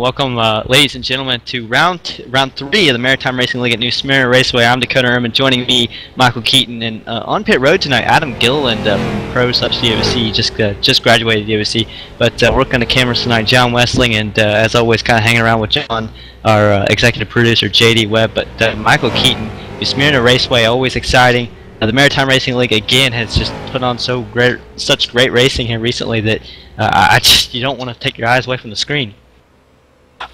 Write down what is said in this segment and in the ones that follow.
Welcome, ladies and gentlemen, to round 3 of the Maritime Racing League at New Symirna Raceway. I'm Dakota Erman, joining me, Michael Keaton, and on pit road tonight, Adam Gilliland from Pro Subs DOC, just graduated DOC, but working on the cameras tonight, John Westling, and as always, kind of hanging around with John, our executive producer, JD Webb. But Michael Keaton, New Symirna Raceway, always exciting. The Maritime Racing League again has just put on such great racing here recently that you don't want to take your eyes away from the screen.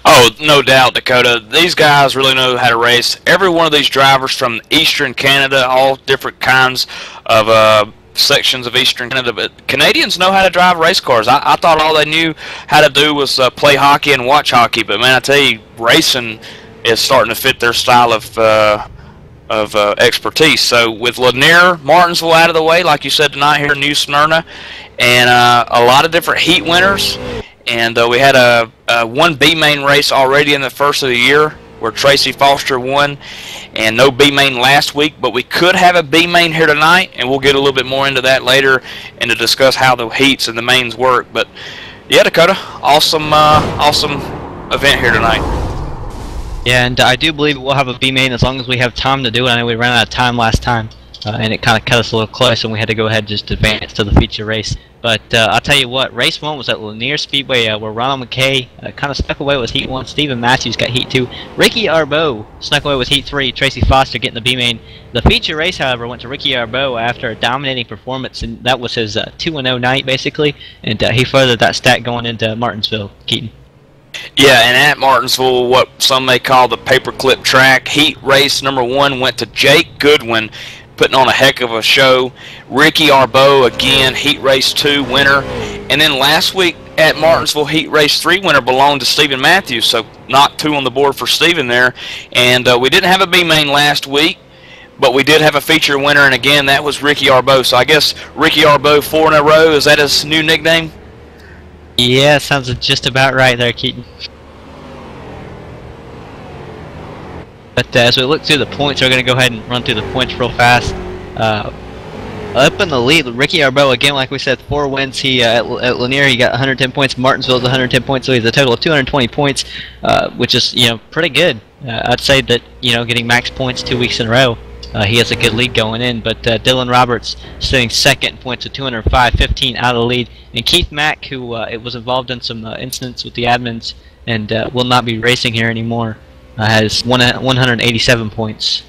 Oh, no doubt, Dakota. These guys really know how to race. Every one of these drivers from Eastern Canada, all different kinds of sections of Eastern Canada, but Canadians know how to drive race cars. I thought all they knew how to do was play hockey and watch hockey, but man, I tell you, racing is starting to fit their style of expertise. So with Lanier, Martinsville out of the way, like you said tonight here in New Smyrna, and a lot of different heat winners, and we had a one B main race already in the first of the year where Tracy Foster won, and no B main last week, but we could have a B main here tonight, and we'll get a little bit more into that later and to discuss how the heats and the mains work. But yeah, Dakota, awesome event here tonight. Yeah, and I do believe we'll have a B main as long as we have time to do it. I know we ran out of time last time, and it kind of cut us a little close, and we had to go ahead and just advance to the feature race. But I'll tell you what, race 1 was at Lanier Speedway, where Ronald McKay kind of snuck away with Heat 1. Stephen Matthews got Heat 2. Ricky Arbeau snuck away with Heat 3. Tracy Foster getting the B main. The feature race, however, went to Ricky Arbeau after a dominating performance, and that was his 2-0 night, basically. And he furthered that stat going into Martinsville. Keaton. Yeah, and at Martinsville, what some may call the paperclip track, heat race number 1 went to Jake Goodwin, putting on a heck of a show. Ricky Arbeau, again, heat race 2 winner. And then last week at Martinsville, heat race 3 winner belonged to Stephen Matthews, so knocked 2 on the board for Stephen there. And we didn't have a B main last week, but we did have a feature winner, and again, that was Ricky Arbeau. So I guess Ricky Arbeau 4 in a row, is that his new nickname? Yeah, sounds just about right there, Keaton. But as we look through the points, we're going to go ahead and run through the points real fast. Up in the lead, Ricky Arbeau, again, like we said, 4 wins. He at Lanier, he got 110 points. Martinsville's 110 points, so he's a total of 220 points, which is pretty good. I'd say that getting max points 2 weeks in a row. He has a good lead going in, but Dylan Roberts sitting second in points with 205, 15 out of the lead. And Keith Mack, who was involved in some incidents with the admins and will not be racing here anymore, has 187 points.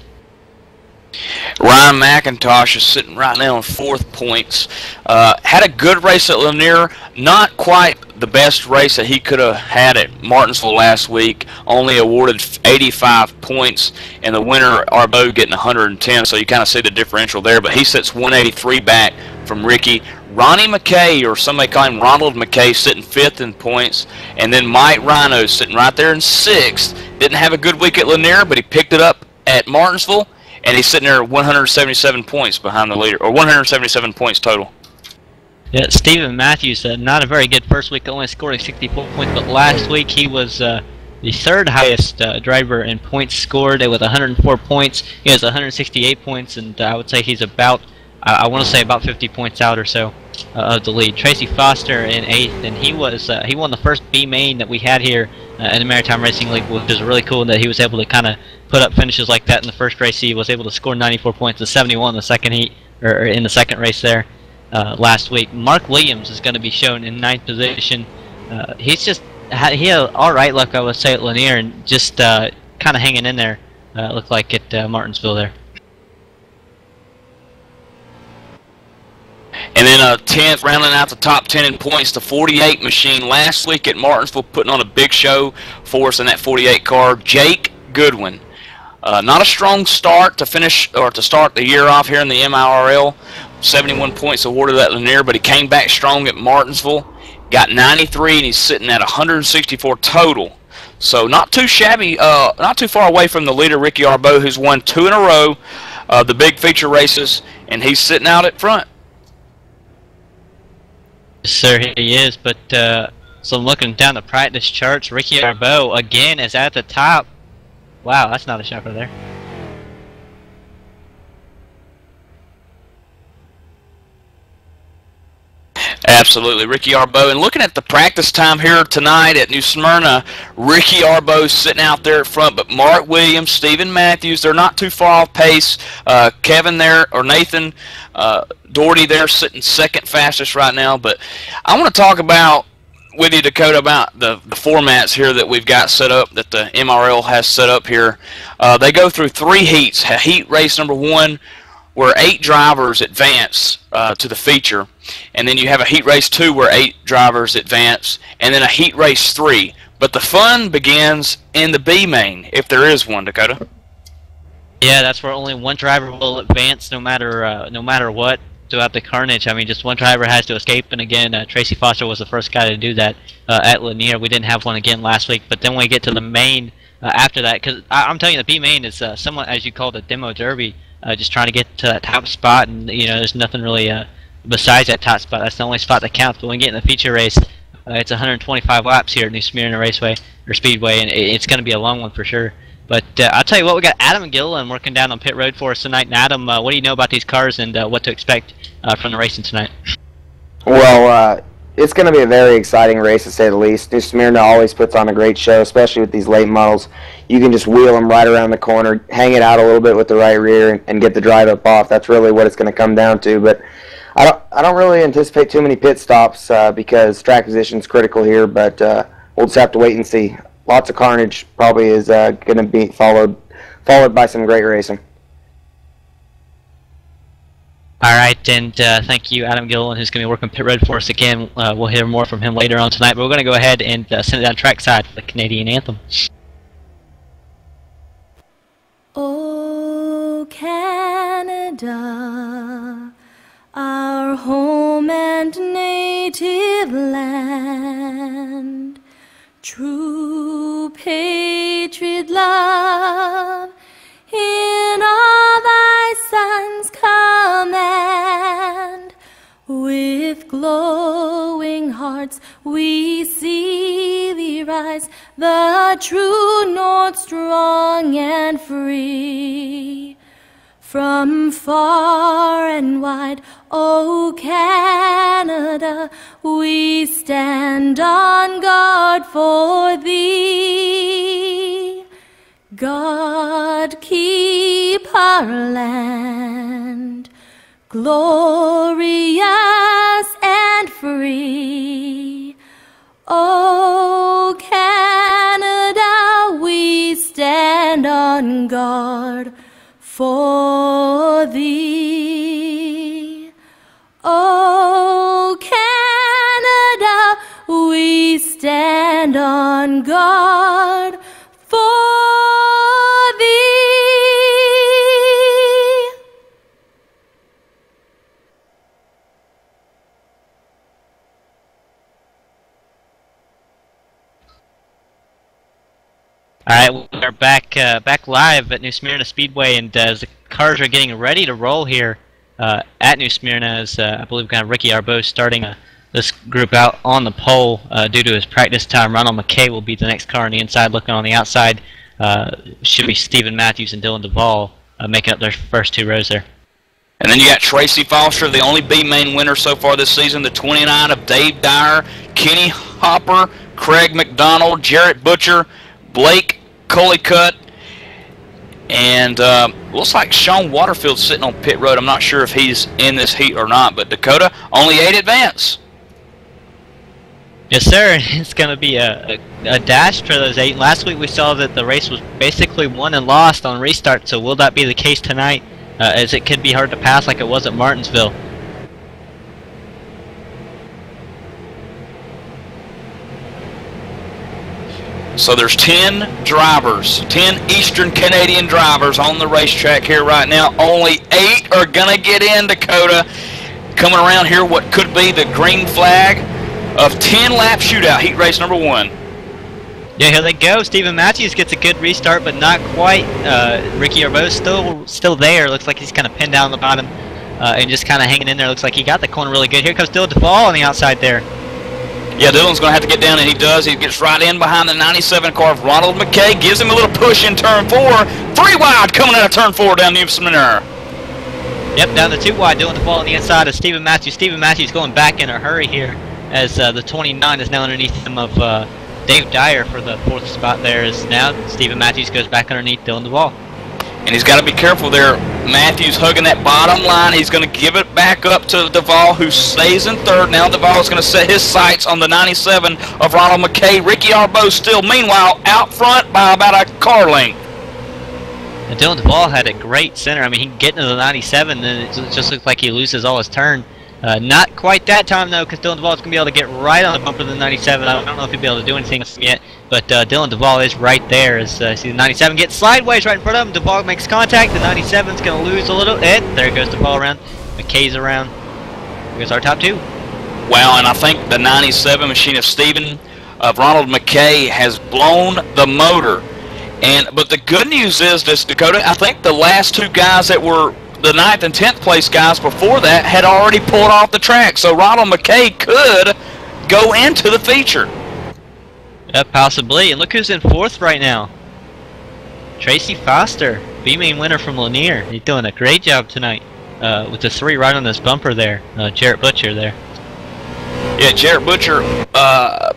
Ryan McIntosh is sitting right now on 4th points. Had a good race at Lanier, not quite the best race that he could have had at Martinsville last week. Only awarded 85 points, and the winner, Arbeau, getting 110, so you kind of see the differential there. But he sits 183 back from Ricky. Ronnie McKay, or some may call him Ronald McKay, sitting 5th in points, and then Mike Rhino sitting right there in 6th. Didn't have a good week at Lanier, but he picked it up at Martinsville, and he's sitting there at 177 points behind the leader, or 177 points total. Yeah, Stephen Matthews, not a very good first week, only scoring 64 points, but last week he was the 3rd highest driver in points scored with 104 points. He has 168 points, and I would say he's about, I want to say about 50 points out or so of the lead. Tracy Foster in 8th, and he won the first B main that we had here in the Maritime Racing League, which is really cool that he was able to kind of put up finishes like that in the first race. He was able to score 94 points to 71 in the second heat, or in the second race there last week. Mark Williams is going to be shown in 9th position. He had all right luck, I would say, at Lanier, and just kind of hanging in there. Looked like at Martinsville there. And then 10th, rounding out the top 10 in points, the 48 machine last week at Martinsville, putting on a big show for us in that 48 car, Jake Goodwin. Not a strong start to finish, or to start the year off here in the MIRL. 71 points awarded at Lanier, but he came back strong at Martinsville, got 93, and he's sitting at 164 total. So not too shabby, not too far away from the leader, Ricky Arbeau, who's won 2 in a row, the big feature races, and he's sitting out at front. Sir, he is, but so looking down the practice charts, Ricky Arbeau again is at the top. Wow, that's not a shocker there. Absolutely, Ricky Arbo. And looking at the practice time here tonight at New Smyrna, Ricky Arbo sitting out there at front, but Mark Williams, Stephen Matthews, they're not too far off pace. Kevin there, or Nathan Doherty there, sitting second fastest right now. But I want to talk about with you, Dakota, about the formats here that we've got set up, that the MRL has set up here. They go through 3 heats. Heat race number 1, where 8 drivers advance to the feature, and then you have a heat race 2 where 8 drivers advance, and then a heat race 3. But the fun begins in the B main, if there is one, Dakota. Yeah, that's where only one driver will advance, no matter what, throughout the carnage. I mean, just one driver has to escape, and again, Tracy Foster was the first guy to do that at Lanier. We didn't have one again last week, but then when we get to the main after that, because I'm telling you, the B main is somewhat, as you call it, a demo derby. Just trying to get to that top spot, and there's nothing really besides that top spot. That's the only spot that counts. But when we get in the feature race, it's 125 laps here at New Smyrna Raceway or Speedway, and it's going to be a long one for sure. But I'll tell you what, we got Adam Gilliland working down on pit road for us tonight. And Adam, what do you know about these cars and what to expect from the racing tonight? Well, it's going to be a very exciting race, to say the least. New Smyrna always puts on a great show, especially with these late models. You can just wheel them right around the corner, hang it out a little bit with the right rear, and get the drive up off. That's really what it's going to come down to. But I don't really anticipate too many pit stops because track position is critical here. But we'll just have to wait and see. Lots of carnage probably is going to be followed by some great racing. All right, and thank you, Adam Gilliland, who's going to be working pit road for us again. We'll hear more from him later on tonight, but we're going to go ahead and send it down trackside for the Canadian anthem. Oh, Canada, our home and native land, true patriot love, in all thy sons command. With glowing hearts we see thee rise, the true north, strong and free. From far and wide, O Canada, we stand on guard for thee. God keep our land glorious and free. O Canada, we stand on guard for thee. O Canada, we stand on guard for thee. All right, we're back live at New Smyrna Speedway, and as the cars are getting ready to roll here at New Smyrna, as I believe kind of Ricky Arbo starting this group out on the pole due to his practice time. Ronald McKay will be the next car on the inside. Looking on the outside should be Stephen Matthews and Dylan Duvall making up their first 2 rows there. And then you got Tracy Foster, the only B-main winner so far this season, the 29 of Dave Dyer, Kenny Hopper, Craig McDonald, Jarrett Butcher, Blake Coleycutt, and looks like Sean Waterfield's sitting on pit road. I'm not sure if he's in this heat or not, but Dakota, only 8 advance. Yes, sir. It's going to be a dash for those 8. Last week we saw that the race was basically won and lost on restart, so will that be the case tonight, as it could be hard to pass like it was at Martinsville. So there's 10 drivers, 10 Eastern Canadian drivers on the racetrack here right now. Only 8 are going to get in, Dakota. Coming around here, what could be the green flag of 10-lap shootout, heat race number 1. Yeah, here they go. Stephen Matthews gets a good restart, but not quite. Ricky Arbo's still there. Looks like he's kind of pinned down the bottom and just kind of hanging in there. Looks like he got the corner really good. Here comes Dylan Duvall on the outside there. Yeah, Dylan's going to have to get down, and he does. He gets right in behind the 97 car of Ronald McKay. Gives him a little push in turn 4. 3 wide coming out of turn 4 down New Symirna. Yep, down the 2 wide, doing the ball on the inside of Stephen Matthews. Stephen Matthews going back in a hurry here as the 29 is now underneath him of Dave Dyer for the 4th spot there. Is now Stephen Matthews goes back underneath Dylan Duvall. And he's got to be careful there. Matthews hugging that bottom line. He's going to give it back up to Duvall, who stays in 3rd. Now Duvall's going to set his sights on the 97 of Ronald McKay. Ricky Arbo still, meanwhile, out front by about a car length. And Dylan Duvall had a great center. I mean, he can get into the 97, and it just looks like he loses all his turn. Not quite that time, though, because Dylan Duvall's going to be able to get right on the bumper of the 97. I don't know if he'll be able to do anything yet, but Dylan Duvall is right there. As see the 97 gets sideways right in front of him. Duvall makes contact. The 97's going to lose a little bit. There goes Duvall around. McKay's around. Here's our top 2. Wow, and I think the 97 machine of Stephen, of Ronald McKay, has blown the motor. But the good news is this, Dakota, I think the last 2 guys that were the 9th and 10th place guys before that had already pulled off the track. So Ronald McKay could go into the feature. Yeah, possibly. And look who's in 4th right now. Tracy Foster, B-main winner from Lanier. He's doing a great job tonight with the 3 right on this bumper there. Jarrett Butcher there. Yeah, Jarrett Butcher,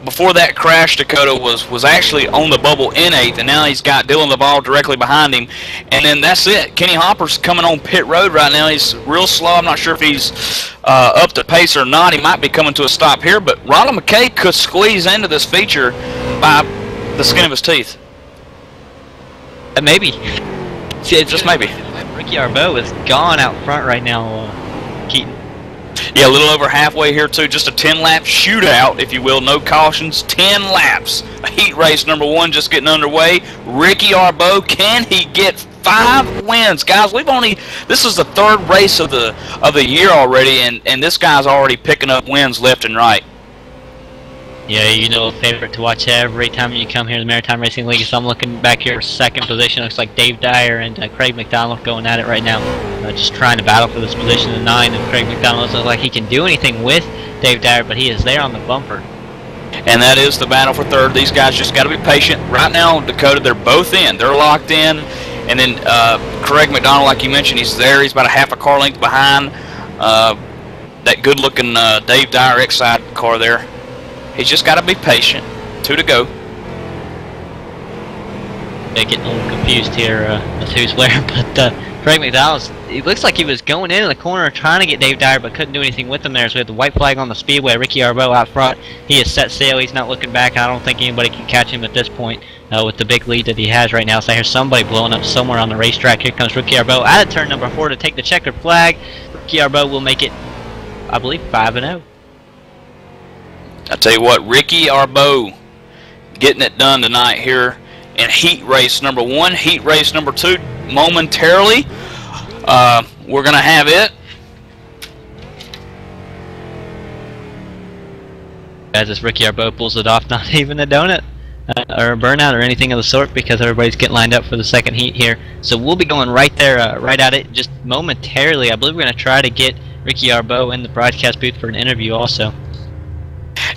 before that crash, Dakota, was actually on the bubble in 8th, and now he's got Dylan Duvall directly behind him. And then that's it. Kenny Hopper's coming on pit road right now. He's real slow. I'm not sure if he's up to pace or not. He might be coming to a stop here, but Ronald McKay could squeeze into this feature by the skin of his teeth. Maybe. See, just maybe. Ricky Arbo is gone out front right now, Keaton. Yeah, a little over halfway here, too. Just a 10-lap shootout, if you will. No cautions, 10 laps. Heat race number 1 just getting underway. Ricky Arbo, can he get 5 wins? Guys, this is the 3rd race of the year already, and this guy's already picking up wins left and right. Yeah, you know, a favorite to watch every time you come here to the Maritime Racing League. So I'm looking back here, 2nd position. Looks like Dave Dyer and Craig McDonald going at it right now. Just trying to battle for this position in 9. And Craig McDonald doesn't look like he can do anything with Dave Dyer, but he is there on the bumper. And that is the battle for 3rd. These guys just got to be patient. Right now, Dakota, they're both in. They're locked in. And then Craig McDonald, like you mentioned, he's there. He's about a half a car length behind that good-looking Dave Dyer X-Side car there. He's just got to be patient. 2 to go. They're getting a little confused here as who's where, but Craig McDonald, it looks like he was going in the corner trying to get Dave Dyer, but couldn't do anything with him there. So we have the white flag on the speedway. Ricky Arbo out front. He has set sail. He's not looking back. I don't think anybody can catch him at this point with the big lead that he has right now. So I hear somebody blowing up somewhere on the racetrack. Here comes Ricky Arbo out of turn number 4 to take the checkered flag. Ricky Arbo will make it, I believe, 5-0. I tell you what, Ricky Arbo getting it done tonight here in heat race number 1. Heat race number 2 momentarily. We're going to have it. As this Ricky Arbo pulls it off, not even a donut or a burnout or anything of the sort, because everybody's getting lined up for the 2nd heat here. So we'll be going right there, right at it, just momentarily. I believe we're going to try to get Ricky Arbo in the broadcast booth for an interview also.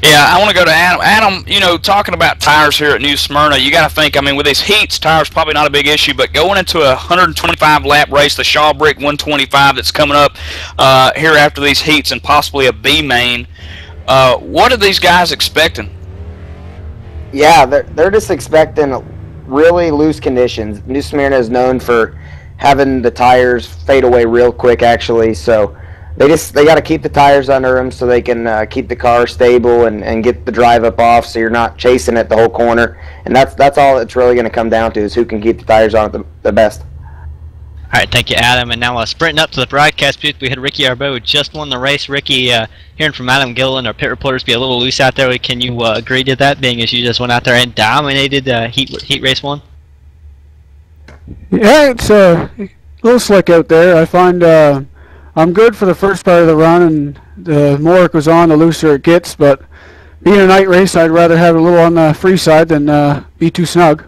Yeah, I want to go to Adam. Adam, you know, talking about tires here at New Smyrna, you got to think, I mean, with these heats, tires probably not a big issue, but going into a 125-lap race, the Shaw Brick 125 that's coming up here after these heats and possibly a B-main, what are these guys expecting? Yeah, they're just expecting really loose conditions. New Smyrna is known for having the tires fade away real quick, actually, so they got to keep the tires under them so they can keep the car stable and get the drive up off, so you're not chasing it the whole corner. And that's all it's really going to come down to, is who can keep the tires on it the best. All right, thank you, Adam. And now sprinting up to the broadcast booth, we had Ricky Arbo, who just won the race. Ricky, hearing from Adam Gillen, our pit reporters, be a little loose out there. Can you agree to that, being as you just went out there and dominated heat race 1? Yeah, it's a little slick out there. I find I'm good for the first part of the run, and the more it goes on, the looser it gets. But being a night race, I'd rather have it a little on the free side than be too snug.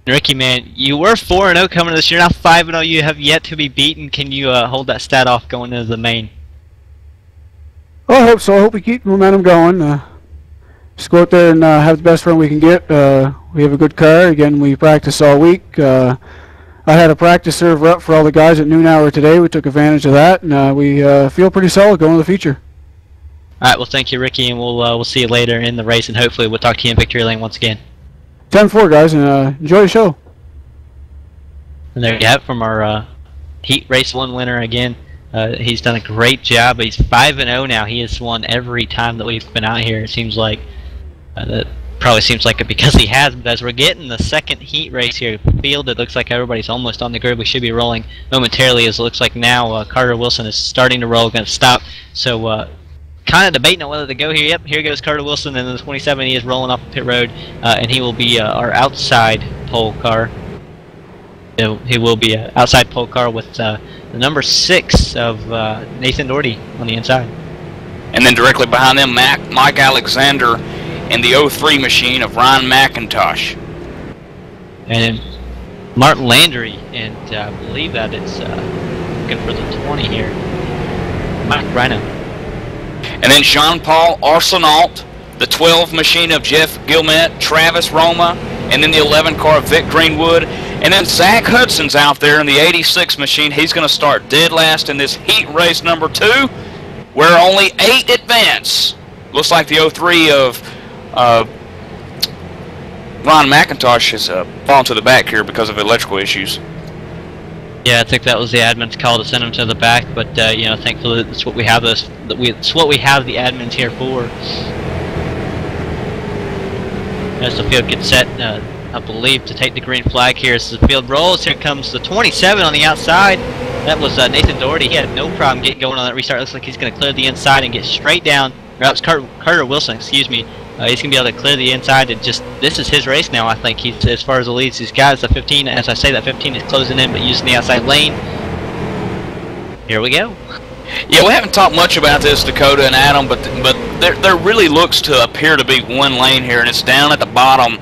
Ricky, man, you were 4-0 coming to this year. Now 5-0. You have yet to be beaten. Can you hold that stat off going into the main? Well, I hope so. I hope we keep momentum going. Just go out there and have the best run we can get. We have a good car. Again, we practice all week. I had a practice serve rep for all the guys at noon hour today. We took advantage of that, and we feel pretty solid going to the feature. All right, well, thank you, Ricky, and we'll see you later in the race, and hopefully we'll talk to you in victory lane once again. 10-4, guys, and enjoy the show. And there you have it from our Heat Race 1 winner again. He's done a great job. He's 5-0 now. He has won every time that we've been out here. It seems like that probably seems like it because he has. But as we're getting the second heat race here, field, it looks like everybody's almost on the grid. We should be rolling momentarily. As it looks like now, Carter Wilson is starting to roll, going to stop. So kind of debating on whether to go here. Yep, here goes Carter Wilson, and in the 27 he is rolling off the pit road, and he will be our outside pole car. He will be an outside pole car with the number 6 of Nathan Doherty on the inside. And then directly behind them, Mike Alexander and the 03 machine of Ryan McIntosh. And Martin Landry, and I believe that it's looking for the 20 here, Mike Rhino. And then Jean-Paul Arsenault, the 12 machine of Jeff Gilmet, Travis Roma, and then the 11 car of Vic Greenwood. And then Zach Hudson's out there in the 86 machine. He's going to start dead last in this heat race number 2, where only 8 advance. Looks like the 03 of Ron McIntosh has fallen to the back here because of electrical issues. Yeah, I think that was the admin's call to send him to the back, but you know, thankfully that's what we have. That's what we have the admins here for. As the field gets set, I believe, to take the green flag here as the field rolls. Here comes the 27 on the outside. That was Nathan Doherty. He had no problem getting going on that restart. Looks like he's going to clear the inside and get straight down. Or that was Carter Wilson, excuse me. He's going to be able to clear the inside and just, this is his race now, I think. He's, as far as the leads, these guys, the 15, as I say, that 15 is closing in, but using the outside lane. Here we go. Yeah, we haven't talked much about this, Dakota and Adam, but there really looks to appear to be one lane here, and it's down at the bottom.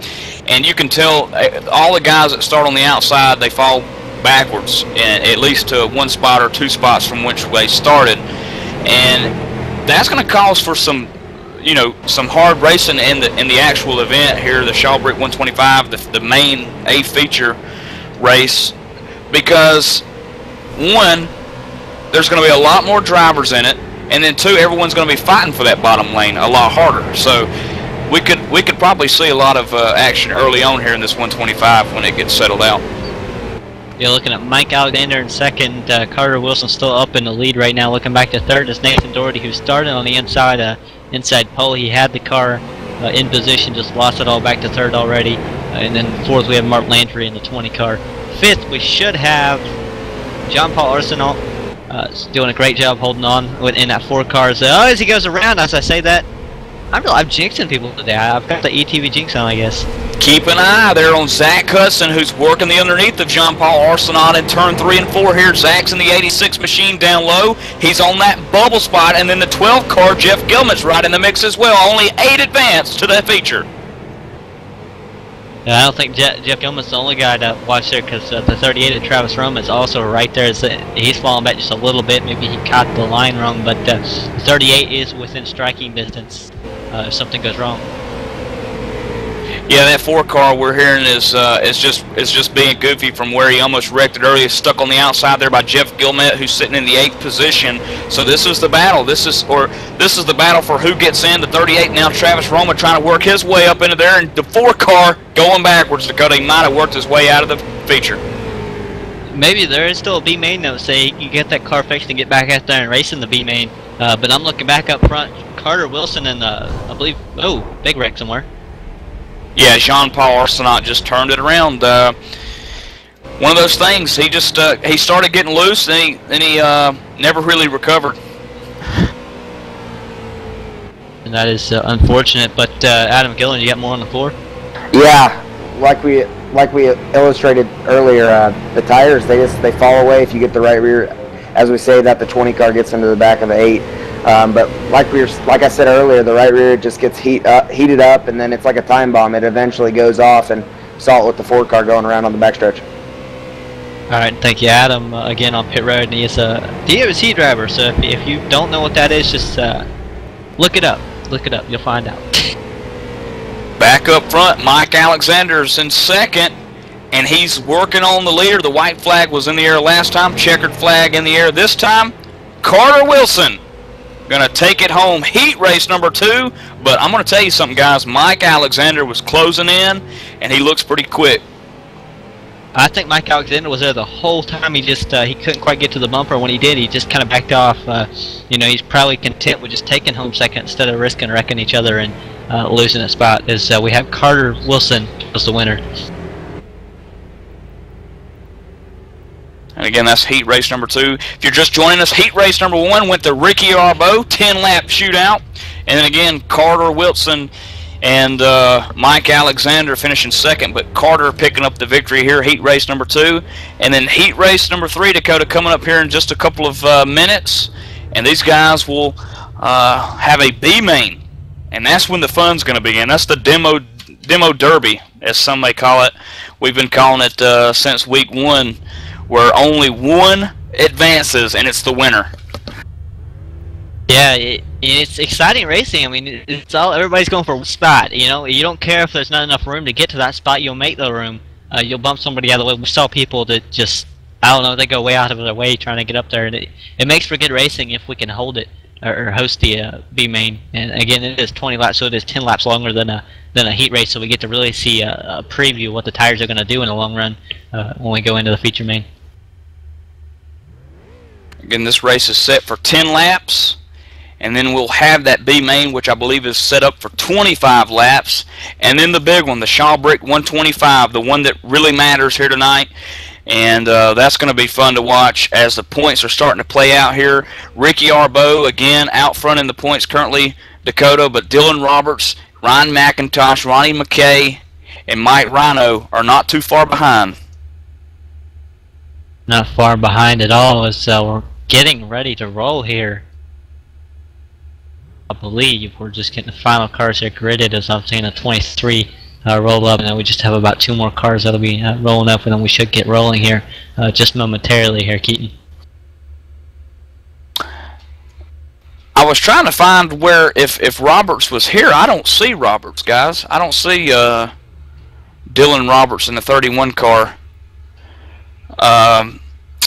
And you can tell all the guys that start on the outside, they fall backwards, and at least to 1 spot or 2 spots from which they started. And that's going to cause for some, you know, some hard racing in the actual event here, the Shawbrick 125, the main A feature race, because 1, there's going to be a lot more drivers in it, and then 2, everyone's going to be fighting for that bottom lane a lot harder. So we could probably see a lot of action early on here in this 125 when it gets settled out. You're looking at Mike Alexander in second. Carter Wilson still up in the lead right now. Looking back to third is Nathan Doherty, who started on the inside pole. He had the car in position, just lost it all back to third already. And then fourth we have Mark Landry in the 20 car. Fifth we should have Jean-Paul Arsenault. Doing a great job holding on in that 4 cars. As he goes around, as I say that, I'm jinxing people today. I've got the ETV jinx on, I guess. Keep an eye there on Zach Hudson, who's working the underneath of Jean-Paul Arsenault in turn 3 and 4 here. Zach's in the 86 machine down low. He's on that bubble spot, and then the 12 car, Jeff Gilman's right in the mix as well. Only 8 advance to that feature. I don't think Jeff Gilman's the only guy to watch there, because the 38 of Travis Rome is also right there. He's falling back just a little bit. Maybe he caught the line wrong, but 38 is within striking distance if something goes wrong. Yeah, that 4 car we're hearing is just being goofy from where he almost wrecked it earlier. Stuck on the outside there by Jeff Gilmet, who's sitting in the 8th position. So this is the battle. This is the battle for who gets in. The 38 now, Travis Roma trying to work his way up into there, and the 4 car going backwards. Dakota, he might have worked his way out of the feature. Maybe there is still a B main though. Say you can get that car fixed and get back out there and race in the B main. But I'm looking back up front. Carter Wilson and I believe big wreck somewhere. Yeah, Jean-Paul Arsenault just turned it around. One of those things. He just he started getting loose, and he never really recovered. And that is unfortunate. But Adam Gillen, you got more on the floor? Yeah, like we illustrated earlier, the tires they fall away if you get the right rear. As we say, that the 20 car gets into the back of the 8. But like I said earlier, the right rear just gets heated up, and then it's like a time bomb. It eventually goes off, and saw it with the 4 car going around on the backstretch. All right, thank you, Adam. Again on pit road, and he is a DOC driver. So if you don't know what that is, just look it up. Look it up. You'll find out. Back up front, Mike Alexander's in second, and he's working on the leader. The white flag was in the air last time, checkered flag in the air this time. Carter Wilson gonna take it home. Heat race number 2, but I'm gonna tell you something, guys. Mike Alexander was closing in, and he looks pretty quick. I think Mike Alexander was there the whole time. He just he couldn't quite get to the bumper. When he did, he just kind of backed off. You know, he's probably content with just taking home second instead of risking wrecking each other and losing a spot. As we have Carter Wilson as the winner. And again, that's heat race number 2. If you're just joining us, heat race number 1 went to Ricky Arbo, 10-lap shootout. And then again, Carter Wilson and Mike Alexander finishing second, but Carter picking up the victory here, heat race number 2. And then heat race number 3, Dakota, coming up here in just a couple of minutes. And these guys will have a B main. And that's when the fun's going to begin. That's the demo derby, as some may call it. We've been calling it since week 1. Where only one advances, and it's the winner. Yeah, it's exciting racing. I mean, it's all everybody's going for one spot. You know, you don't care if there's not enough room to get to that spot. You'll make the room. You'll bump somebody out of the way. We saw people that just, I don't know, they go way out of their way trying to get up there, and it makes for good racing if we can hold it or host the B main. And again, it is 20 laps, so it is 10 laps longer than a heat race. So we get to really see a preview of what the tires are going to do in the long run when we go into the feature main. Again, this race is set for 10 laps, and then we'll have that B main, which I believe is set up for 25 laps, and then the big one, the Shawbrick 125, the one that really matters here tonight. And that's going to be fun to watch as the points are starting to play out here. Ricky Arbo, again, out front in the points currently, Dakota, but Dylan Roberts, Ryan McIntosh, Ronnie McKay, and Mike Rhino are not too far behind. Not far behind at all, as we're getting ready to roll here. I believe we're just getting the final cars here gridded, as I'm seeing a 23 roll up, and then we just have about 2 more cars that'll be rolling up, and then we should get rolling here just momentarily here, Keaton. I was trying to find where, if Roberts was here. I don't see Roberts, guys. I don't see Dylan Roberts in the 31 car.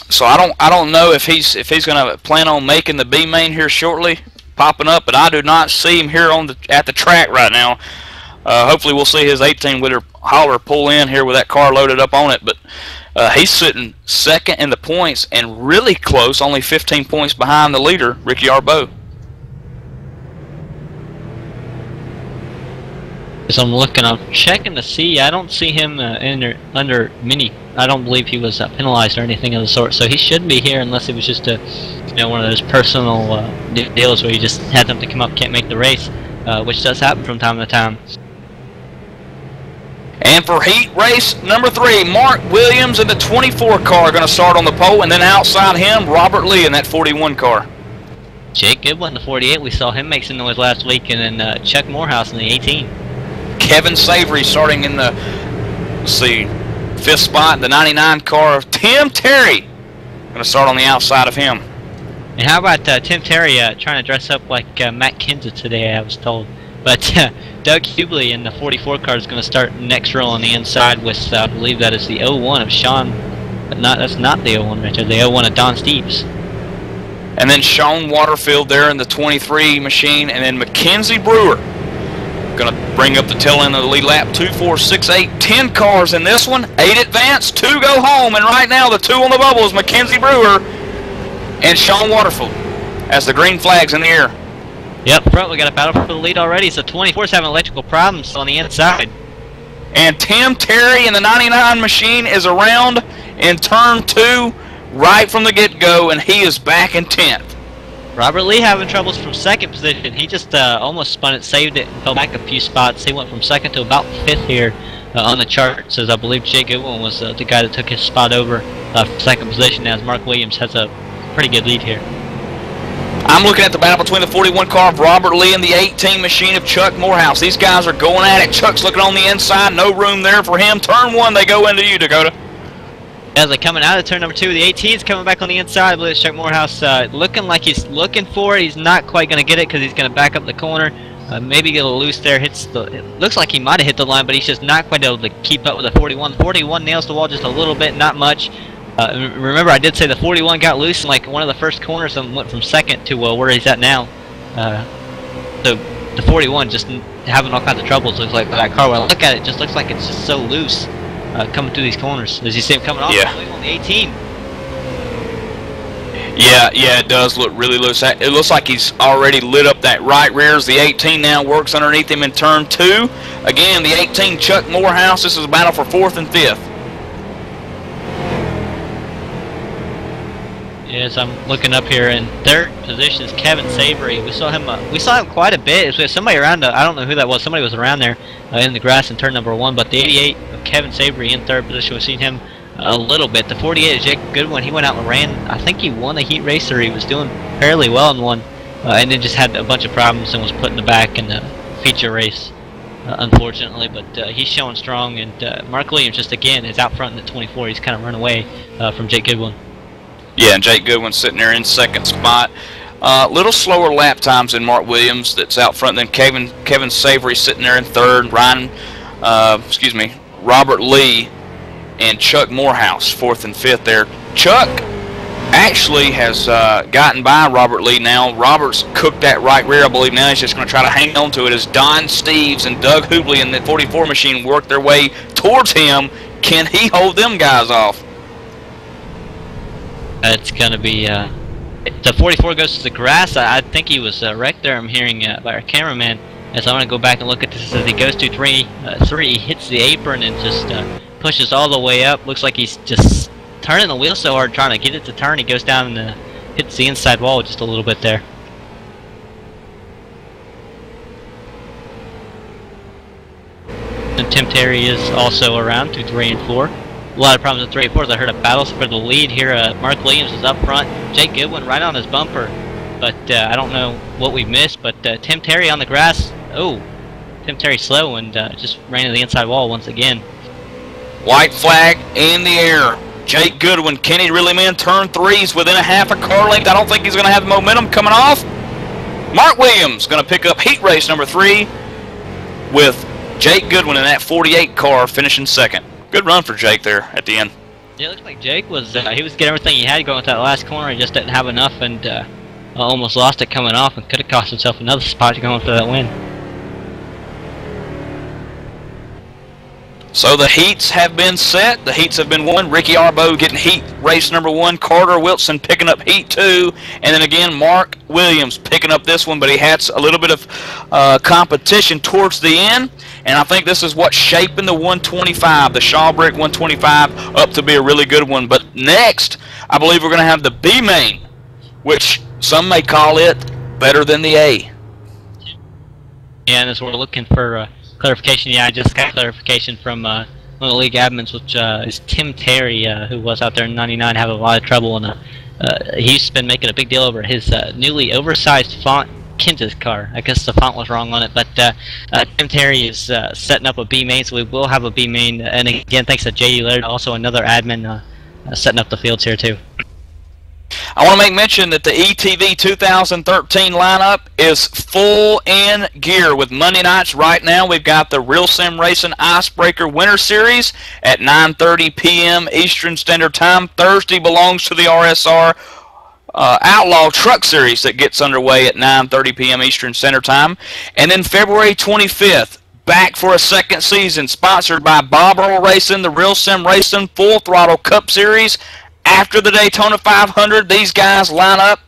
So I don't know if he's going to plan on making the B main here shortly, popping up, but I do not see him here at the track right now. Hopefully we'll see his 18-wheeler hauler pull in here with that car loaded up on it, but he's sitting second in the points and really close, only 15 points behind the leader, Ricky Arbo. As I'm looking, I'm checking to see. I don't see him under mini. I don't believe he was penalized or anything of the sort. So he shouldn't be here unless it was just one of those personal deals where you just had them to come up, can't make the race, which does happen from time to time. And for heat race number 3, Mark Williams in the 24 car going to start on the pole, and then outside him, Robert Lee in that 41 car. Jake Goodwin, the 48. We saw him make some noise last week, and then Chuck Morehouse in the 18. Kevin Savory starting in the, let's see, 5th spot, the 99 car of Tim Terry. Going to start on the outside of him. And how about Tim Terry trying to dress up like Matt Kenseth today, I was told. But Doug Hubley in the 44 car is going to start next row on the inside with, I believe that is the 01 of Sean, but that's not the 01 right there, the 01 of Don Steeves. And then Sean Waterfield there in the 23 machine, and then Mackenzie Brewer going to bring up the tail end of the lead lap. 2, 4, 6, 8, 10 cars in this one. 8 advance, 2 go home, and right now the 2 on the bubble is Mackenzie Brewer and Sean Waterfield as the green flag's in the air. Yep, front we got a battle for the lead already, so 24's having electrical problems on the inside. And Tim Terry in the 99 machine is around in turn 2 right from the get-go, and he is back in 10th. Robert Lee having troubles from second position. He just almost spun it, saved it, and fell back a few spots. He went from second to about 5th here on the charts, as I believe Jake Goodwin was the guy that took his spot over for second position, as Mark Williams has a pretty good lead here. I'm looking at the battle between the 41 car of Robert Lee and the 18 machine of Chuck Morehouse. These guys are going at it. Chuck's looking on the inside. No room there for him. Turn 1, they go into you, Dakota. As they're coming out of turn number 2, the 18's coming back on the inside. I believe it's Chuck Morehouse looking like he's looking for it. He's not quite going to get it because he's going to back up the corner. Maybe get a little loose there. Hits the. It looks like he might have hit the line, but he's just not quite able to keep up with the 41. 41 nails the wall just a little bit, not much. Remember, I did say the 41 got loose in like one of the first corners and went from second to where he's at now. So the 41 just having all kinds of troubles. Looks like that car. When I look at it, just looks like it's just so loose coming through these corners. As you see him coming off, on the 18. Yeah, it does look really loose. It looks like he's already lit up that right rear as the 18 now works underneath him in turn 2. Again, the 18, Chuck Morehouse. This is a battle for 4th and 5th. Yes, I'm looking up here in 3rd position is Kevin Savory. We saw him quite a bit. It was somebody around. I don't know who that was. Somebody was around there in the grass in turn number 1. But the 88 of Kevin Savory in 3rd position. We've seen him a little bit. The 48 is Jake Goodwin. He went out and ran. I think he won the heat race, or he was doing fairly well in one, and then just had a bunch of problems and was put in the back in the feature race, unfortunately. But he's showing strong, and Mark Williams just again is out front in the 24. He's kind of run away from Jake Goodwin. Yeah, and Jake Goodwin sitting there in 2nd spot. Little slower lap times than Mark Williams that's out front. Then Kevin Savory sitting there in 3rd. Robert Lee and Chuck Morehouse 4th and 5th there. Chuck actually has gotten by Robert Lee now. Robert's cooked that right rear, I believe. Now he's just going to try to hang on to it as Don Steves and Doug Hubley in the 44 machine work their way towards him. Can he hold them guys off? It's going to be the 44 goes to the grass. I think he was wrecked there. I'm hearing by our cameraman. As I want to go back and look at this as he goes to 3, he hits the apron and just pushes all the way up. Looks like he's just turning the wheel so hard trying to get it to turn. He goes down and hits the inside wall just a little bit there. And Tim Terry is also around to 3 and 4. A lot of problems with 3 and 4. I heard a battle for the lead here. Mark Williams is up front. Jake Goodwin right on his bumper. But I don't know what we missed. But Tim Terry on the grass. Oh, Tim Terry slow and just ran to the inside wall once again. White flag in the air. Jake Goodwin, can he really man turn 3s within a half a car length? I don't think he's going to have the momentum coming off. Mark Williams going to pick up heat race number 3 with Jake Goodwin in that 48 car finishing 2nd. Good run for Jake there at the end. Yeah, it looks like Jake was he was getting everything he had going with that last corner. He just didn't have enough and almost lost it coming off and could have cost himself another spot going for that win. So the heats have been set. The heats have been won. Ricky Arbo getting heat race number 1. Carter Wilson picking up heat 2. And then again, Mark Williams picking up this one. But he had a little bit of competition towards the end. And I think this is what's shaping the 125, the Shawbrick 125, up to be a really good one. But next, I believe we're going to have the B main, which some may call it better than the A. Yeah, and as we're looking for clarification, I just got clarification from one of the league admins, which is Tim Terry, who was out there in '99 having a lot of trouble, and he's been making a big deal over his newly oversized font Kansas car. I guess the font was wrong on it, but Tim Terry is setting up a B main, so we will have a B main. And again, thanks to J.D. Laird, also another admin setting up the fields here too. I want to make mention that the ETV 2013 lineup is full in gear with Monday nights. Right now we've got the Real Sim Racing Icebreaker Winter Series at 9:30 p.m. Eastern Standard Time. Thursday belongs to the RSR Outlaw Truck Series that gets underway at 9:30 p.m. Eastern Standard Time. And then February 25th, back for a second season, sponsored by Bob Earl Racing, the Real Sim Racing Full Throttle Cup Series. After the Daytona 500, these guys line up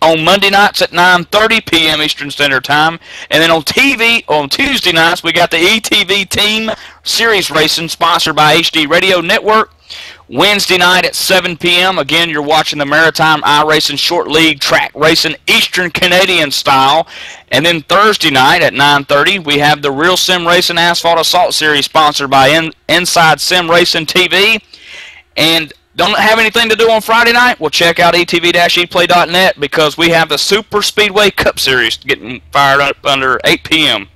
on Monday nights at 9:30 p.m. Eastern Standard Time. And then on TV, on Tuesday nights, we got the ETV Team Series Racing, sponsored by HD Radio Network. Wednesday night at 7 p.m. Again, you're watching the Maritime iRacing Short League Track Racing Eastern Canadian style. And then Thursday night at 9:30, we have the Real Sim Racing Asphalt Assault Series, sponsored by Inside Sim Racing TV. And don't have anything to do on Friday night? Well, check out etv-eplay.net because we have the Super Speedway Cup Series getting fired up under 8 p.m.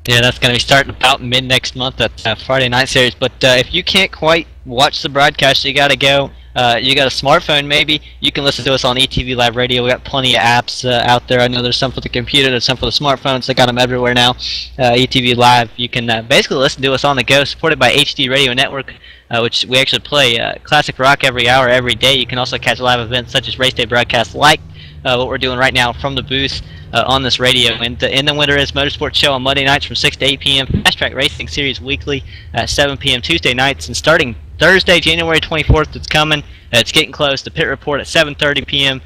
Yeah, that's going to be starting about mid next month, that Friday night series. But if you can't quite watch the broadcast, you got to go you got a smartphone maybe, you can listen to us on ETV Live Radio. We got plenty of apps out there. I know there's some for the computer, there's some for the smartphones. They got them everywhere now. ETV Live, you can basically listen to us on the go, supported by HD Radio Network, which we actually play classic rock every hour, every day. You can also catch live events such as race day broadcasts like what we're doing right now from the booth on this radio. And In the Winter is Motorsports Show on Monday nights from 6 to 8 p.m. Fast Track Racing Series weekly at 7 p.m. Tuesday nights. And starting Thursday, January 24th, it's coming. It's getting close. The Pit Report at 7:30 p.m.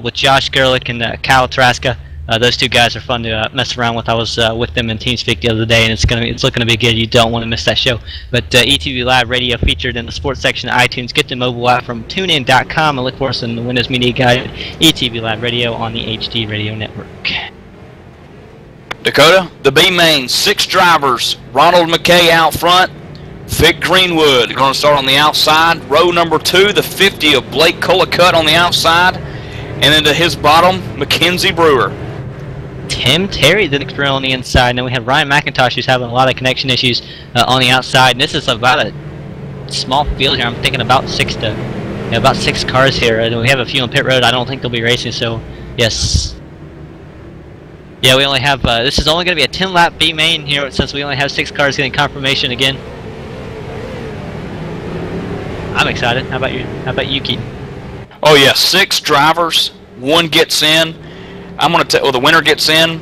With Josh Gerlich and Kyle Traska. Those two guys are fun to mess around with. I was with them in TeamSpeak the other day, and it's looking to be good. You don't want to miss that show. But ETV Live Radio featured in the sports section of iTunes. Get the mobile app from TuneIn.com and look for us in the Windows Media Guide. ETV Live Radio on the HD Radio Network. Dakota, the B main, 6 drivers. Ronald McKay out front. Vic Greenwood going to start on the outside. Row number 2, the 50 of Blake Collicutt on the outside. And then to his bottom, Mackenzie Brewer. Tim Terry the next row on the inside. And then we have Ryan McIntosh, who's having a lot of connection issues on the outside. And this is about a small field here. I'm thinking about 6 cars here. And we have a few on pit road. I don't think they'll be racing. So yes, yeah, we only have. This is only going to be a 10-lap B main here, since we only have 6 cars getting confirmation again. I'm excited. How about you? How about you, Keaton? Oh yeah, 6 drivers. 1 gets in. I'm going to the winner gets in,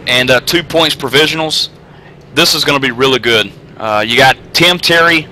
and 2 points provisionals. This is going to be really good. You got Tim Terry,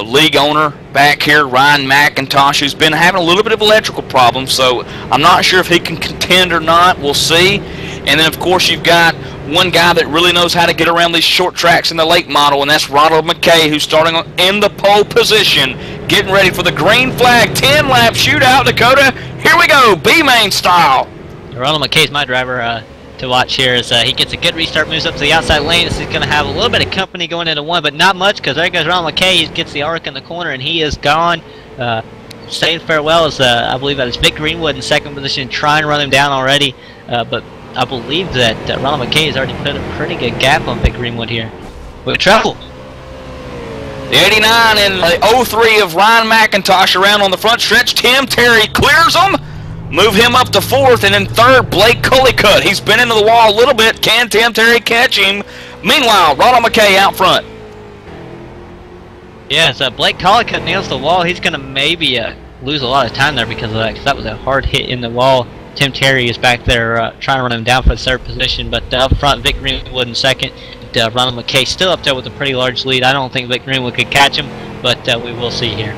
league owner, back here. Ryan McIntosh, who's been having a little bit of electrical problems, so I'm not sure if he can contend or not. We'll see. And then, of course, you've got one guy that really knows how to get around these short tracks in the late model, and that's Ronald McKay, who's starting in the pole position, getting ready for the green flag 10-lap shootout. Dakota, here we go, B-main style. Ronald McKay's my driver to watch here as he gets a good restart, moves up to the outside lane. This is going to have a little bit of company going into 1, but not much, because there goes Ronald McKay. He gets the arc in the corner, and he is gone. Saying farewell is, I believe that is Vic Greenwood in second position, trying to run him down already, but I believe that Ronald McKay has already put a pretty good gap on Vic Greenwood here. With trouble. The 89 and the 03 of Ryan McIntosh around on the front stretch. Tim Terry clears them. Move him up to 4th, and in 3rd, Blake Collicutt. He's been into the wall a little bit. Can Tim Terry catch him? Meanwhile, Ronald McKay out front. Yeah, so Blake Collicutt nails the wall. He's going to maybe lose a lot of time there because of that, because that was a hard hit in the wall. Tim Terry is back there trying to run him down for the 3rd position, but up front, Vic Greenwood in 2nd. Ronald McKay still up there with a pretty large lead. I don't think Vic Greenwood could catch him, but we will see here.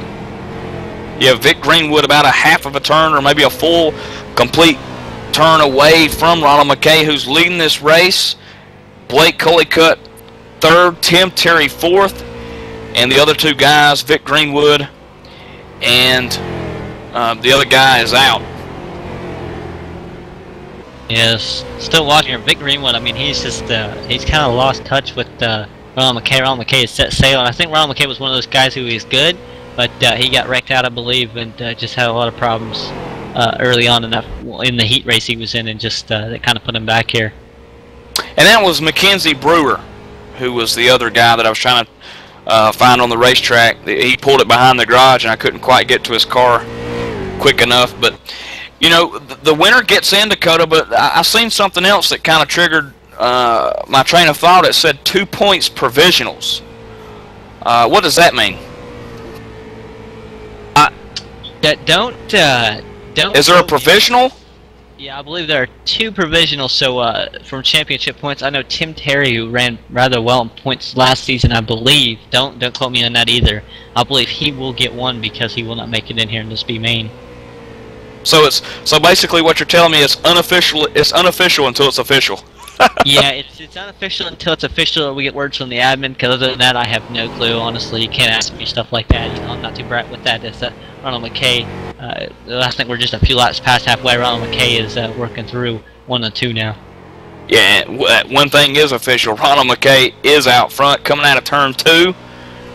Yeah, Vic Greenwood about a half of a turn or maybe a full, complete turn away from Ronald McKay, who's leading this race. Blake Collicutt 3rd, Tim Terry 4th, and the other 2 guys, Vic Greenwood and the other guy is out. Yes, still watching here. Vic Greenwood, I mean, he's just, he's kind of lost touch with Ronald McKay. Ronald McKay is set sail, and I think Ronald McKay was one of those guys who is good, but he got wrecked out, I believe, and just had a lot of problems early on in the heat race he was in, and just that kind of put him back here. And that was Mackenzie Brewer, who was the other guy that I was trying to find on the racetrack. He pulled it behind the garage, and I couldn't quite get to his car quick enough. But, you know, the winner gets in, Dakota, but I seen something else that kind of triggered my train of thought. It said 2 points provisionals. What does that mean? Don't. Is there a provisional? Yeah, I believe there are 2 provisionals. So from championship points, I know Tim Terry, who ran rather well in points last season, I believe. Don't quote me on that either. I believe he will get 1 because he will not make it in here in this B main. So basically what you're telling me is unofficial. It's unofficial until it's official. Yeah, it's unofficial until it's official, or we get words from the admin. Because other than that, I have no clue. Honestly, you can't ask me stuff like that. You know, I'm not too bright with that. It's Ronald McKay. I think we're just a few laps past halfway. Ronald McKay is working through 1 and 2 now. Yeah, one thing is official. Ronald McKay is out front, coming out of turn 2.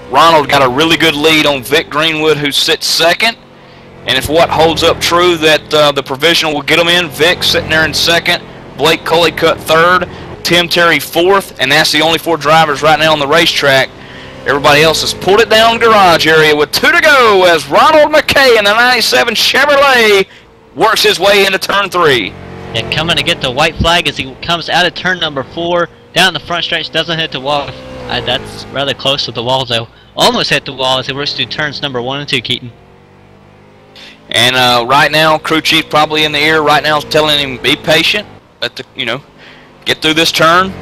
Ronald got a really good lead on Vic Greenwood, who sits 2nd. And if what holds up true, that the provisional will get him in, Vic sitting there in 2nd. Blake Collicutt 3rd, Tim Terry 4th, and that's the only 4 drivers right now on the racetrack. Everybody else has pulled it down garage area with 2 to go as Ronald McKay in the 97 Chevrolet works his way into turn 3. Yeah, coming to get the white flag as he comes out of turn number 4, down the front stretch, doesn't hit the wall. That's rather close to the wall, though. Almost hit the wall as he works through turns number 1 and 2, Keaton. And right now, crew chief probably in the ear right now is telling him be patient. Let the, get through this turn.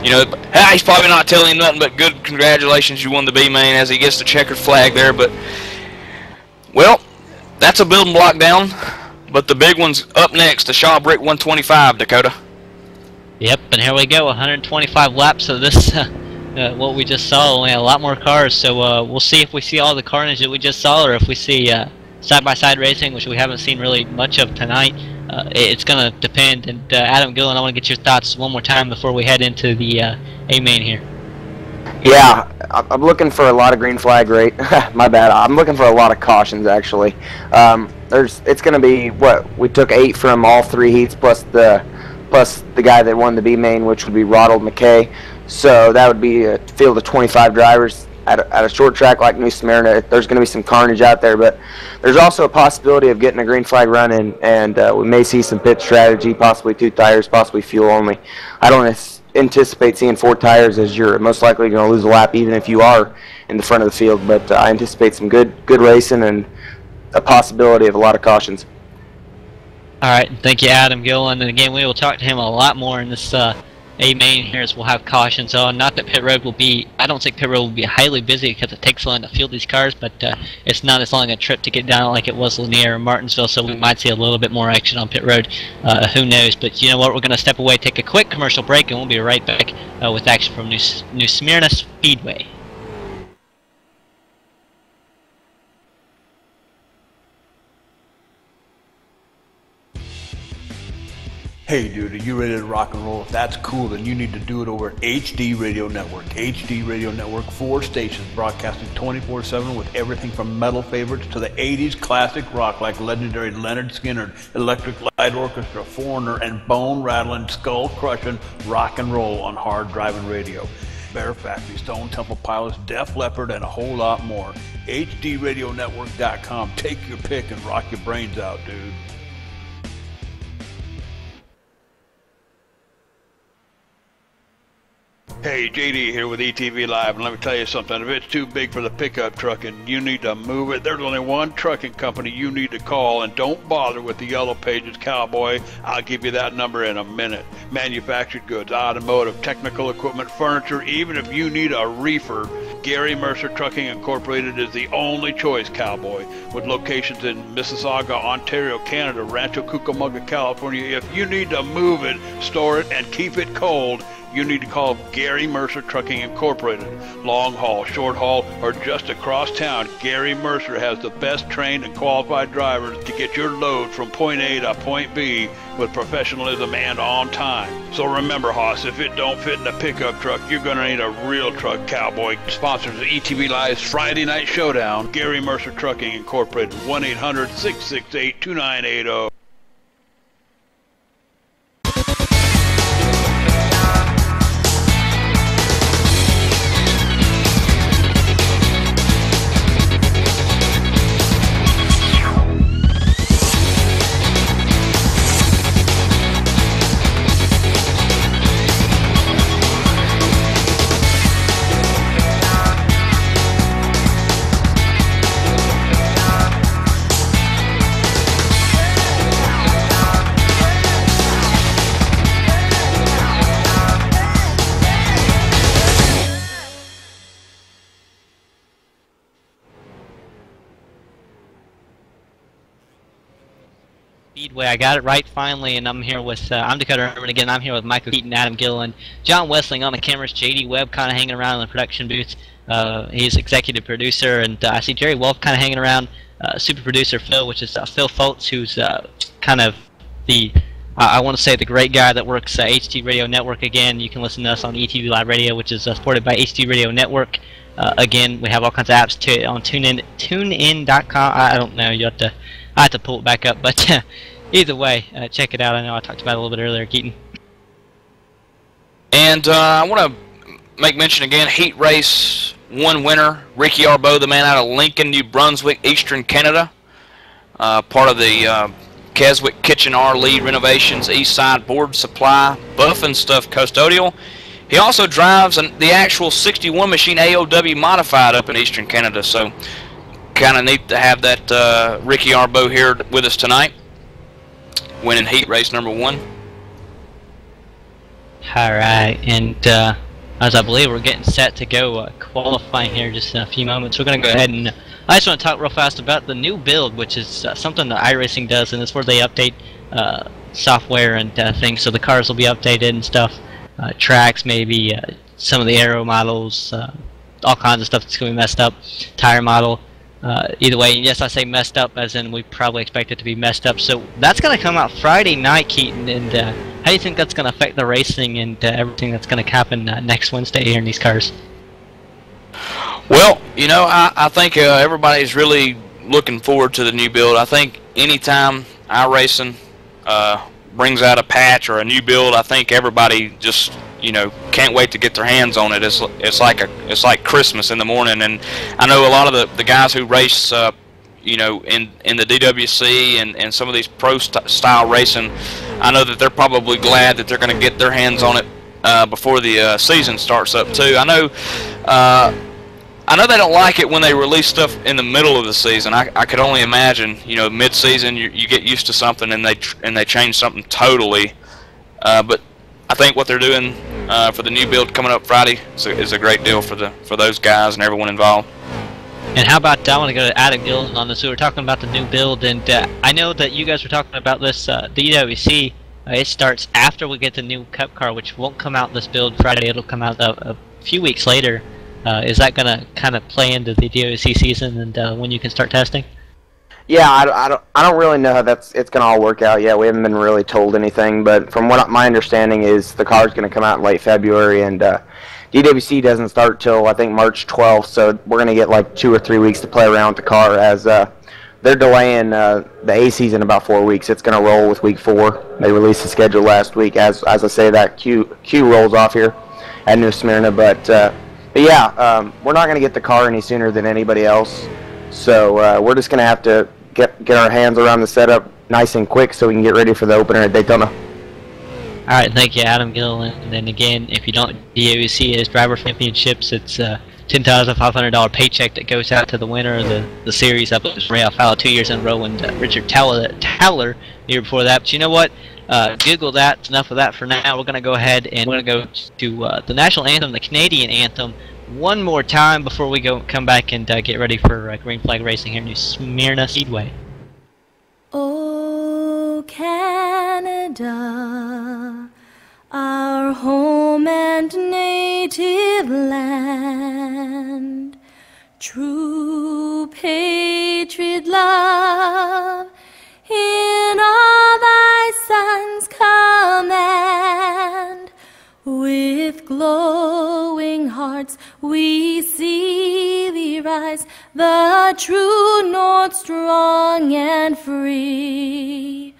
He's probably not telling him nothing but good congratulations, you won the B main as he gets the checkered flag there. But well, that's a building block down. But the big one's up next, the Shaw Brick 125, Dakota. Yep, and here we go, 125 laps of this. What we just saw, only a lot more cars. So we'll see if we see all the carnage that we just saw, or if we see side-by-side racing, which we haven't seen really much of tonight. It's going to depend. And Adam Gillen, I want to get your thoughts one more time before we head into the A-main here. Yeah, I'm looking for a lot of green flag rate. My bad. I'm looking for a lot of cautions, actually. It's going to be, we took 8 from all 3 heats plus the guy that won the B main, which would be Ronald McKay. So that would be a field of 25 drivers. At a short track like New Smyrna, there's going to be some carnage out there, but there's also a possibility of getting a green flag run in, and we may see some pit strategy, possibly 2 tires, possibly fuel only. I don't anticipate seeing 4 tires, as you're most likely going to lose a lap even if you are in the front of the field, but I anticipate some good racing and a possibility of a lot of cautions. All right, thank you, Adam Gillen, and again, we will talk to him a lot more in this A-main here, as we'll have cautions on. Not that pit road will be, I don't think pit road will be highly busy because it takes so long to field these cars, but it's not as long a trip to get down like it was Lanier or Martinsville, so we might see a little bit more action on pit road. Who knows? But you know what? We're going to step away, take a quick commercial break, and we'll be right back with action from New Smyrna Speedway. Hey dude, are you ready to rock and roll? If that's cool, then you need to do it over at HD Radio Network. HD Radio Network, 4 stations broadcasting 24/7 with everything from metal favorites to the 80s classic rock like legendary Leonard Skinner, Electric Light Orchestra, Foreigner, and bone-rattling, skull-crushing rock and roll on hard driving radio. Bear Factory, Stone Temple Pilots, Def Leppard, and a whole lot more. HDRadionetwork.com. Take your pick and rock your brains out, dude. Hey, JD here with ETV Live, and let me tell you something. If it's too big for the pickup truck and you need to move it, there's only one trucking company you need to call, and don't bother with the Yellow Pages, Cowboy. I'll give you that number in a minute. Manufactured goods, automotive, technical equipment, furniture, even if you need a reefer, Gary Mercer Trucking Incorporated is the only choice, Cowboy. With locations in Mississauga, Ontario, Canada, Rancho Cucamonga, California, if you need to move it, store it, and keep it cold, you need to call Gary Mercer Trucking Incorporated. Long haul, short haul, or just across town, Gary Mercer has the best trained and qualified drivers to get your load from point A to point B with professionalism and on time. So remember, Hoss, if it don't fit in a pickup truck, you're going to need a real truck, Cowboy. Sponsors of ETV Live's Friday Night Showdown, Gary Mercer Trucking Incorporated, 1-800-668-2980. Speedway. I got it right finally, and I'm here with I'm Dakota Herman again. I'm here with Michael Keaton, Adam Gillen, John Wessling on the cameras, JD Webb kind of hanging around in the production booth. He's executive producer, and I see Jerry Wolf kind of hanging around. Super producer Phil, which is Phil Foltz, who's kind of the I want to say the great guy that works HD Radio Network. Again, you can listen to us on ETV Live Radio, which is supported by HD Radio Network. Again, we have all kinds of apps on TuneIn.com. I don't know. I have to pull it back up, but either way, check it out. I know I talked about it a little bit earlier, Keaton. And I want to make mention again, Heat Race one winner, Ricky Arbeau, the man out of Lincoln, New Brunswick, Eastern Canada, part of the Keswick Kitchen R Lead Renovations, East Side Board Supply, Buff and Stuff Custodial. He also drives the actual 61 machine AOW modified up in Eastern Canada, so kind of neat to have that Ricky Arbeau here with us tonight, winning heat race number 1. Alright, and as I believe we're getting set to go qualifying here just in a few moments, we're going to go ahead and I just want to talk real fast about the new build, which is something that Iracing does, and it's where they update software and things, so the cars will be updated and stuff. Tracks, maybe some of the aero models, all kinds of stuff that's going to be messed up. Tire model, either way. Yes, I say messed up, as in we probably expect it to be messed up. So that's going to come out Friday night, Keaton. And how do you think that's going to affect the racing and everything that's going to happen next Wednesday here in these cars? Well, you know, I think everybody's really looking forward to the new build. I think anytime iRacing brings out a patch or a new build, I think everybody just, you know, can't wait to get their hands on it. It's like Christmas in the morning. And I know a lot of the guys who race, you know, in the DWC and some of these pro style racing, I know that they're probably glad that they're going to get their hands on it before the season starts up too. I know they don't like it when they release stuff in the middle of the season. I could only imagine, you know, mid-season you get used to something and they change something totally. But I think what they're doing for the new build coming up Friday is a great deal for those guys and everyone involved. And how about, I want to go to Adam Gillen on this. We were talking about the new build, and I know that you guys were talking about this DWC. It starts after we get the new Cup car, which won't come out this build Friday. It'll come out a few weeks later. Is that going to kind of play into the DOC season and when you can start testing? Yeah, I don't really know how it's going to all work out yet. We haven't been really told anything, but from what my understanding is, the car is going to come out in late February, and DWC doesn't start till I think March 12th, so we're going to get like 2 or 3 weeks to play around with the car, as they're delaying the A season about 4 weeks. It's going to roll with week 4. They released the schedule last week. As I say, that Q rolls off here at New Symirna, but yeah, we're not going to get the car any sooner than anybody else, so we're just going to have to get our hands around the setup nice and quick so we can get ready for the opener at Daytona. Alright, thank you, Adam Gillen. And then again, if you don't DOC as Driver Championships, it's a $10,500 paycheck that goes out to the winner of the series. I believe it was Ray Alfalo 2 years in a row, and Richard Towler the year before that. But you know what? Google that. It's enough of that for now. We're going to go ahead and we're going to go to the national anthem, the Canadian anthem, one more time before we come back and get ready for Green Flag Racing here in New Smyrna Speedway. Oh, Canada, our home and native land, true patriot love, in all thy sons' command, with glowing hearts we see thee rise, the true north strong and free.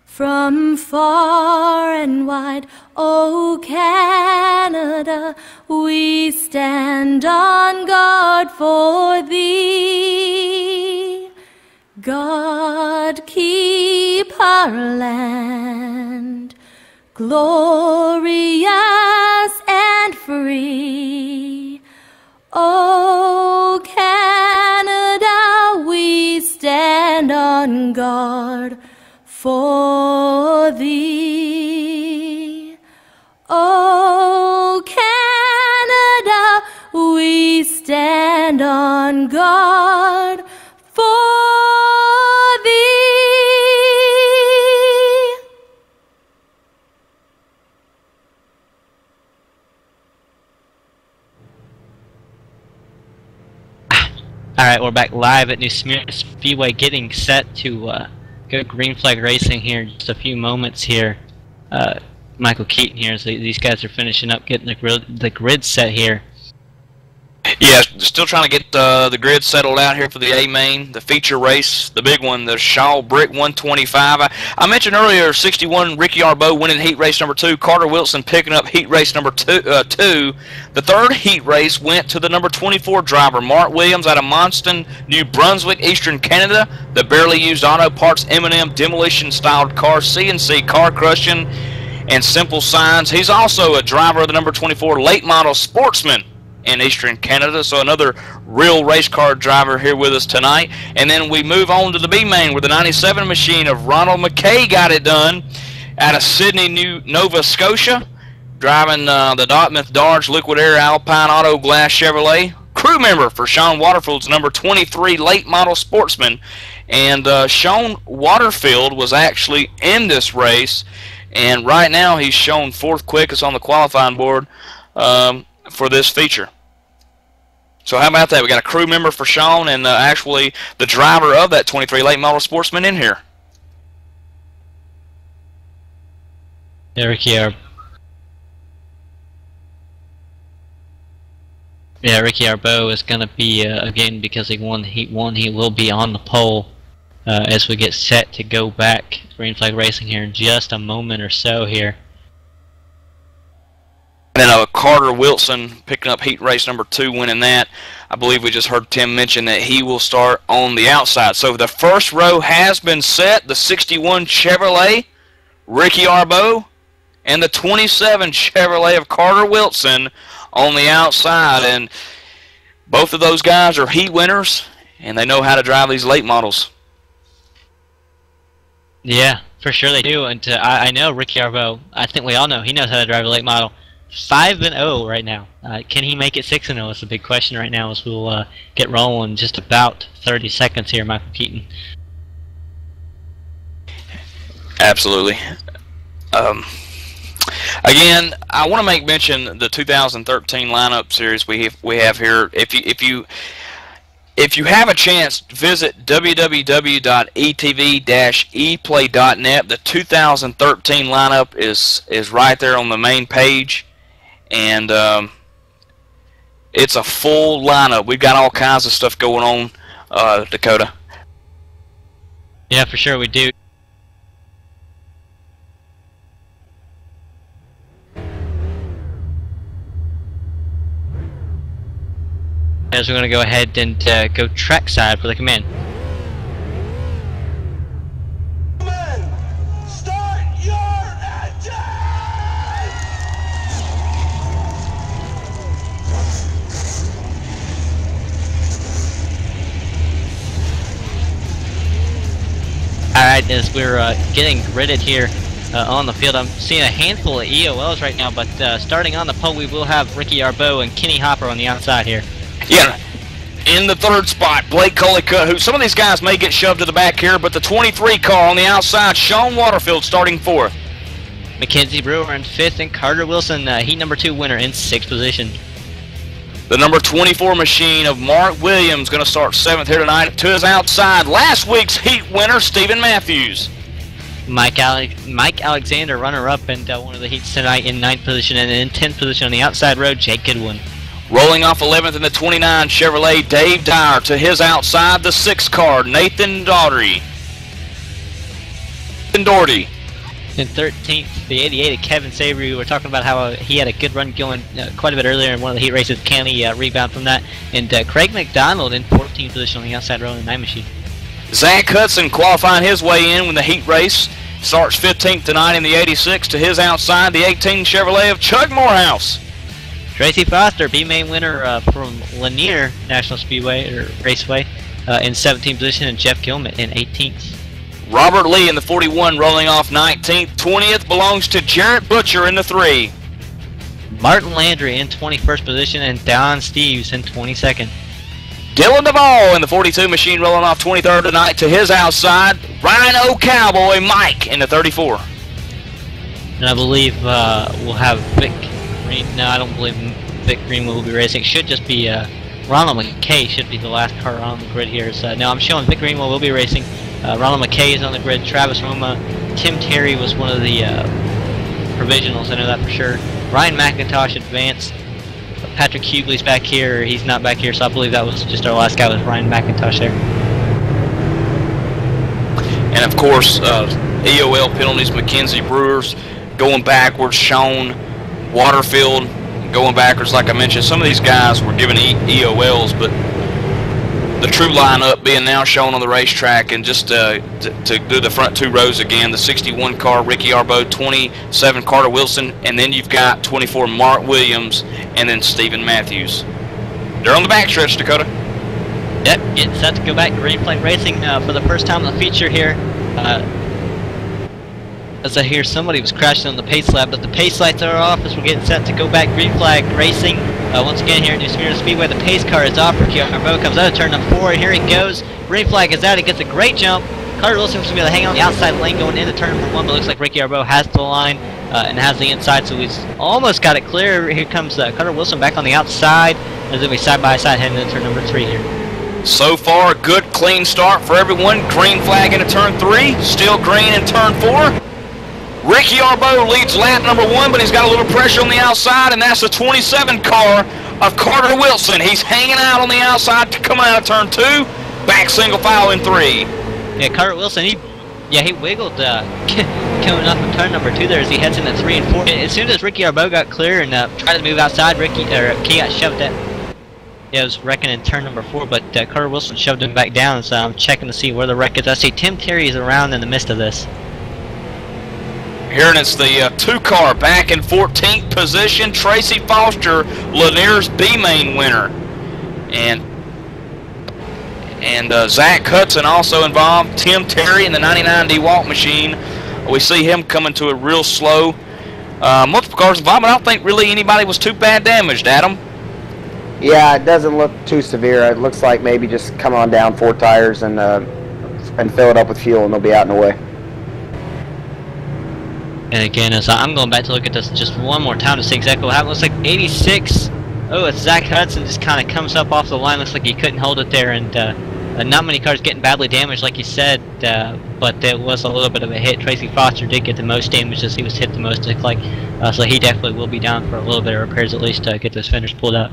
From far and wide, O Canada, we stand on guard for thee. God keep our land glorious and free. O Canada, we stand on guard for thee. O Canada, we stand on guard for thee. Alright, we're back live at New Smyrna Speedway, getting set to go Green Flag Racing here in just a few moments here. Michael Keaton here, so these guys are finishing up getting the grid set here. Yeah, still trying to get the grid settled out here for the A main, the feature race, the big one, the Shaw Brick 125. I mentioned earlier 61 Ricky Arbeau winning heat race number 2, Carter Wilson picking up heat race number 2. The third heat race went to the number 24 driver, Mark Williams out of Monston, New Brunswick, Eastern Canada. The barely used auto parts M&M demolition styled car, CNC car crushing, and simple signs. He's also a driver of the number 24 late model Sportsman in Eastern Canada, so another real race car driver here with us tonight. And then we move on to the B main where the 97 machine of Ronald McKay got it done out of Sydney, Nova Scotia, driving the Dartmouth Dodge Liquid Air Alpine Auto Glass Chevrolet. Crew member for Sean Waterfield's number 23 late model Sportsman, and Sean Waterfield was actually in this race, and right now he's shown 4th quickest on the qualifying board for this feature. So how about that? We got a crew member for Sean and actually the driver of that 23 late model Sportsman in here. Yeah, Ricky Arbeau is going to be, again, because he won Heat 1, he will be on the pole as we get set to go back to Green Flag Racing here in just a moment or so here. And then Carter Wilson picking up heat race number 2, winning that. I believe we just heard Tim mention that he will start on the outside. So the first row has been set. The 61 Chevrolet, Ricky Arbeau, and the 27 Chevrolet of Carter Wilson on the outside. And both of those guys are heat winners, and they know how to drive these late models. Yeah, for sure they do. And I know Ricky Arbeau, I think we all know, he knows how to drive a late model. 5-0 right now. Can he make it 6-0 is the big question right now as we'll get rolling in just about 30 seconds here, Michael Keaton. Absolutely. Again, I want to make mention the 2013 lineup series we have here. If you have a chance, visit www.etv-eplay.net. The 2013 lineup is right there on the main page. And it's a full lineup. We've got all kinds of stuff going on, Dakota. Yeah, for sure we do. As we're going to go ahead and go trackside for the command. Alright, as we're getting gridded here on the field, I'm seeing a handful of EOLs right now, but starting on the pole we will have Ricky Arbeau and Kenny Hopper on the outside here. Yeah, in the 3rd spot, Blake Cullicutt, who some of these guys may get shoved to the back here, but the 23 car on the outside, Sean Waterfield starting 4th. Mackenzie Brewer in 5th, and Carter Wilson, heat number 2 winner, in 6th position. The number 24 machine of Mark Williams going to start 7th here tonight. To his outside, last week's heat winner, Stephen Matthews. Mike Alexander, runner-up in one of the heats tonight in 9th position, and in 10th position on the outside row, Jake Goodwin. Rolling off 11th in the 29 Chevrolet, Dave Dyer. To his outside, the 6 car, Nathan Daugherty. In 13th, the 88 of Kevin Savory. We were talking about how he had a good run going quite a bit earlier in one of the heat races. Can he rebound from that? And Craig McDonald in 14th position on the outside row in the 9 machine. Zach Hudson qualifying his way in when the heat race starts 15th tonight in the 86. To his outside, the 18 Chevrolet of Chug Morehouse. Tracy Foster, B-main winner from Lanier National Speedway or Raceway in 17th position, and Jeff Gilmet in 18th. Robert Lee in the 41 rolling off 19th. 20th belongs to Jarrett Butcher in the 3. Martin Landry in 21st position, and Don Steves in 22nd. Dylan Duvall in the 42 machine rolling off 23rd tonight. To his outside, Rhino Cowboy Mike in the 34. And I believe we'll have Vic Green. No, I don't believe Vic Green will be racing. It should just be Ronald McKay should be the last car on the grid here. So now I'm showing Vic Greenwell will be racing. Ronald McKay is on the grid. Travis Roma, Tim Terry was one of the provisionals. I know that for sure. Ryan McIntosh advanced Patrick Hughley's back here. He's not back here, so I believe that was just our last guy was Ryan McIntosh there. And of course, EOL penalties, Mackenzie Brewers going backwards, Sean Waterfield going backwards. Like I mentioned, some of these guys were given EOLs, but the true lineup being now shown on the racetrack. And just to do the front 2 rows again, the 61 car Ricky Arbeau, 27 Carter Wilson, and then you've got 24 Mark Williams, and then Stephen Matthews. They're on the backstretch, Dakota. Yep, getting set to go back. Green Flag Racing for the first time in the feature here. As I hear somebody was crashing on the pace lap, but the pace lights are off as we're getting set to go back. Green Flag Racing. Once again here at New Smyrna Speedway, the pace car is off. Ricky Arbeau comes out of turn number 4, and here he goes. Green Flag is out. He gets a great jump. Carter Wilson's going to be able to hang on the outside lane going into turn number 1, but it looks like Ricky Arbeau has the line and has the inside, so he's almost got it clear. Here comes Carter Wilson back on the outside, as if we side by side heading into turn number 3 here. So far, a good clean start for everyone. Green flag into turn 3, still green in turn 4. Ricky Arbeau leads lap number 1, but he's got a little pressure on the outside, and that's the 27 car of Carter Wilson. He's hanging out on the outside to come out of turn 2. Back single file in 3. Yeah, Carter Wilson, he wiggled coming off of turn number 2 there as he heads into 3 and 4. As soon as Ricky Arbeau got clear and tried to move outside, Key got shoved at. Yeah, it was wrecking in turn number 4, but Carter Wilson shoved him back down, so I'm checking to see where the wreck is. I see Tim Terry is around in the midst of this. Here and it's the 2 car back in 14th position. Tracy Foster, Lanier's B-main winner. And Zach Hudson also involved. Tim Terry in the 99 DeWalt machine. We see him coming to a real slow. Multiple cars involved, but I don't think really anybody was too bad damaged, Adam. Yeah, it doesn't look too severe. It looks like maybe just come on down 4 tires and fill it up with fuel, and they'll be out and away. And again, as I'm going back to look at this just one more time to see exactly what happened. Looks like 86. Oh, it's Zach Hudson just kind of comes up off the line. Looks like he couldn't hold it there, and not many cars getting badly damaged, like you said, but there was a little bit of a hit. Tracy Foster did get the most damage as he was hit the most, it looked like. So he definitely will be down for a little bit of repairs at least to get those fenders pulled out.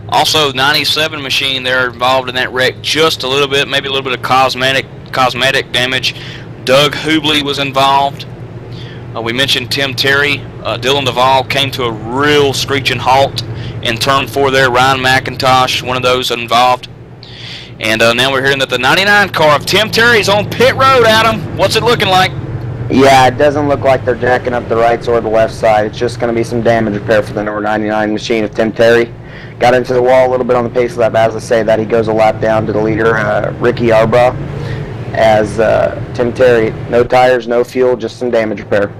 Also, 97 machine, they're involved in that wreck just a little bit, maybe a little bit of cosmetic damage. Doug Hubley was involved. We mentioned Tim Terry. Dylan Duvall came to a real screeching halt in turn 4 there. Ryan McIntosh, one of those involved. And now we're hearing that the 99 car of Tim Terry is on pit road, Adam. What's it looking like? Yeah, it doesn't look like they're jacking up the right or the left side. It's just going to be some damage repair for the number 99 machine of Tim Terry. Got into the wall a little bit on the pace lap. As I say that, he goes a lap down to the leader, Ricky Arbeau. As Tim Terry, no tires, no fuel, just some damage repair.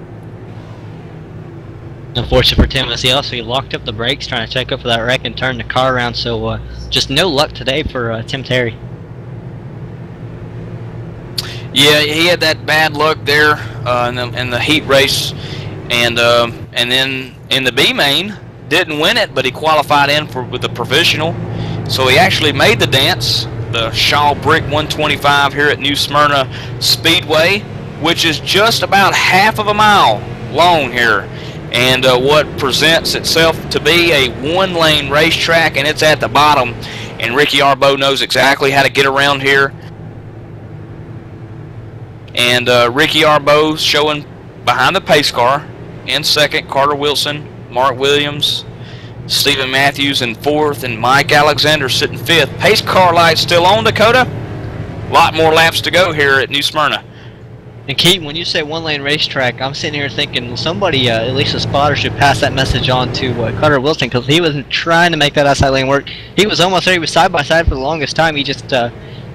Unfortunate for Tim, as he also locked up the brakes trying to check up for that wreck and turn the car around, so just no luck today for Tim Terry. Yeah, he had that bad luck there in the heat race, and then in the B main didn't win it, but he qualified in with the provisional, so he actually made the dance. The Shaw Brick 125 here at New Smyrna Speedway, which is just about half of a mile long here, and what presents itself to be a 1-lane racetrack, and it's at the bottom, and Ricky Arbeau knows exactly how to get around here. And Ricky Arbeau showing behind the pace car in second, Carter Wilson, Mark Williams, Stephen Matthews in 4th, and Mike Alexander sitting 5th. Pace car lights still on, Dakota. A lot more laps to go here at New Smyrna. And Keaton, when you say 1-lane racetrack, I'm sitting here thinking somebody, at least a spotter, should pass that message on to Carter Wilson, because he wasn't trying to make that outside lane work. He was almost there. He was side by side for the longest time. He just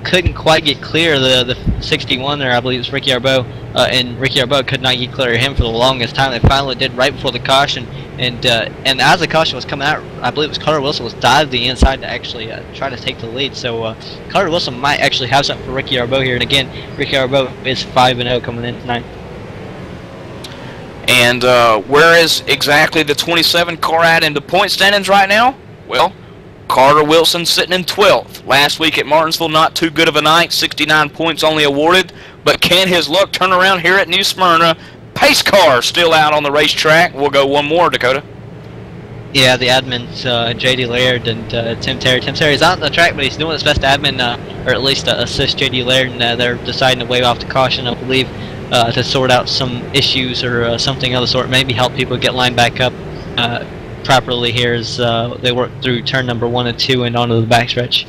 couldn't quite get clear. The 61 there, I believe it was Ricky Arbeau, and Ricky Arbeau could not get clear of him for the longest time. They finally did right before the caution, and as the caution was coming out, I believe it was Carter Wilson was dived the inside to actually try to take the lead. So Carter Wilson might actually have something for Ricky Arbeau here, and again, Ricky Arbeau is 5-0 coming in tonight. And where is exactly the 27 car at in the point standings right now? Well, Carter Wilson sitting in 12th. Last week at Martinsville, not too good of a night. 69 points only awarded. But can his luck turn around here at New Smyrna? Pace car still out on the racetrack. We'll go one more, Dakota. Yeah, the admins, J.D. Laird and Tim Terry. Tim Terry's out on the track, but he's doing his best to admin, or at least assist J.D. Laird, and they're deciding to waive off the caution, I believe, to sort out some issues or something of the sort, maybe help people get lined back up properly here as they work through turn number 1 and 2 and onto the backstretch.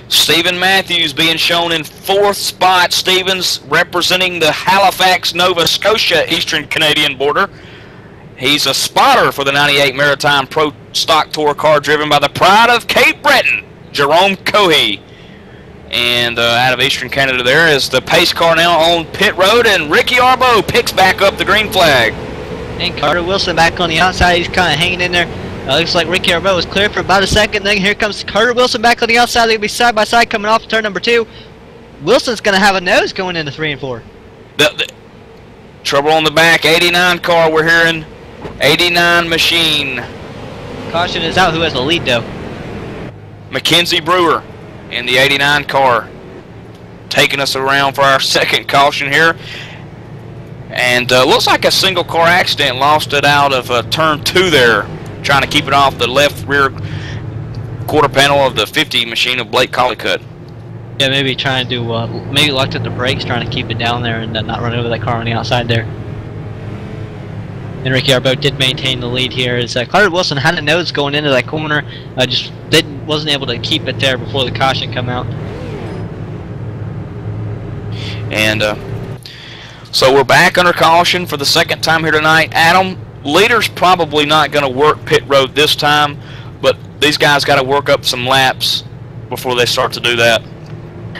Stephen Matthews being shown in 4th spot. Stevens representing the Halifax, Nova Scotia Eastern Canadian border. He's a spotter for the 98 Maritime Pro Stock Tour car driven by the pride of Cape Breton, Jerome Cohey. And out of Eastern Canada there is the pace car now on pit road, and Ricky Arbo picks back up the green flag. And Carter Wilson back on the outside. He's kind of hanging in there. Looks like Ricky Arbo is clear for about a second. Then here comes Carter Wilson back on the outside. They're going to be side by side coming off turn number 2. Wilson's going to have a nose going into 3 and 4. The trouble on the back. 89 car we're hearing. 89 machine. Caution is out. Who has the lead, though? Mackenzie Brewer in the 89 car. Taking us around for our second caution here. And looks like a single car accident. Lost it out of turn 2 there. Trying to keep it off the left rear quarter panel of the 50 machine of Blake Collicutt. Yeah, maybe trying to, maybe locked at the brakes, trying to keep it down there and not run over that car on the outside there. And Ricky Arbo did maintain the lead here as Carter Wilson had a nose going into that corner, just wasn't able to keep it there before the caution come out. And so we're back under caution for the second time here tonight. Adam, leader's probably not going to work pit road this time, but these guys got to work up some laps before they start to do that.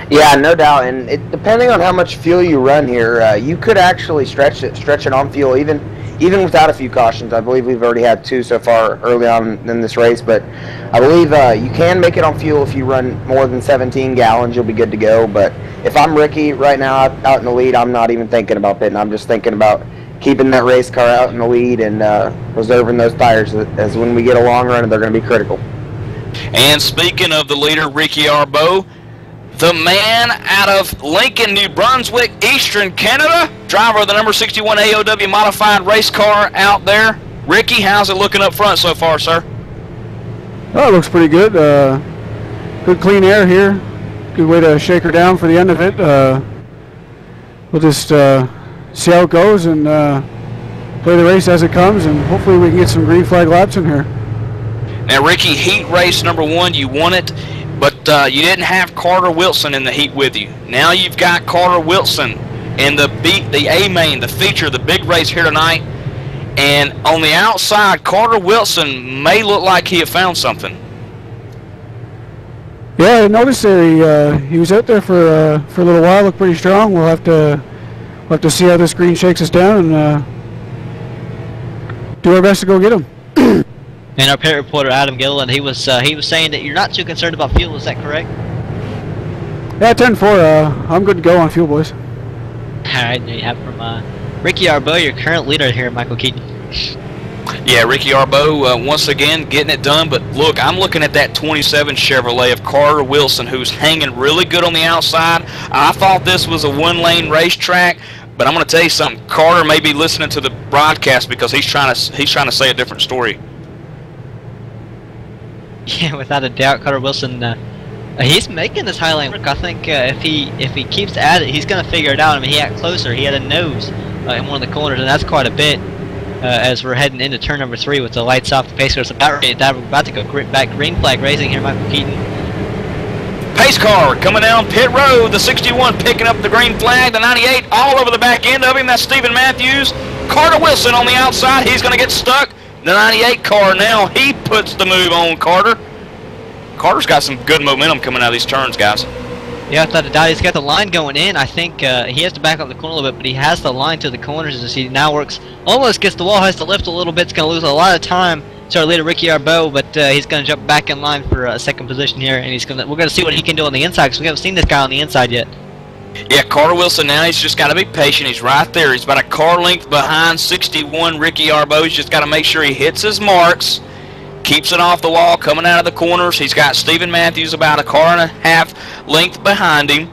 Yeah, no doubt. And depending on how much fuel you run here, you could actually stretch it on fuel even without a few cautions. I believe we've already had 2 so far early on in this race, but I believe you can make it on fuel if you run more than 17 gallons. You'll be good to go. But if I'm Ricky right now out in the lead, I'm not even thinking about pitting. I'm just thinking about keeping that race car out in the lead and reserving those tires, as when we get a long run, they're going to be critical. And speaking of the leader, Ricky Arbo, the man out of Lincoln, New Brunswick, Eastern Canada, driver of the number 61 AOW modified race car out there. Ricky, how's it looking up front so far, sir? Oh, it looks pretty good. Good clean air here. Good way to shake her down for the end of it. We'll just see how it goes and play the race as it comes, and hopefully we can get some green flag laps in here. Now, Ricky, heat race number 1, you won it, but you didn't have Carter Wilson in the heat with you. Now you've got Carter Wilson in the A-main, the feature, the big race here tonight. And on the outside, Carter Wilson may look like he had found something. Yeah, I noticed there he was out there for a little while. Looked pretty strong. We'll have to see how this green shakes us down and do our best to go get him. And our pit reporter Adam Gilliland, he was saying that you're not too concerned about fuel. Is that correct? Yeah, 10-4. I'm good to go on fuel, boys. All right, there you have from Ricky Arbo, your current leader here, Michael Keaton. Yeah, Ricky Arbo once again getting it done. But look, I'm looking at that 27 Chevrolet of Carter Wilson, who's hanging really good on the outside. I thought this was a one-lane racetrack, but I'm going to tell you something. Carter may be listening to the broadcast because he's trying to say a different story. Yeah, without a doubt, Carter Wilson, he's making this high lane work. I think if he keeps at it, he's going to figure it out. I mean, he got closer. He had a nose in one of the corners, and that's quite a bit as we're heading into turn number 3 with the lights off. The pace car's about to go back. Green flag racing here, Michael Keaton. Pace car coming down pit road. The 61 picking up the green flag. The 98 all over the back end of him. That's Stephen Matthews. Carter Wilson on the outside. He's going to get stuck. The 98 car now, he puts the move on Carter. Carter's got some good momentum coming out of these turns, guys. Yeah, without a doubt, he's got the line going in. I think he has to back up the corner a little bit, but he has the line to the corners as he now works, almost gets the wall, has to lift a little bit. It's going to lose a lot of time to our leader, Ricky Arbo, but he's going to jump back in line for second position here, and we're going to see what he can do on the inside, because we haven't seen this guy on the inside yet. Yeah, Carter Wilson now, he's just got to be patient. He's right there. He's about a car length behind 61 Ricky Arbo. He's just got to make sure he hits his marks, keeps it off the wall, coming out of the corners. He's got Stephen Matthews about a car and a half length behind him.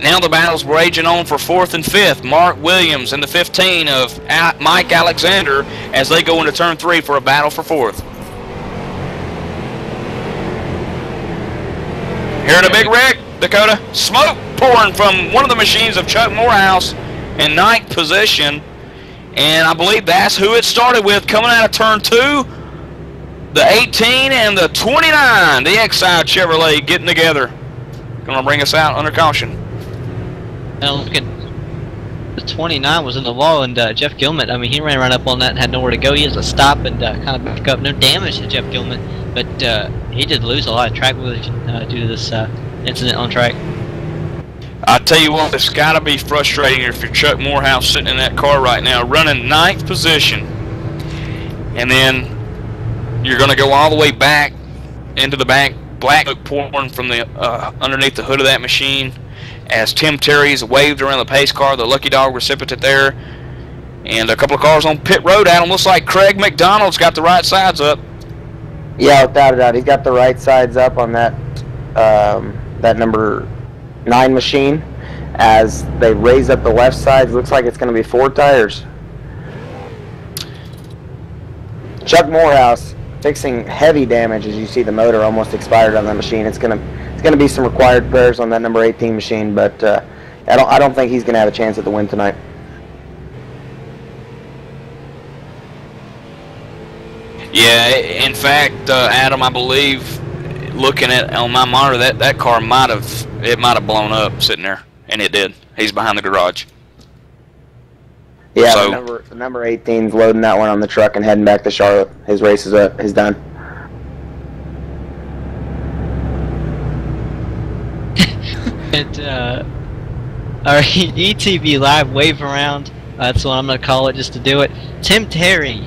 Now the battle's raging on for 4th and 5th. Mark Williams and the 15 of Mike Alexander as they go into turn 3 for a battle for 4th. Here in a big wreck, Dakota. Smoke pouring from one of the machines of Chuck Morehouse in 9th position. And I believe that's who it started with coming out of turn 2. The 18 and the 29, the Exide Chevrolet getting together. Gonna bring us out under caution. Now look at the 29 was in the wall, and Jeff Gilman, I mean, he ran right up on that and had nowhere to go. He has to stop and kind of back up. No damage to Jeff Gilman, but he did lose a lot of track position due to this incident on track. I tell you what, it's got to be frustrating if you're Chuck Morehouse sitting in that car right now, running 9th position, and then you're going to go all the way back into the back, black smoke pouring from the underneath the hood of that machine, as Tim Terry's waved around the pace car, the Lucky Dog recipient there, and a couple of cars on pit road. Adam, looks like Craig McDonald's got the right sides up. Yeah, without a doubt, he's got the right sides up on that that number 9 machine. As they raise up the left side, looks like it's going to be 4 tires. Chuck Morehouse fixing heavy damage. As you see, the motor almost expired on that machine. It's going to be some required repairs on that number 18 machine, but I don't think he's going to have a chance at the win tonight. Yeah, in fact, Adam, I believe, looking at on my monitor, that car might have blown up sitting there, and it did. He's behind the garage. Yeah, So, the number 18's loading that one on the truck and heading back to Charlotte. His race is up. He's done. And our ETV Live wave around. That's what I'm going to call it, just to do it. Tim Terry,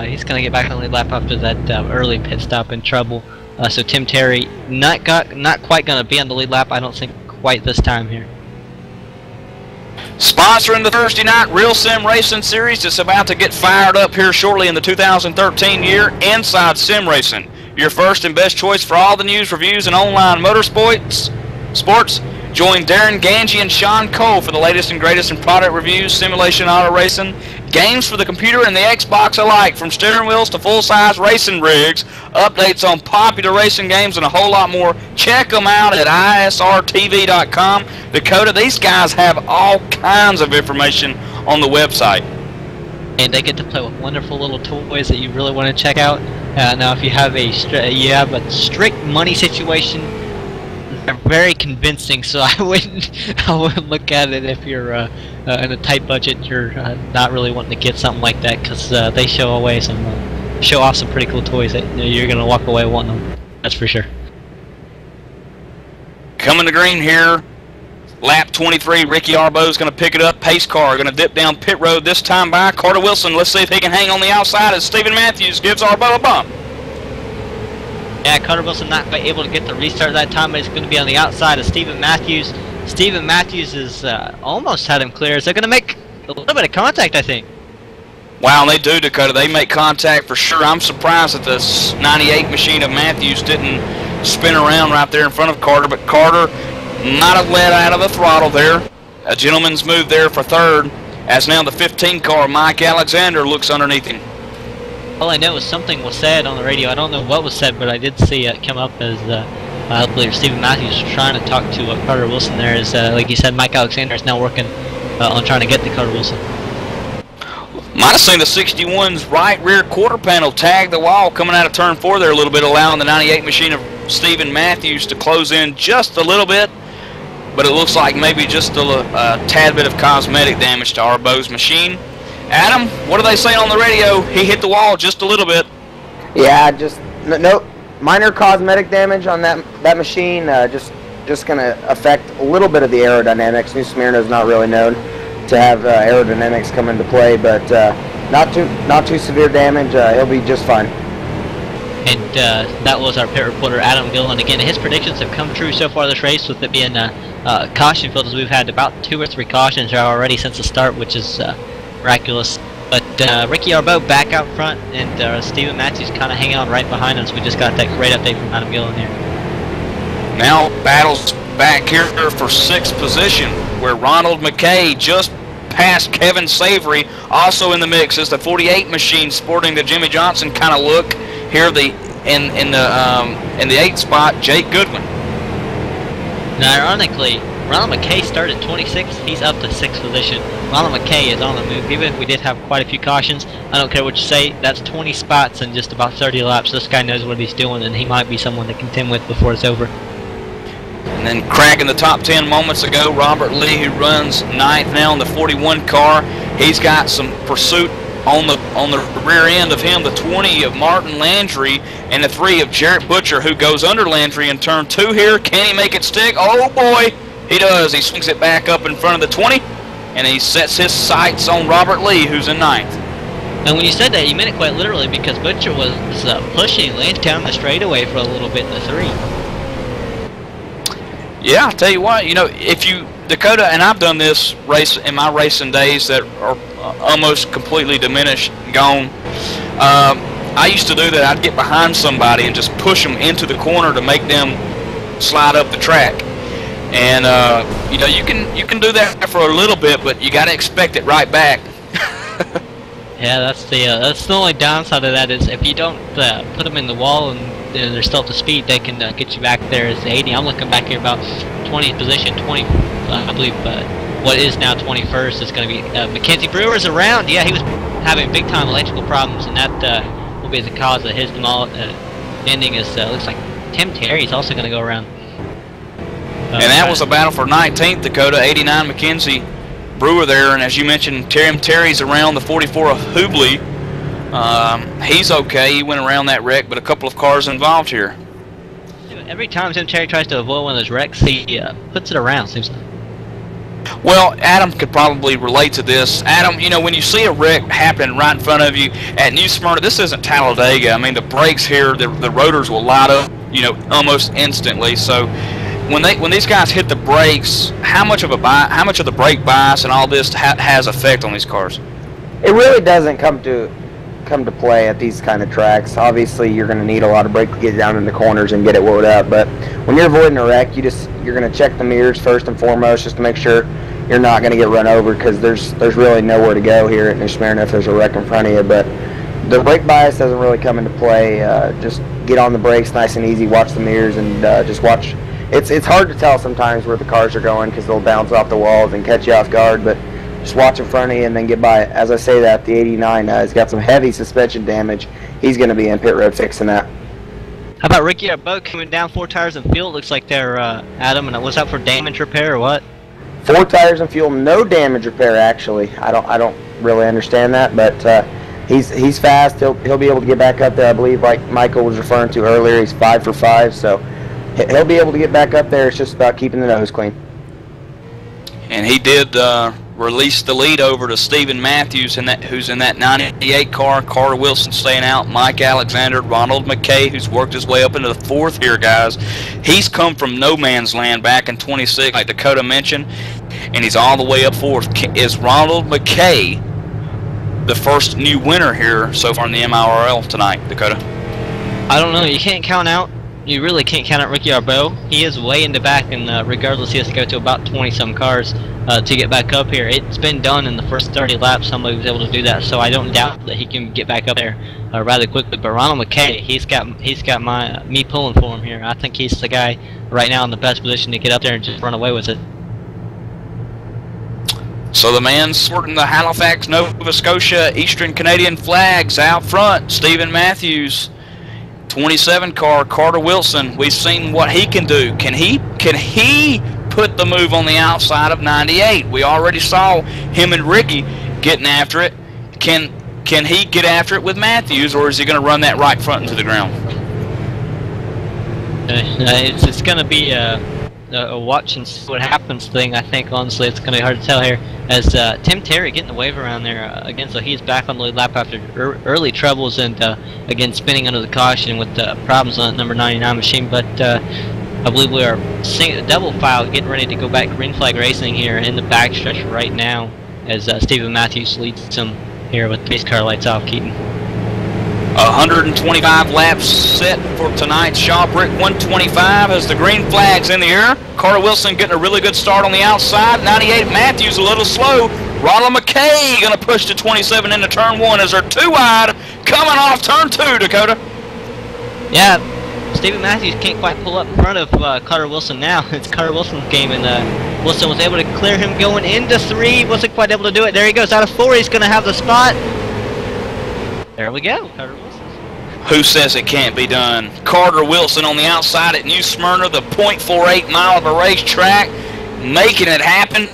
he's going to get back on the lead lap after that early pit stop in trouble. So Tim Terry not quite going to be on the lead lap, I don't think, quite this time here. sponsoring the Thursday night Real Sim Racing Series that's about to get fired up here shortly in the 2013 year, Inside Sim Racing. Your first and best choice for all the news, reviews, and online motorsports. Join Darren Ganji and Sean Cole for the latest and greatest in product reviews, simulation auto racing, games for the computer and the Xbox alike, from steering wheels to full-size racing rigs, updates on popular racing games, and a whole lot more. Check them out at isrtv.com. Dakota, these guys have all kinds of information on the website. And they get to play with wonderful little toys that you really want to check out. Now, if you have a strict money situation, they're very convincing. So I wouldn't look at it if you're in a tight budget. You're not really wanting to get something like that, because they show off some pretty cool toys that you're gonna walk away wanting them. That's for sure. Coming to green here. Lap 23, Ricky Arbeau's going to pick it up. Pace car going to dip down pit road, this time by Carter Wilson. Let's see if he can hang on the outside as Stephen Matthews gives Arbeau a bump. Yeah, Carter Wilson not quite able to get the restart that time, but he's going to be on the outside of Stephen Matthews. Stephen Matthews is almost had him clear. They're going to make a little bit of contact, I think. Wow, they do, Dakota. They make contact for sure. I'm surprised that this 98 machine of Matthews didn't spin around right there in front of Carter, but Carter might have let out of the throttle there. A gentleman's move there for third, as now the 15 car, Mike Alexander, looks underneath him. All I know is something was said on the radio. I don't know what was said, but I did see it come up as I believe Stephen Matthews was trying to talk to Carter Wilson there. As like you said, Mike Alexander is now working on trying to get to Carter Wilson. Might have seen the 61's right rear quarter panel tag the wall coming out of turn 4 there a little bit, allowing the 98 machine of Stephen Matthews to close in just a little bit. But it looks like maybe just a tad bit of cosmetic damage to Arbeau's machine. Adam, what are they saying on the radio? He hit the wall just a little bit. Yeah, just no minor cosmetic damage on that machine. Just going to affect a little bit of the aerodynamics. New Smyrna is not really known to have aerodynamics come into play, but not too severe damage. He'll be just fine. And that was our pit reporter, Adam Gill. And again, his predictions have come true so far this race, with it being caution filled, as we've had about 2 or 3 cautions already since the start, which is miraculous. But Ricky Arbeau back out front, and Stephen Matthews kind of hanging on right behind us. We just got that great update from Adam Gill in here. Now battles back here for 6th position, where Ronald McKay just past Kevin Savory, also in the mix, is the 48 machine sporting the Jimmy Johnson kind of look. Here in the 8th spot, Jake Goodwin. Now, ironically, Ronald McKay started 26th. He's up to 6th position. Ronald McKay is on the move. Even if we did have quite a few cautions, I don't care what you say, that's 20 spots in just about 30 laps. This guy knows what he's doing, and he might be someone to contend with before it's over. And then cracking the top 10 moments ago, Robert Lee, who runs 9th now in the 41 car. He's got some pursuit on the rear end of him, the 20 of Martin Landry, and the 3 of Jarrett Butcher, who goes under Landry in turn 2 here. Can he make it stick? Oh boy, he does. He swings it back up in front of the 20, and he sets his sights on Robert Lee, who's in 9th. And when you said that, you meant it quite literally, because Butcher was pushing Landry down the straightaway for a little bit in the 3. Yeah, I'll tell you what, you know, if you, Dakota, and I've done this race in my racing days that are almost completely diminished, gone. I used to do that. I'd get behind somebody and just push them into the corner to make them slide up the track. And you know, you can do that for a little bit, but you got to expect it right back. Yeah, that's the only downside of that is if you don't put them in the wall and they're still up to speed, they can get you back there as 80. I'm looking back here about 20th position, I believe what is now 21st is going to be Mackenzie Brewer's around. Yeah, he was having big time electrical problems, and that will be the cause of his ending. Is looks like Tim Terry's also going to go around. And that was a battle for 19th, Dakota. 89 Mackenzie Brewer there, and as you mentioned, Terry's around the 44 of Hubley. He's okay. He went around that wreck, but a couple of cars involved here. Every time Tim Terry tries to avoid one of those wrecks, he puts it around, seems like. Well, Adam could probably relate to this. Adam, you know, when you see a wreck happening right in front of you at New Smyrna, this isn't Talladega. I mean, the brakes here, the rotors will light up, you know, almost instantly. So when these guys hit the brakes, how much of the brake bias and all this has effect on these cars? It really doesn't come to play at these kind of tracks. Obviously, you're going to need a lot of brake to get down in the corners and get it wound up. But when you're avoiding a wreck, you're going to check the mirrors first and foremost, just to make sure you're not going to get run over, because there's really nowhere to go here at New Smyrna if there's a wreck in front of you. But the brake bias doesn't really come into play. Just get on the brakes nice and easy, watch the mirrors, and just watch. It's hard to tell sometimes where the cars are going because they'll bounce off the walls and catch you off guard, but just watch in front of you and then get by. As I say that, the 89 has got some heavy suspension damage. He's going to be in pit road fixing that. How about Ricky Arbo coming down 4 tires and fuel? It looks like they're Adam, and it was out for damage repair or what? 4 tires and fuel, no damage repair actually. I don't really understand that, but he's fast. He'll be able to get back up there. I believe, like Michael was referring to earlier, he's 5 for 5, so he'll be able to get back up there. It's just about keeping the nose clean. And he did release the lead over to Stephen Matthews, who's in that 98 car. Carter Wilson staying out. Mike Alexander, Ronald McKay, who's worked his way up into the 4th here, guys. He's come from no man's land back in 26, like Dakota mentioned, and he's all the way up 4th. Is Ronald McKay the first new winner here so far in the MIRL tonight, Dakota? I don't know. You can't count out. You really can't count out Ricky Arbo. He is way in the back, and regardless, he has to go to about 20-some cars to get back up here. It's been done in the first 30 laps. Somebody was able to do that, so I don't doubt that he can get back up there rather quickly. But Ronald McKay, he's got me pulling for him here. I think he's the guy right now in the best position to get up there and just run away with it. So the man sporting the Halifax, Nova Scotia, Eastern Canadian flags out front, Stephen Matthews. 27 car, Carter Wilson. We've seen what he can do. Can he put the move on the outside of 98? We already saw him and Ricky getting after it. Can he get after it with Matthews, or is he going to run that right front into the ground? It's going to be a watch and see what happens thing. I think honestly it's going to be hard to tell here, as Tim Terry getting the wave around there again, so he's back on the lead lap after early troubles and again spinning under the caution with problems on that number 99 machine. But I believe we are seeing a double file getting ready to go back green flag racing here in the backstretch right now, as Stephen Matthews leads them here with pace car lights off. Keaton. 125 laps set for tonight's Shaw Brick 125 as the green flag's in the air. Carter Wilson getting a really good start on the outside. 98 Matthews a little slow. Ronald McKay going to push to 27 into turn 1 as they're 2 wide coming off turn 2, Dakota. Yeah, Stephen Matthews can't quite pull up in front of Carter Wilson now. It's Carter Wilson's game, and Wilson was able to clear him going into 3. Wasn't quite able to do it. There he goes out of 4. He's going to have the spot. There we go, Carter Wilson. Who says it can't be done? Carter Wilson on the outside at New Smyrna, the .48 mile of a racetrack, making it happen,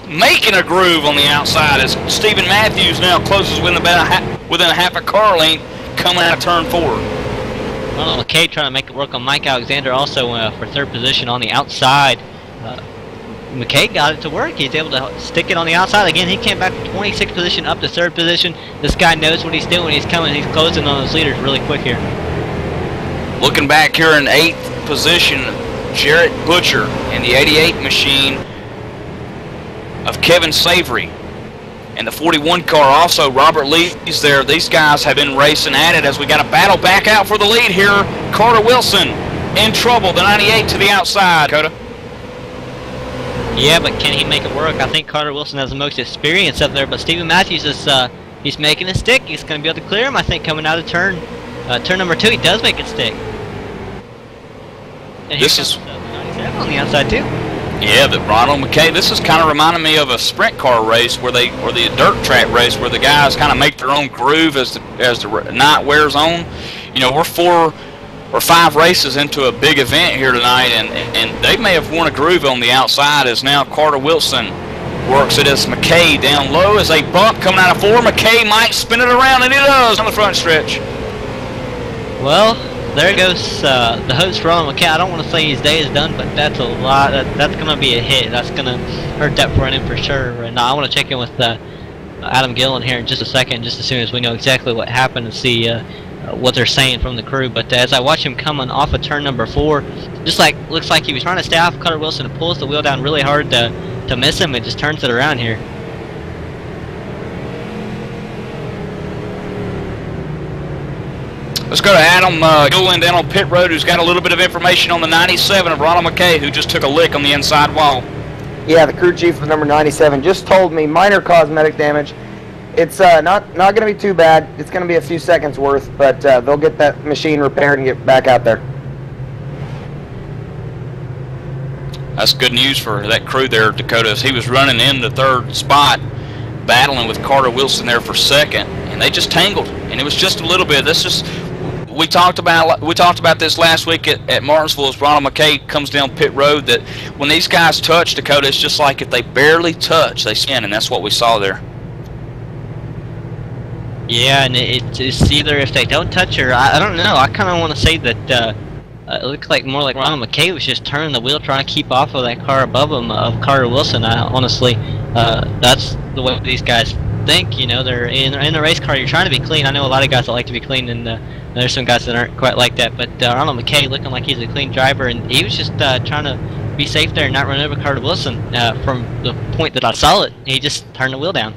making a groove on the outside as Stephen Matthews now closes within a half a car length coming out of turn 4. Ronald McKay trying to make it work on Mike Alexander also for 3rd position on the outside. McKay got it to work. He's able to stick it on the outside. Again, he came back from 26th position up to 3rd position. This guy knows what he's doing. He's coming. He's closing on those leaders really quick here. Looking back here in 8th position, Jarrett Butcher in the 88 machine of Kevin Savory. And the 41 car also, Robert Lee's there. These guys have been racing at it as we got a battle back out for the lead here. Carter Wilson in trouble, the 98 to the outside. Dakota. Yeah, but can he make it work? I think Carter Wilson has the most experience up there, but Stephen Matthews is he's making it stick. He's going to be able to clear him, I think, coming out of turn number 2. He does make it stick. And this is 97 on the outside too. Yeah, that Ronald McKay. This is kind of reminding me of a sprint car race or the dirt track race where the guys kind of make their own groove as the night wears on. You know, we're 4 or 5 races into a big event here tonight, and they may have won a groove on the outside as now Carter Wilson works it as McKay down low as a bump coming out of 4. McKay might spin it around, and he does on the front stretch. Well, there goes the host, Ronald McKay. I don't want to say his day is done, but that's a lot. That's going to be a hit. That's going to hurt that front end for sure. And I want to check in with Adam Gillen here in just a second, just as soon as we know exactly what happened and see what they're saying from the crew. But as I watch him coming off of turn number 4, just like looks like he was trying to stay off Carter Wilson and pulls the wheel down really hard to miss him and just turns it around here. Let's go to Adam Gillen down on pit road, who's got a little bit of information on the 97 of Ronald McKay, who just took a lick on the inside wall. Yeah, the crew chief of number 97 just told me minor cosmetic damage. It's not going to be too bad. It's going to be a few seconds worth, but they'll get that machine repaired and get back out there. That's good news for that crew there, Dakota, as he was running in the 3rd spot, battling with Carter Wilson there for 2nd, and they just tangled, and it was just a little bit. This just we talked about this last week at Martinsville as Ronald McKay comes down pit road, that when these guys touch, Dakota, it's just like if they barely touch, they spin, and that's what we saw there. Yeah, and it's either if they don't touch or I don't know. I kind of want to say that it looks like more like Ronald McKay was just turning the wheel trying to keep off of that car above him of Carter Wilson. Honestly, that's the way these guys think. You know, they're in a race car. You're trying to be clean. I know a lot of guys that like to be clean, and there's some guys that aren't quite like that. But Ronald McKay looking like he's a clean driver, and he was just trying to be safe there and not run over Carter Wilson. From the point that I saw it, he just turned the wheel down.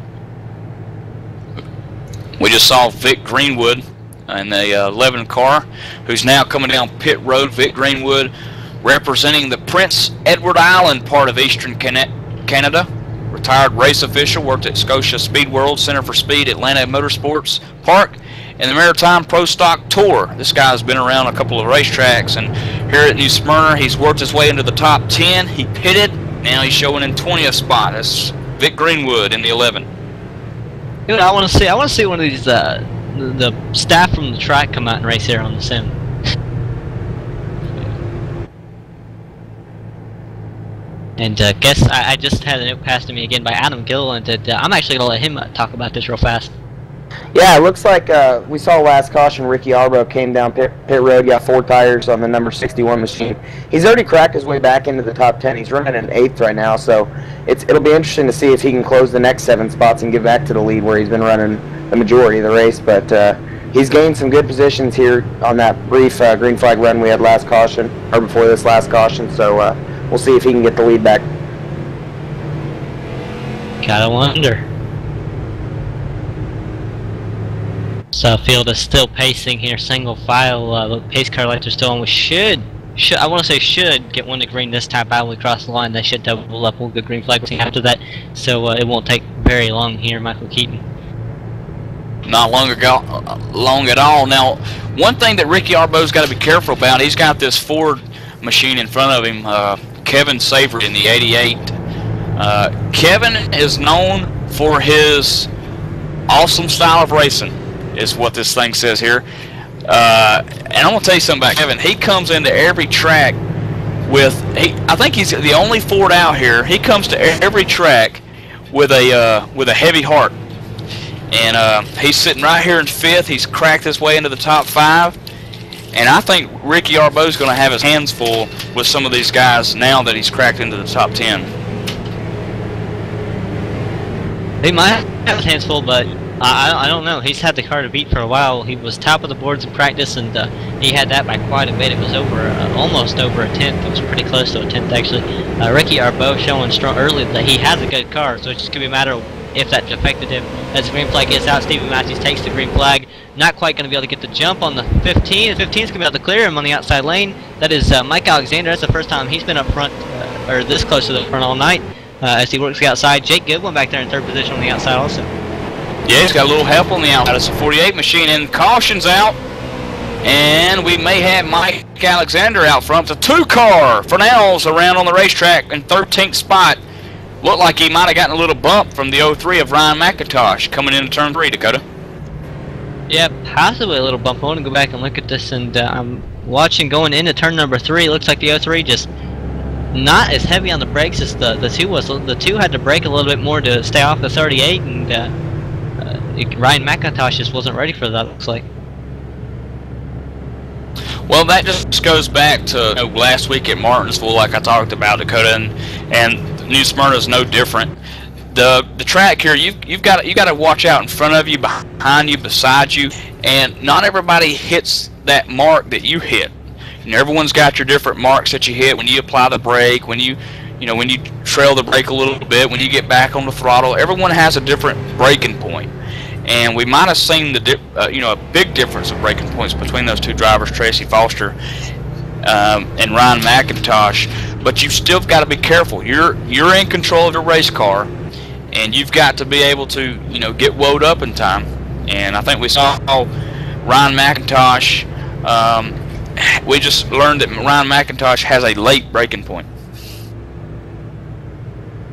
We just saw Vic Greenwood in the 11 car, who's now coming down pit road. Vic Greenwood representing the Prince Edward Island part of Eastern Canada. Retired race official, worked at Scotia Speed World, Center for Speed, Atlanta Motorsports Park, and the Maritime Pro Stock Tour. This guy's been around a couple of racetracks, and here at New Smyrna, he's worked his way into the top 10. He pitted, now he's showing in 20th spot. That's Vic Greenwood in the 11. You know, I want to see one of these the staff from the track come out and race here on the sim. And guess I just had a note passed to me again by Adam Gillen that I'm actually going to let him talk about this real fast. Yeah, it looks like we saw last caution. Ricky Arbro came down pit road, got 4 tires on the number 61 machine. He's already cracked his way back into the top 10. He's running in 8th right now, so it'll be interesting to see if he can close the next 7 spots and get back to the lead where he's been running the majority of the race. But he's gained some good positions here on that brief green flag run we had last caution, or before this last caution. So we'll see if he can get the lead back. Gotta wonder. So field is still pacing here, single file. The pace car lights are still on. We should I want to say should get one to green this time out when we cross the line. They should double up. We'll get green flag after that, so it won't take very long here, Michael Keaton. Not long at all. Now, one thing that Ricky Arbeau's got to be careful about, he's got this Ford machine in front of him, Kevin Savory in the 88. Kevin is known for his awesome style of racing, is what this thing says here. And I'm going to tell you something about Kevin. He comes into every track with, I think he's the only Ford out here. He comes to every track with a heavy heart. And he's sitting right here in 5th. He's cracked his way into the top 5. And I think Ricky Arbeau's going to have his hands full with some of these guys now that he's cracked into the top 10. He might have his hands full, but I don't know. He's had the car to beat for a while. He was top of the boards in practice, and he had that by quite a bit. It was over, almost over a 10th. It was pretty close to a 10th, actually. Ricky Arbeau showing strong early that he has a good car, so it's just going to be a matter of if that affected him. As the green flag gets out, Stephen Matthews takes the green flag. Not quite going to be able to get the jump on the 15. The 15 is going to be able to clear him on the outside lane. That is Mike Alexander. That's the first time he's been up front, or this close to the front all night, as he works the outside. Jake Goodwin back there in 3rd position on the outside also. Yeah, he's got a little help on the outside. It's a 48 machine, and caution's out. And we may have Mike Alexander out front. The 2-car for now's around on the racetrack in 13th spot. Looked like he might have gotten a little bump from the 03 of Ryan McIntosh coming into turn 3, Dakota. Yeah, possibly a little bump. I want to go back and look at this, and I'm watching going into turn number 3. It looks like the 03 just not as heavy on the brakes as the 2 was. The 2 had to brake a little bit more to stay off the 38, and Ryan McIntosh just wasn't ready for that, looks like. Well, that just goes back to last week at Martinsville, like I talked about, Dakota, and New Smyrna is no different. The track here, you've got to watch out in front of you, behind you, beside you, and not everybody hits that mark that you hit. And everyone's got your different marks that you hit when you apply the brake, when you trail the brake a little bit, when you get back on the throttle. Everyone has a different braking point. And we might have seen a big difference of braking points between those two drivers, Tracy Foster and Ryan McIntosh. But you've still got to be careful. You're in control of your race car, and you've got to be able to get woed up in time. And I think we saw Ryan McIntosh. We just learned that Ryan McIntosh has a late braking point.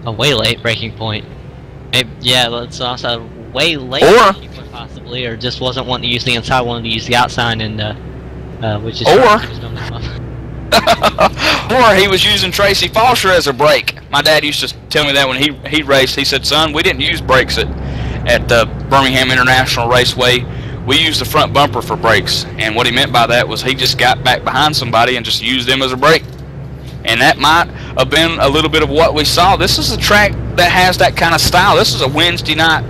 A way late braking point. Maybe, yeah, that's also way late, possibly, or just wasn't wanting to use the inside, wanted to use the outside, and which is or he was using Tracy Foster as a brake. My dad used to tell me that when he raced. He said, "Son, we didn't use brakes at the Birmingham International Raceway. We used the front bumper for brakes." And what he meant by that was he just got back behind somebody and just used them as a brake. And that might have been a little bit of what we saw. This is a track that has that kind of style. This is a Wednesday night.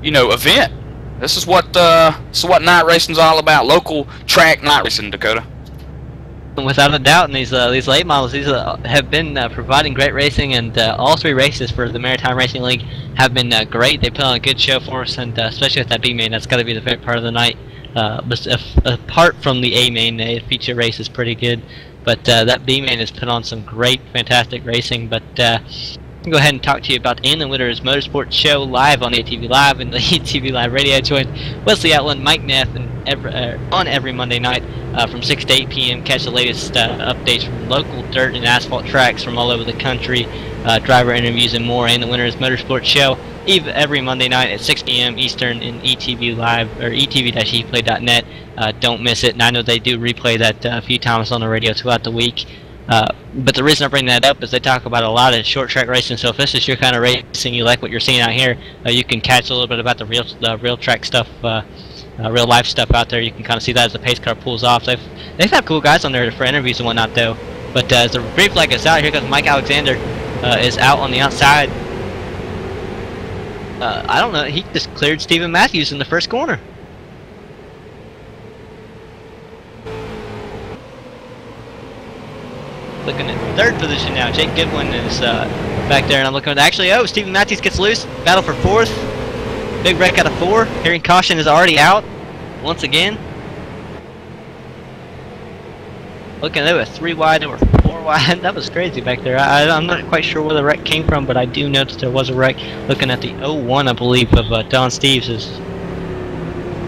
Event. This is what night racing's all about. Local track night racing, Dakota. Without a doubt, and these late models, these have been providing great racing, and all 3 races for the Maritime Racing League have been great. They put on a good show for us, and especially with that B main, that's got to be the favorite part of the night. But apart from the A main, the feature race is pretty good, but that B main has put on some great, fantastic racing. But I'll go ahead and talk to you about In the Winter's Motorsports Show live on ATV Live and the ATV Live Radio. Join Wesley Outland, Mike Neff, and on every Monday night from 6 to 8 p.m. Catch the latest updates from local dirt and asphalt tracks from all over the country, driver interviews, and more. In the Winter's Motorsports Show every Monday night at 6 p.m. Eastern in ETV Live or etv-eplay.net. Don't miss it. And I know they do replay that a few times on the radio throughout the week. But the reason I bring that up is they talk about a lot of short track racing. So if this is your kind of racing, you like what you're seeing out here, you can catch a little bit about the real track stuff, real life stuff out there. You can kind of see that as the pace car pulls off. They've had cool guys on there for interviews and whatnot though. But as the green flag is out, here comes Mike Alexander is out on the outside. I don't know. He just cleared Stephen Matthews in the first corner. Looking at 3rd position now. Jake Goodwin is back there, and I'm looking at actually. Oh, Stephen Matthews gets loose. Battle for 4th. Big wreck out of 4. Hearing caution is already out once again. Looking, they were 3 wide. They were 4 why that was crazy back there. I'm not quite sure where the wreck came from, but I do know that there was a wreck. Looking at the 01, I believe, of Don Steves, is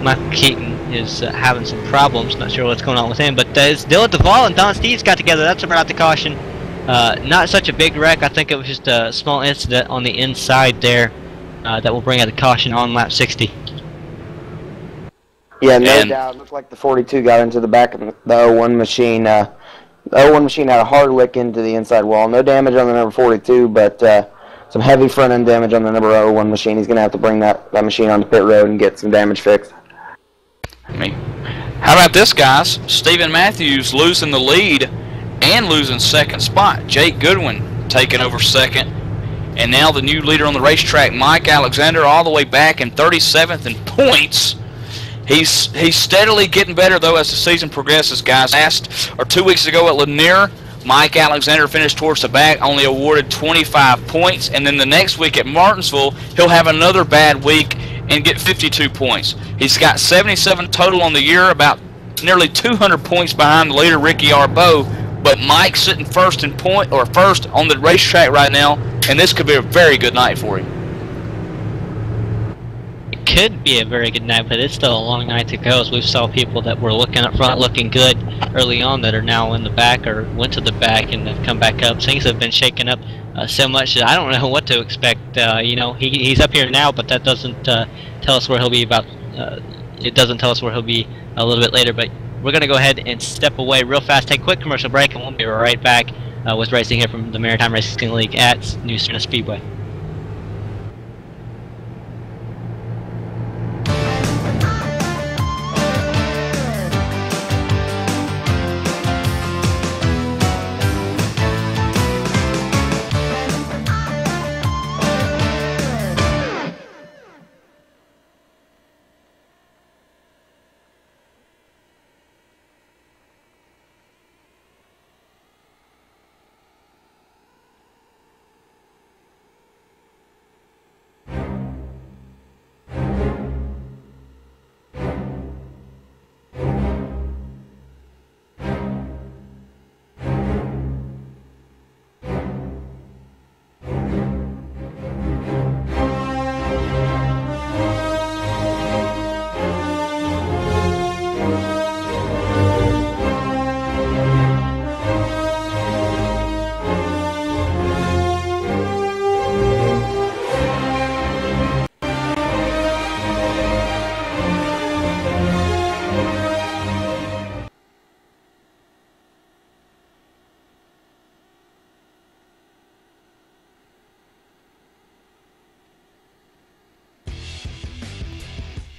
Michael Keaton is having some problems. Not sure what's going on with him, but it's Dylan Duvall and Don Steves got together. That's about the caution. Not such a big wreck. I think it was just a small incident on the inside there that will bring out the caution on lap 60. Yeah, no doubt. It looked like the 42 got into the back of the 01 machine. The 01 machine had a hard lick into the inside wall. No damage on the number 42, but some heavy front end damage on the number 01 machine. He's going to have to bring that machine onto pit road and get some damage fixed. How about this, guys? Stephen Matthews losing the lead and losing second spot. Jake Goodwin taking over second. And now the new leader on the racetrack, Mike Alexander, all the way back in 37th in points. He's steadily getting better, though, as the season progresses, guys. 2 weeks ago at Lanier, Mike Alexander finished towards the back, only awarded 25 points. And then the next week at Martinsville, he'll have another bad week and get 52 points. He's got 77 total on the year, about nearly 200 points behind the leader, Ricky Arbeau. But Mike's sitting first on the racetrack right now, and this could be a very good night for him. Could be a very good night, but it's still a long night to go, as we saw people that were looking up front looking good early on that are now in the back or went to the back and have come back up. Things have been shaken up so much that I don't know what to expect. You know, he's up here now, but that doesn't tell us where he'll be it doesn't tell us where he'll be a little bit later, but we're going to go ahead and step away real fast, take a quick commercial break, and we'll be right back with racing here from the Maritime Racing League at New Smyrna Speedway.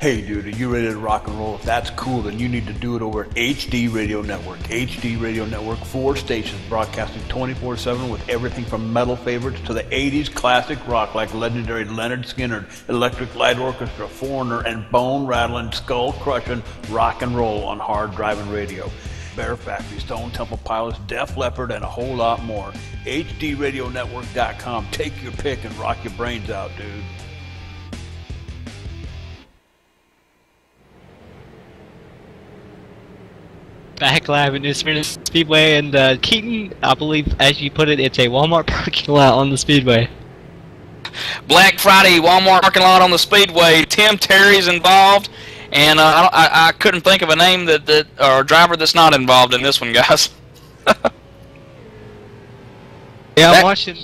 Hey dude, are you ready to rock and roll? If that's cool, then you need to do it over at HD Radio Network. HD Radio Network, 4 stations broadcasting 24/7 with everything from metal favorites to the 80s classic rock like legendary Leonard Skinner, Electric Light Orchestra, Foreigner, and bone-rattling, skull-crushing rock and roll on hard driving radio. Bear Factory, Stone Temple Pilots, Def Leppard, and a whole lot more. HDRadionetwork.com. Take your pick and rock your brains out, dude. Back live at New Smyrna Speedway, and Keaton, I believe, as you put it, it's a Walmart parking lot on the Speedway. Black Friday Walmart parking lot on the Speedway. Tim Terry's involved, and I couldn't think of a name or a driver that's not involved in this one, guys. Yeah, I'm watching.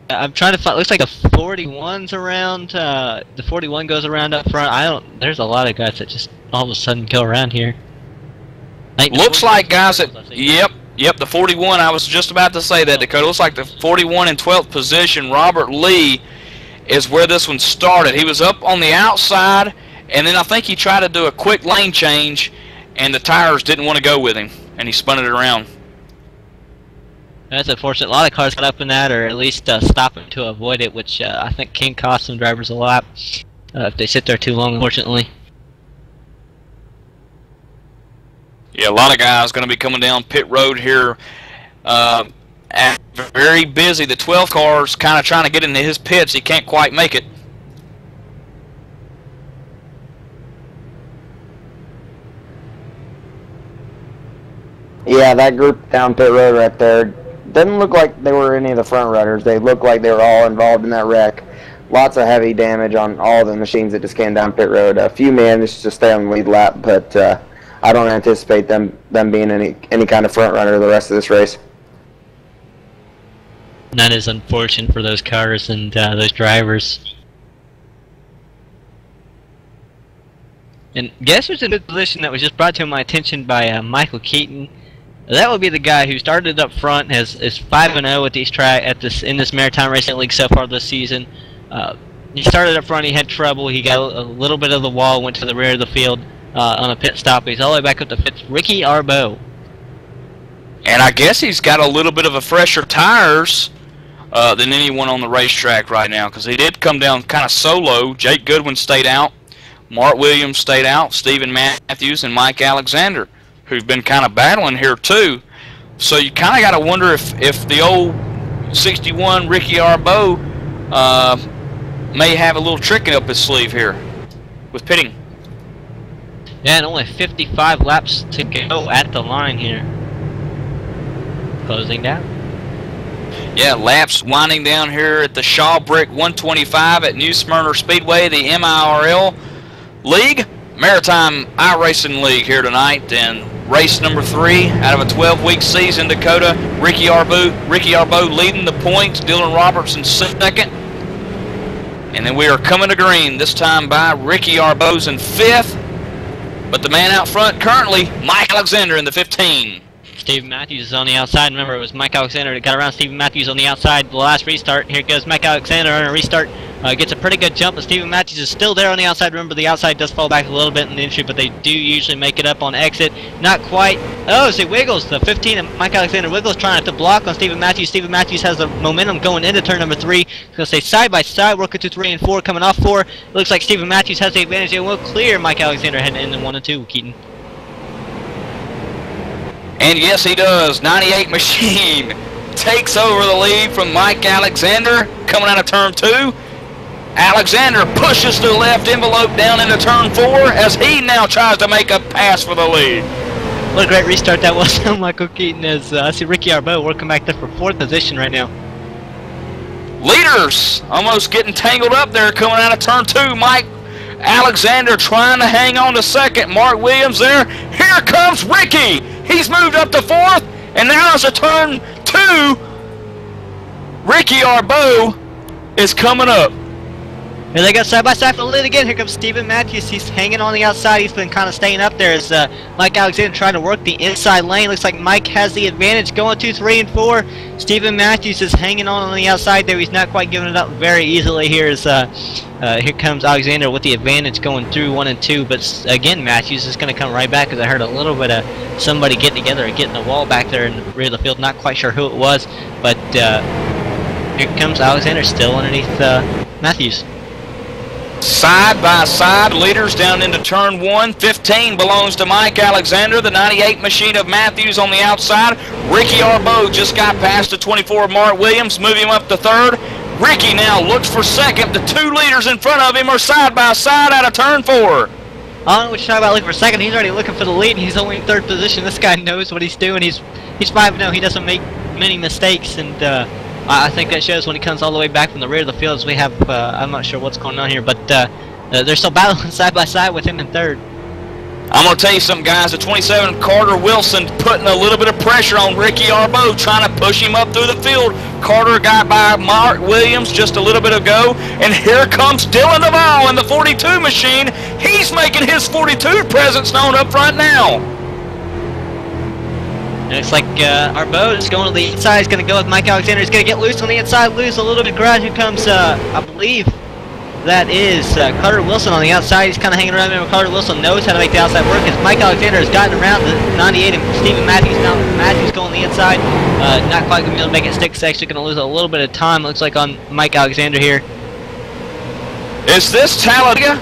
I'm trying to find. Looks like the 41's around. The 41 goes around up front. There's a lot of guys that just all of a sudden go around here. Looks like guys that. Yep. The 41. I was just about to say that, Dakota. Looks like the 41 in 12th position, Robert Lee, is where this one started. He was up on the outside, and then I think he tried to do a quick lane change, and the tires didn't want to go with him, and he spun it around. That's unfortunate. A lot of cars got up in that, or at least stopping to avoid it, which I think can cost some drivers a lot if they sit there too long, unfortunately. Yeah, a lot of guys going to be coming down pit road here. Very busy. The 12 car's kind of trying to get into his pits. He can't quite make it. Yeah, that group down pit road right there doesn't look like they were any of the front runners. They look like they were all involved in that wreck. Lots of heavy damage on all the machines that just came down pit road. A few managed to stay on the lead lap, but I don't anticipate them being any kind of front runner the rest of this race. That is unfortunate for those cars and those drivers. And guess who's in a good position that was just brought to my attention by Michael Keaton? That would be the guy who started up front, is 5-0 at these in this Maritime Racing League so far this season. He started up front, he had trouble, he got a little bit of the wall, went to the rear of the field on a pit stop. He's all the way back up to pits. Ricky Arbeau. And I guess he's got a little bit of a fresher tires than anyone on the racetrack right now, because he did come down kind of solo. Jake Goodwin stayed out, Mark Williams stayed out, Stephen Matthews, and Mike Alexander, who've been kind of battling here too. So you kind of got to wonder if the old 61 Ricky Arbeau may have a little trick up his sleeve here with pitting. Yeah, and only 55 laps to go at the line here. Closing down. Yeah, laps winding down here at the Shaw Brick 125 at New Smyrna Speedway, the MIRL League, Maritime iRacing League here tonight, and race number 3 out of a 12-week season. Dakota, Ricky Arbeau leading the points, Dylan Robertson second, and then we are coming to green this time by Ricky Arbeau's in 5th, but the man out front currently, Mike Alexander in the 15. Stephen Matthews is on the outside. Remember, it was Mike Alexander that got around Stephen Matthews on the outside the last restart. Here goes Mike Alexander on a restart. Gets a pretty good jump, but Stephen Matthews is still there on the outside. Remember, the outside does fall back a little bit in the entry, but they do usually make it up on exit. Not quite. Oh, see, Wiggles, the 15 of Mike Alexander. Wiggles trying to block on Stephen Matthews. Stephen Matthews has the momentum going into turn number 3. He's going to stay side by side, working to 3 and 4, coming off 4. Looks like Stephen Matthews has the advantage. It will clear Mike Alexander heading into 1 and 2, Keaton. And yes, he does. 98 Machine takes over the lead from Mike Alexander coming out of turn 2. Alexander pushes the left envelope down into turn 4 as he now tries to make a pass for the lead. What a great restart that was from Michael Keaton, as I see Ricky Arbeau working back there for 4th position right now. Leaders almost getting tangled up there coming out of turn 2. Mike Alexander trying to hang on to 2nd. Mark Williams there. Here comes Ricky. He's moved up to 4th, and now as a turn 2, Ricky Arbeau is coming up. Here they go side by side for the lead again. Here comes Stephen Matthews. He's hanging on the outside. He's been kind of staying up there as Mike Alexander trying to work the inside lane. Looks like Mike has the advantage going 2, 3, and 4. Stephen Matthews is hanging on the outside there. He's not quite giving it up very easily here as here comes Alexander with the advantage going through 1 and 2. But again, Matthews is going to come right back because I heard a little bit of somebody getting together and getting the wall back there in the rear of the field. Not quite sure who it was, but here comes Alexander still underneath Matthews. Side by side, leaders down into turn 1. 15 belongs to Mike Alexander, the 98 Machine of Matthews on the outside. Ricky Arbeau just got past the 24 of Mark Williams, move him up to 3rd. Ricky now looks for 2nd. The 2 leaders in front of him are side by side out of turn 4. I don't know what you're talking about looking for 2nd. He's already looking for the lead. He's only in 3rd position. This guy knows what he's doing. He's 5-0. He doesn't make many mistakes, and I think that shows when he comes all the way back from the rear of the field. As we have, I'm not sure what's going on here, but they're still battling side by side with him in 3rd. I'm going to tell you something, guys. The 27 Carter Wilson putting a little bit of pressure on Ricky Arbeau, trying to push him up through the field. Carter got by Mark Williams just a little bit ago, and here comes Dylan Duvall in the 42 Machine. He's making his 42 presence known up front now. And it's like Arbeau is going to the inside. He's going to go with Mike Alexander. He's going to get loose on the inside, lose a little bit of ground. Here comes, I believe, that is Carter Wilson on the outside. He's kind of hanging around there. Carter Wilson knows how to make the outside work. As Mike Alexander has gotten around the 98 and Stephen Matthews. Now Matthews going the inside. Not quite going to be able to make it stick. It's actually going to lose a little bit of time, looks like, on Mike Alexander here. Is this Talladega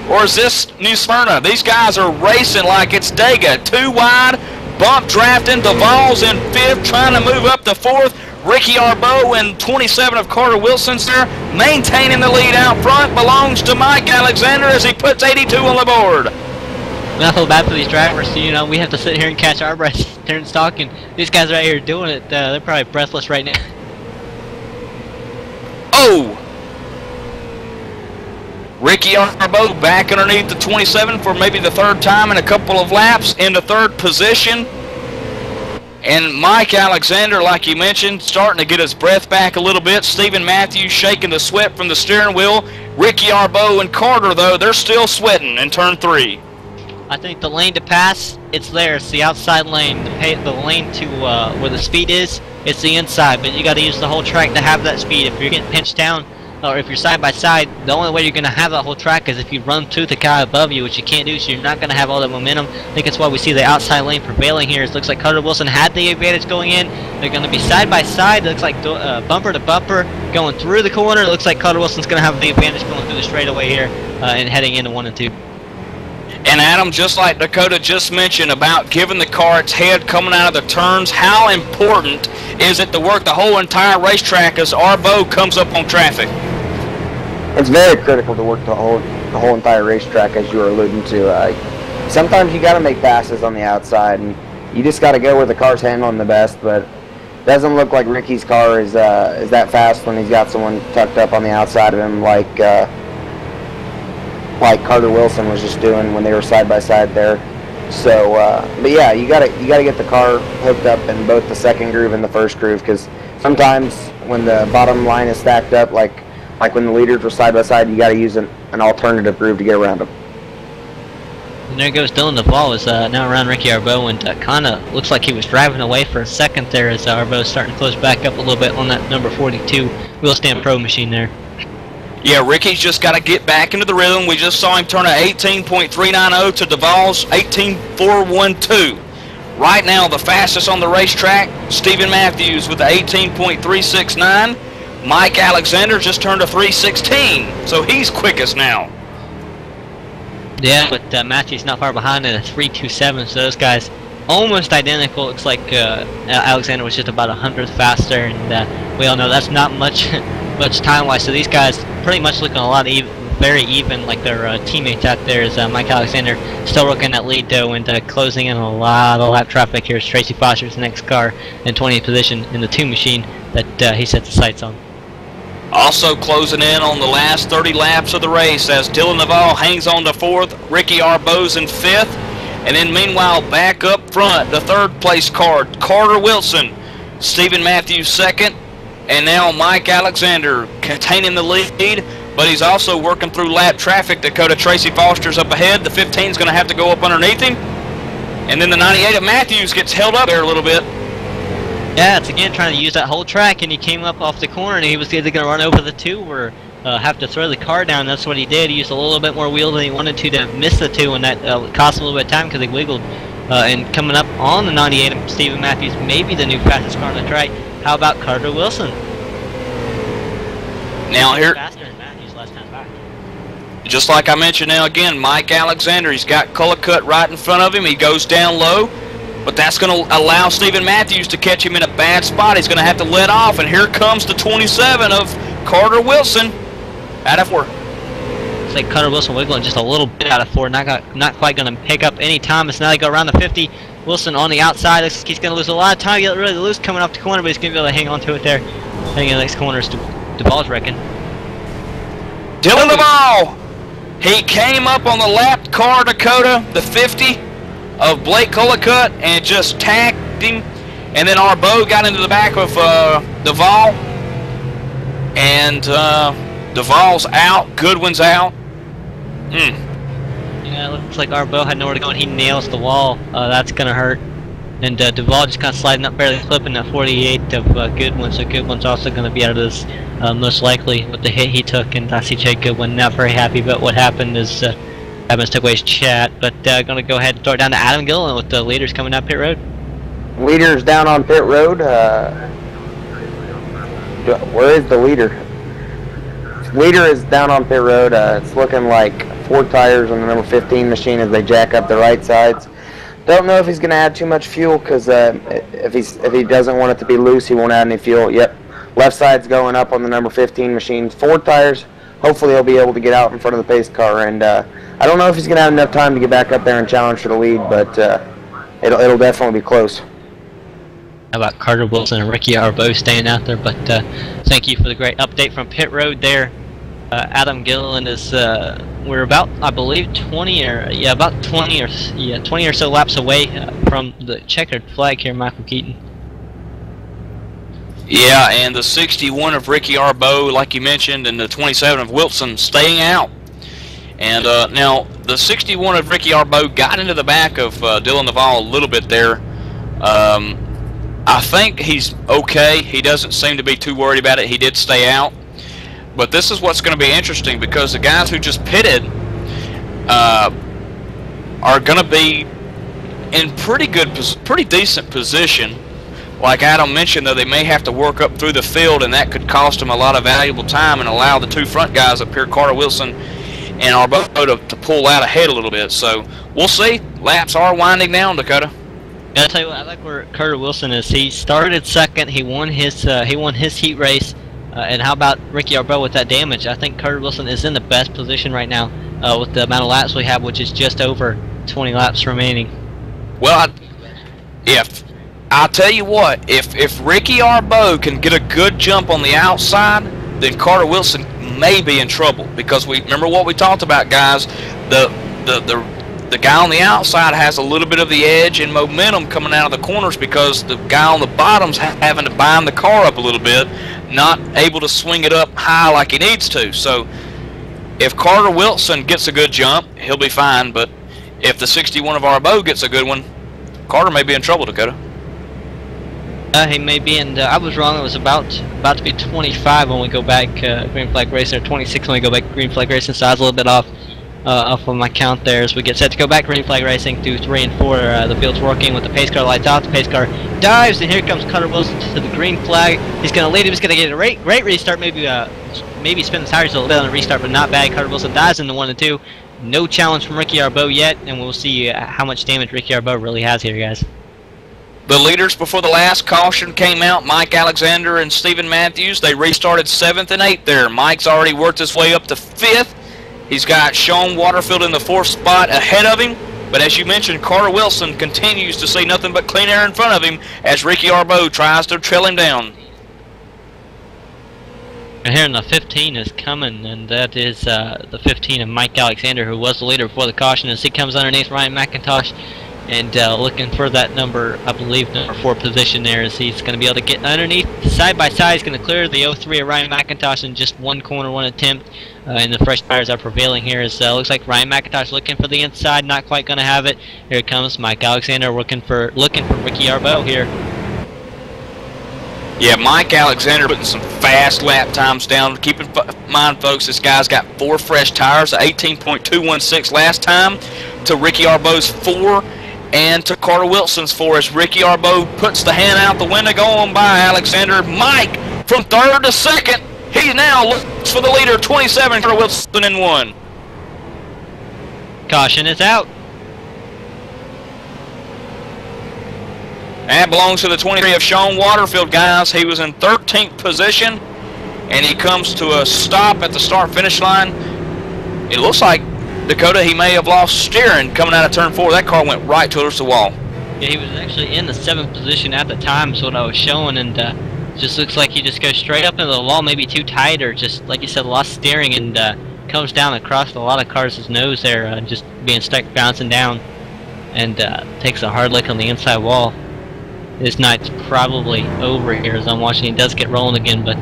or is this New Smyrna? These guys are racing like it's Dega. 2 wide. Bump drafting, Duvall's in 5th, trying to move up to 4th. Ricky Arbeau and 27 of Carter Wilson's there, maintaining the lead out front. Belongs to Mike Alexander as he puts 82 on the board. I feel bad for these drivers. You know, we have to sit here and catch our breath during stalking. These guys right here doing it. They're probably breathless right now. Oh! Ricky Arbo back underneath the 27 for maybe the third time in a couple of laps into third position. And Mike Alexander, like you mentioned, starting to get his breath back a little bit. Stephen Matthews shaking the sweat from the steering wheel. Ricky Arbo and Carter, though, they're still sweating in turn 3. I think the lane to pass, it's there. It's the outside lane. The lane to where the speed is, it's the inside. But you got to use the whole track to have that speed. If you're getting pinched down, or if you're side by side, the only way you're going to have that whole track is if you run to the guy above you, which you can't do, so you're not going to have all that momentum. I think that's why we see the outside lane prevailing here. It looks like Carter Wilson had the advantage going in. They're going to be side by side. It looks like bumper to bumper going through the corner. It looks like Carter Wilson's going to have the advantage going through the straightaway here and heading into 1 and 2. And Adam, just like Dakota just mentioned about giving the car its head coming out of the turns, how important is it to work the whole entire racetrack as Arbo comes up on traffic? It's very critical to work the whole entire racetrack, as you were alluding to. Sometimes you got to make passes on the outside, and you just got to go where the car's handling the best. But it doesn't look like Ricky's car is that fast when he's got someone tucked up on the outside of him, like Carter Wilson was just doing when they were side by side there. So, but yeah, you gotta get the car hooked up in both the second groove and the first groove, because sometimes when the bottom line is stacked up, like when the leaders were side by side, you got to use an alternative groove to get around them. And there goes Dylan Duvall is now around Ricky Arbo, and kind of looks like he was driving away for a second there as Arbo is starting to close back up a little bit on that number 42 wheel stand pro machine there. Yeah, Ricky's just got to get back into the rhythm. We just saw him turn a 18.390 to Duvall's 18.412. Right now, the fastest on the racetrack, Stephen Matthews with the 18.369. Mike Alexander just turned a 316, so he's quickest now. Yeah, but Matthews not far behind at a 327, so those guys almost identical. Looks like Alexander was just about 100th faster, and we all know that's not much time-wise. So these guys pretty much looking a lot very even, like their teammates out there. Is Mike Alexander still working that lead though, and closing in a lot of lap traffic here. Is Tracy Foster's next car in 20th position in the 2 machine that he set the sights on. Also closing in on the last 30 laps of the race as Dylan Duvall hangs on to 4th, Ricky Arbo's in 5th, and then meanwhile back up front, the 3rd place car, Carter Wilson, Stephen Matthews 2nd, and now Mike Alexander containing the lead, but he's also working through lap traffic. Dakota, Tracy Foster's up ahead, the 15's going to have to go up underneath him, and then the 98 of Matthews gets held up there a little bit. Yeah, it's again trying to use that whole track, and he came up off the corner, and he was either going to run over the 2 or have to throw the car down. That's what he did. He used a little bit more wheel than he wanted to miss the 2, and that cost him a little bit of time because he wiggled. And coming up on the 98, Stephen Matthews, maybe the new fastest car on the track. How about Carter Wilson? Now here, faster than Matthews last time back. Just like I mentioned now again, Mike Alexander, he's got Cullicutt right in front of him. He goes down low. But that's going to allow Stephen Matthews to catch him in a bad spot. He's going to have to let off, and here comes the 27 of Carter Wilson out of 4. It's like Carter Wilson wiggling just a little bit out of 4. Not quite going to pick up any time. It's now they go around the 50. Wilson on the outside. Looks like he's going to lose a lot of time. Get really loose coming up the corner, but he's going to be able to hang on to it there. I think the next corner is Duvall's reckon. Dylan Duvall! He came up on the lapped car, Dakota, the 50. Of Blake Cullicutt, and just tagged him, and then Arbo got into the back of Duvall, and Duvall's out, Goodwin's out. Yeah, it looks like Arbo had nowhere to go, and he nails the wall. That's going to hurt. And Duvall just kind of sliding up, barely clipping that 48 of Goodwin, so Goodwin's also going to be out of this most likely with the hit he took, and I see Jake Goodwin not very happy about what happened is Evans took away his chat, but going to go ahead and throw it down to Adam Gillen with the leaders coming down pit road. Leaders down on pit road. Where is the leader? Leader is down on pit road. It's looking like 4 tires on the number 15 machine as they jack up the right sides. Don't know if he's going to add too much fuel because if he doesn't want it to be loose, he won't add any fuel. Yep, left side's going up on the number 15 machine. 4 tires hopefully he'll be able to get out in front of the pace car. And I don't know if he's going to have enough time to get back up there and challenge for the lead, but it'll definitely be close. How about Carter Wilson and Ricky Arbo staying out there? But thank you for the great update from pit road there. Adam Gilliland is we're about, I believe, 20 or so laps away from the checkered flag here, Michael Keaton. Yeah, and the 61 of Ricky Arbo, like you mentioned, and the 27 of Wilson staying out. And now the 61 of Ricky Arbo got into the back of Dylan Naval a little bit there. I think he's okay. He doesn't seem to be too worried about it. He did stay out. But this is what's going to be interesting, because the guys who just pitted are going to be in pretty decent position. Like Adam mentioned, though, they may have to work up through the field, and that could cost them a lot of valuable time and allow the two front guys up here, Carter Wilson and Arbo, to pull out ahead a little bit. So we'll see. Laps are winding down, Dakota. I'll tell you what, I like where Carter Wilson is. He started second. He won his heat race. And how about Ricky Arbo with that damage? I think Carter Wilson is in the best position right now with the amount of laps we have, which is just over 20 laps remaining. Well, I'll tell you what, if Ricky Arbo can get a good jump on the outside, then Carter Wilson may be in trouble, because we remember what we talked about, guys. The guy on the outside has a little bit of the edge and momentum coming out of the corners, because the guy on the bottom's having to bind the car up a little bit, not able to swing it up high like he needs to. So if Carter Wilson gets a good jump, he'll be fine. But if the 61 of Arbo gets a good one, Carter may be in trouble, Dakota. He may be, and I was wrong. It was about to be 25 when we go back green flag racing, or 26 when we go back green flag racing. So I was a little bit off on my count there as we get set to go back green flag racing through 3 and 4. The field's working with the pace car lights out. The pace car dives, and here comes Carter Wilson to the green flag. He's going to lead him. He's going to get a great restart. Maybe spin the tires a little bit on the restart, but not bad. Carter Wilson dives into 1 and 2. No challenge from Ricky Arbo yet, and we'll see how much damage Ricky Arbo really has here, guys. The leaders before the last caution came out, Mike Alexander and Stephen Matthews. They restarted 7th and 8th there. Mike's already worked his way up to 5th. He's got Sean Waterfield in the 4th spot ahead of him. But as you mentioned, Carter Wilson continues to see nothing but clean air in front of him as Ricky Arbo tries to trail him down. And here in the 15 is coming, and that is the 15 of Mike Alexander, who was the leader before the caution, as he comes underneath Ryan McIntosh. And looking for that number, I believe, number 4 position there, as he's going to be able to get underneath side by side. He's going to clear the 03 of Ryan McIntosh in just 1 corner, 1 attempt. And the fresh tires are prevailing here. As looks like Ryan McIntosh looking for the inside, not quite going to have it. Here it comes Mike Alexander looking for Ricky Arbo here. Yeah, Mike Alexander putting some fast lap times down. Keep in mind, folks, this guy's got 4 fresh tires, 18.216 last time to Ricky Arbo's 4. And to Carter Wilson's 4, as Ricky Arbo puts the hand out the window going by Alexander. Mike from 3rd to 2nd. He now looks for the leader, 27, Carter Wilson in 1. Caution is out. That belongs to the 23 of Sean Waterfield, guys. He was in 13th position, and he comes to a stop at the start-finish line. It looks like, Dakota, he may have lost steering coming out of turn 4. That car went right towards the wall. Yeah, he was actually in the 7th position at the time, is what I was showing, and just looks like he just goes straight up into the wall, maybe too tight, or just, like you said, lost steering, and comes down across a lot of cars' nose there, just being stuck bouncing down, and takes a hard lick on the inside wall. This night's probably over here as I'm watching. He does get rolling again, but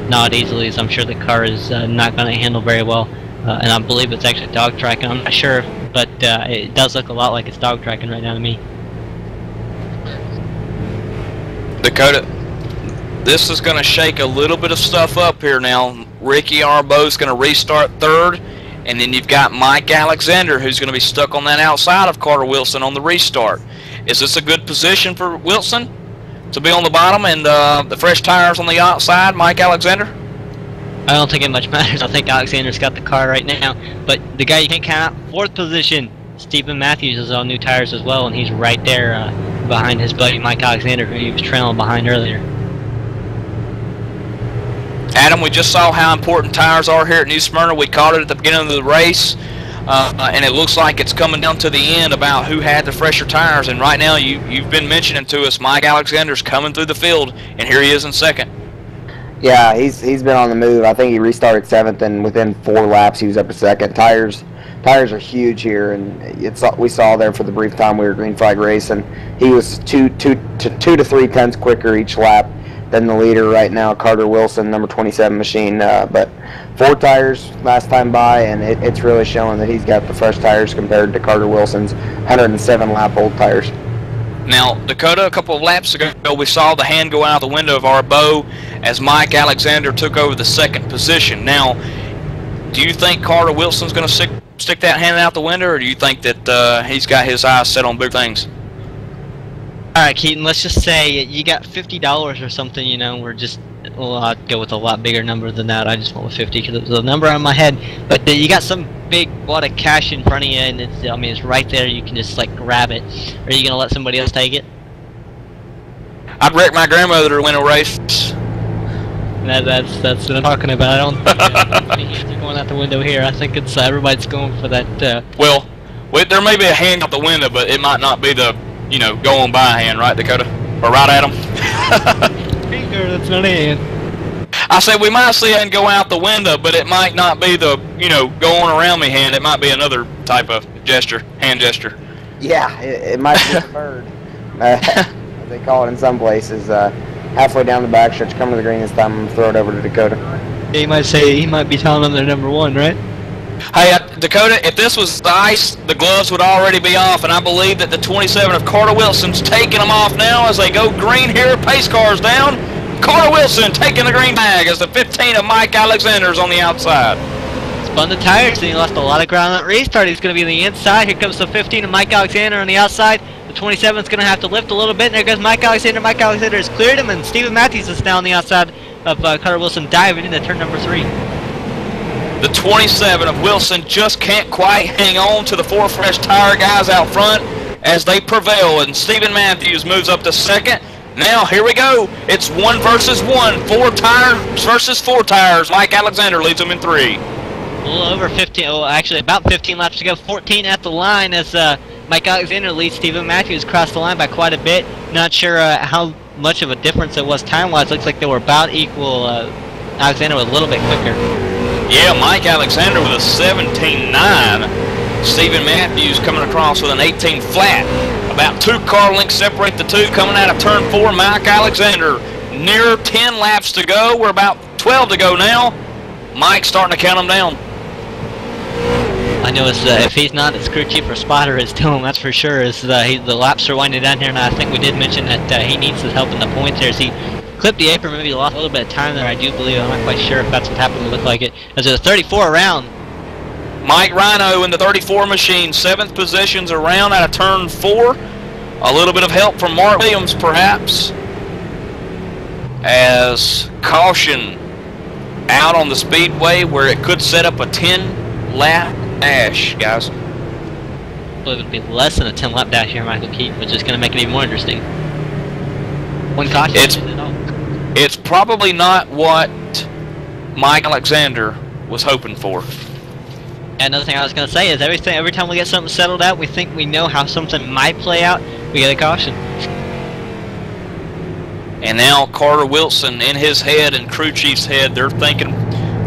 not easily, as I'm sure the car is not going to handle very well. And I believe it's actually dog tracking. I'm not sure, but it does look a lot like it's dog tracking right now to me. Dakota, this is going to shake a little bit of stuff up here now. Ricky Arbo's going to restart 3rd, and then you've got Mike Alexander, who's going to be stuck on that outside of Carter Wilson on the restart. Is this a good position for Wilson to be on the bottom and the fresh tires on the outside, Mike Alexander? I don't think it much matters. I think Alexander's got the car right now. But the guy you can't count out, 4th position, Stephen Matthews is on new tires as well, and he's right there behind his buddy Mike Alexander, who he was trailing behind earlier. Adam, we just saw how important tires are here at New Smyrna. We caught it at the beginning of the race, and it looks like it's coming down to the end about who had the fresher tires. And right now, you've been mentioning to us Mike Alexander's coming through the field, and here he is in second. Yeah, he's been on the move. I think he restarted 7th, and within 4 laps, he was up to 2nd. Tires are huge here, and we saw there for the brief time we were green flag racing. He was 2 to 3 tenths quicker each lap than the leader right now, Carter Wilson, number 27 machine. But 4 tires last time by, and it's really showing that he's got the fresh tires compared to Carter Wilson's 107 lap old tires. Now, Dakota, a couple of laps ago, we saw the hand go out the window of our bow as Mike Alexander took over the 2nd position. Now, do you think Carter Wilson's going to stick that hand out the window, or do you think that he's got his eyes set on big things? Alright, Keaton, let's just say you got $50 or something, you know, well, I'd go with a lot bigger number than that. I just went with 50 because it was a number on my head. But you got some big wad of cash in front of you, and it's right there. You can just, like, grab it. Are you going to let somebody else take it? I'd wreck my grandmother to win a race. That's what I'm talking about. I don't think hands are going out the window here. I think it's everybody's going for that. Well, there may be a hand out the window, but it might not be the, go on by hand, right, Dakota? Or right, Adam? Finger, that's not a hand. I said we might see a hand go out the window, but it might not be the, go on around me hand. It might be another type of gesture, hand gesture. Yeah, it might be a bird, as they call it in some places. Halfway down the backstretch, coming to the green this time, I'm going to throw it over to Dakota. He might be telling them they're number 1, right? Hey, Dakota, if this was the ice, the gloves would already be off, and I believe that the 27 of Carter Wilson's taking them off now as they go green here, pace cars down. Carter Wilson taking the green bag as the 15 of Mike Alexander's on the outside. Spun the tires, and he lost a lot of ground on that restart. He's going to be on the inside. Here comes the 15 of Mike Alexander on the outside. The 27 is going to have to lift a little bit, and there goes Mike Alexander. Mike Alexander has cleared him, and Stephen Matthews is now on the outside of Carter Wilson, diving into turn number 3. The 27 of Wilson just can't quite hang on to the 4 fresh tire guys out front as they prevail, and Stephen Matthews moves up to 2nd. Now, here we go. It's 1 versus 1. 4 tires versus 4 tires. Mike Alexander leads them in 3. A little over 15, oh, actually about 15 laps to go. 14 at the line as Mike Alexander leads Stephen Matthews across the line by quite a bit. Not sure how much of a difference it was time-wise. Looks like they were about equal. Alexander was a little bit quicker. Yeah, Mike Alexander with a 17.9. Stephen Matthews coming across with an 18 flat. About 2 car lengths separate the two coming out of turn 4. Mike Alexander near 10 laps to go. We're about 12 to go now. Mike's starting to count them down. I know if he's not as crew chief or spotter as Dylan, that's for sure. The laps are winding down here, and I think we did mention that he needs his help in the points here. As he clipped the apron, maybe lost a little bit of time there, I do believe. I'm not quite sure if that's what happened. It looked like it. As a 34 around. Mike Rhino in the 34 machine, 7th position's around out of turn 4. A little bit of help from Mark Williams, perhaps. As caution out on the speedway where it could set up a 10-lap dash, guys. I believe it would be less than a 10-lap dash here, Michael Keaton, which is going to make it even more interesting. One caution. It's probably not what Mike Alexander was hoping for. Another thing I was going to say is every time we get something settled out, we think we know how something might play out, we get a caution. And now Carter Wilson in his head and crew chief's head, they're thinking,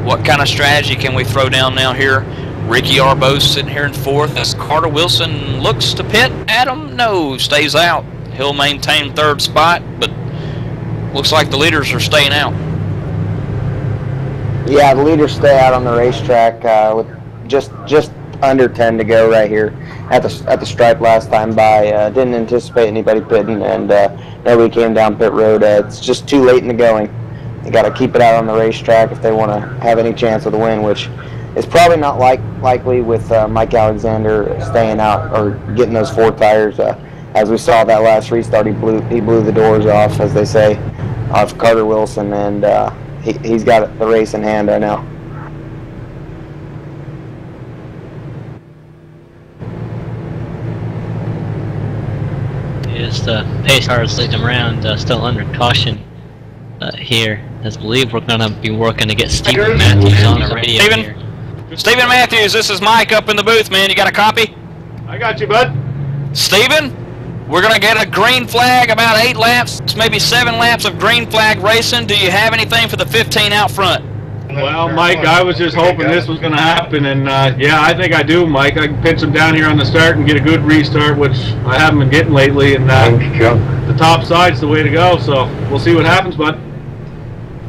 what kind of strategy can we throw down now here? Ricky Arbo's sitting here in 4th as Carter Wilson looks to pit. Adam, no, stays out. He'll maintain 3rd spot, but looks like the leaders are staying out. Yeah, the leaders stay out on the racetrack with just under 10 to go right here at the stripe last time by. Didn't anticipate anybody pitting, and nobody came down pit road. It's just too late in the going. They got to keep it out on the racetrack if they want to have any chance of the win, which is probably not likely with Mike Alexander staying out or getting those 4 tires. As we saw that last restart, he blew the doors off, as they say, off Carter Wilson, and he's got the race in hand right now. As the pace cars lead them around, still under caution. here. I believe we're going to be working to get Stephen Matthews on the radio here. Stephen Matthews, this is Mike up in the booth, man. You got a copy? I got you, bud. Stephen, we're going to get a green flag, about 8 laps, maybe 7 laps of green flag racing. Do you have anything for the 15 out front? Well, Mike, I was just hoping this was going to happen, and yeah, I think I do, Mike. I can pinch them down here on the start and get a good restart, which I haven't been getting lately, and the top side's the way to go, so we'll see what happens, bud.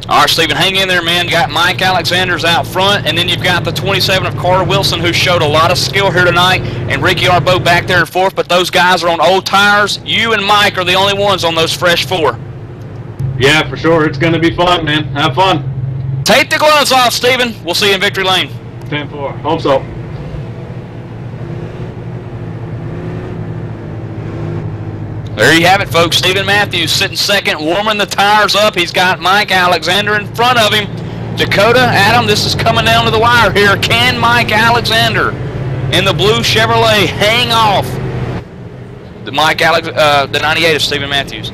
All right, Stephen, hang in there, man. You got Mike Alexander's out front, and then you've got the 27 of Carter Wilson, who showed a lot of skill here tonight, and Ricky Arbo back there in fourth, but those guys are on old tires. You and Mike are the only ones on those fresh 4. Yeah, for sure. It's going to be fun, man. Have fun. Take the gloves off, Stephen. We'll see you in Victory Lane. 10-4. Hope so. There you have it, folks. Stephen Matthews sitting second, warming the tires up. He's got Mike Alexander in front of him. Dakota, Adam, this is coming down to the wire here. Can Mike Alexander in the blue Chevrolet hang off the the 98 of Stephen Matthews?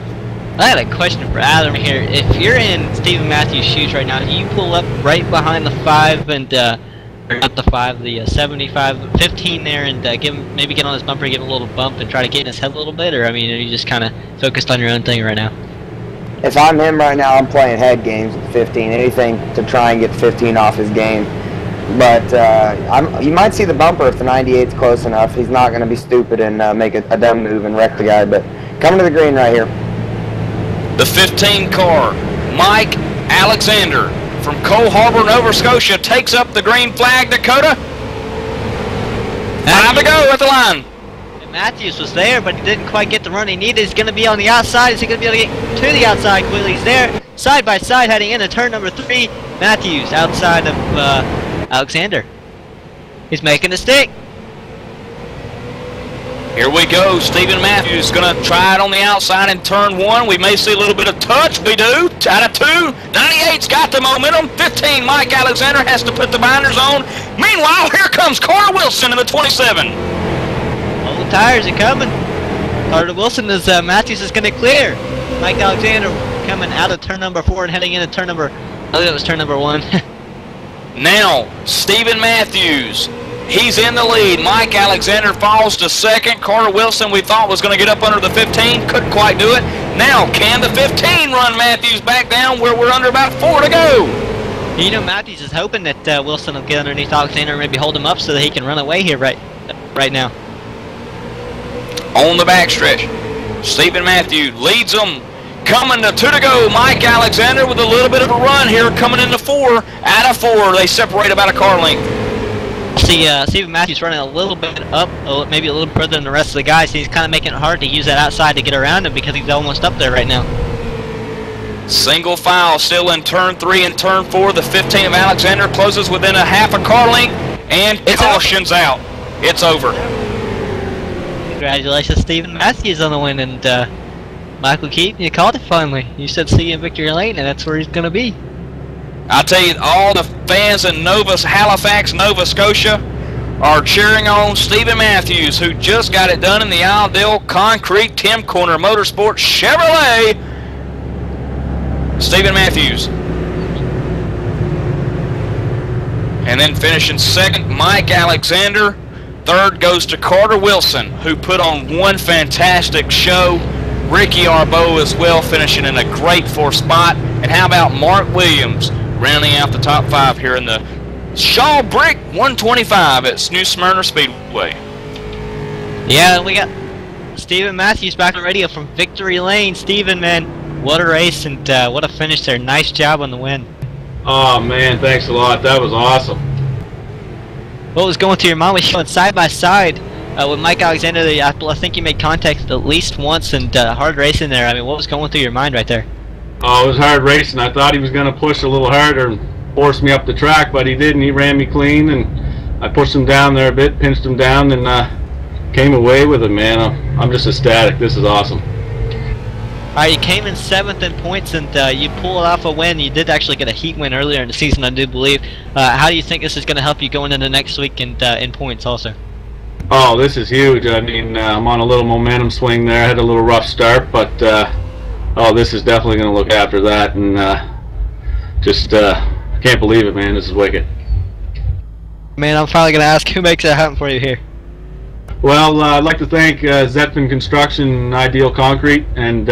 I had a question for Adam here. If you're in Stephen Matthews' shoes right now, do you pull up right behind the 5 and, or not the 5, the 75, 15 there and maybe get on his bumper, give him a little bump and try to get in his head a little bit? Or, I mean, are you just kind of focused on your own thing right now? If I'm him right now, I'm playing head games with 15, anything to try and get 15 off his game. But you might see the bumper if the 98's close enough. He's not going to be stupid and make a dumb move and wreck the guy. But coming to the green right here. The 15 car, Mike Alexander from Cole Harbour, Nova Scotia, takes up the green flag. Dakota, 5 to go at the line. And Matthews was there, but he didn't quite get the run he needed. He's going to be on the outside. Is he going to be able to get to the outside quickly? He's there, side by side, heading into turn number 3. Matthews outside of Alexander. He's making a stick. Here we go. Stephen Matthews going to try it on the outside in turn 1. We may see a little bit of touch. We do. Out of 2. 98's got the momentum. 15, Mike Alexander has to put the binders on. Meanwhile, here comes Carter Wilson in the 27. All the tires are coming. Carter Wilson is, Matthews is going to clear. Mike Alexander coming out of turn number 4 and heading into turn number, I think it was turn number 1. Now, Stephen Matthews. He's in the lead. Mike Alexander falls to second. Carter Wilson, we thought, was going to get up under the 15. Couldn't quite do it. Now, can the 15 run Matthews back down where we're under about 4 to go? You know, Matthews is hoping that Wilson will get underneath Alexander and maybe hold him up so that he can run away here right now. On the backstretch, Stephen Matthews leads them. Coming to 2 to go. Mike Alexander with a little bit of a run here, coming into 4. Out of 4, they separate about a car length. See, Stephen Matthews running a little bit up, maybe a little further than the rest of the guys. So he's kind of making it hard to use that outside to get around him because he's almost up there right now. Single file still in turn 3 and turn 4. The 15 of Alexander closes within a half a car length, and caution's out. It's over. Congratulations, Stephen Matthews on the win, and Michael Keaton, you called it finally. You said see you in Victory Lane, and that's where he's going to be. I tell you, all the fans in Halifax, Nova Scotia are cheering on Stephen Matthews, who just got it done in the Isledale Concrete Tim Corner Motorsports Chevrolet. Stephen Matthews. And then finishing second, Mike Alexander. Third goes to Carter Wilson, who put on one fantastic show. Ricky Arbo as well, finishing in a great 4th spot. And how about Mark Williams rounding out the top 5 here in the Shaw Brick 125 at New Smyrna Speedway. Yeah, we got Stephen Matthews back on radio from Victory Lane. Stephen, man, what a race and what a finish there. Nice job on the win. Oh, man, thanks a lot. That was awesome. What was going through your mind? Was showing side by side with Mike Alexander. I think you made contact at least once and hard racing there. I mean, what was going through your mind right there? Oh, it was hard racing. I thought he was going to push a little harder and force me up the track, but he didn't. He ran me clean, and I pushed him down there a bit, pinched him down, and came away with it, man. I'm just ecstatic. This is awesome. All right, you came in 7th in points, and you pulled off a win. You did actually get a heat win earlier in the season, I do believe. How do you think this is going to help you going into next week and in points also? Oh, this is huge. I mean, I'm on a little momentum swing there. I had a little rough start, but oh, this is definitely going to look after that, and just can't believe it, man. This is wicked. Man, I'm finally going to ask, who makes that happen for you here? Well, I'd like to thank Zetman Construction and Ideal Concrete and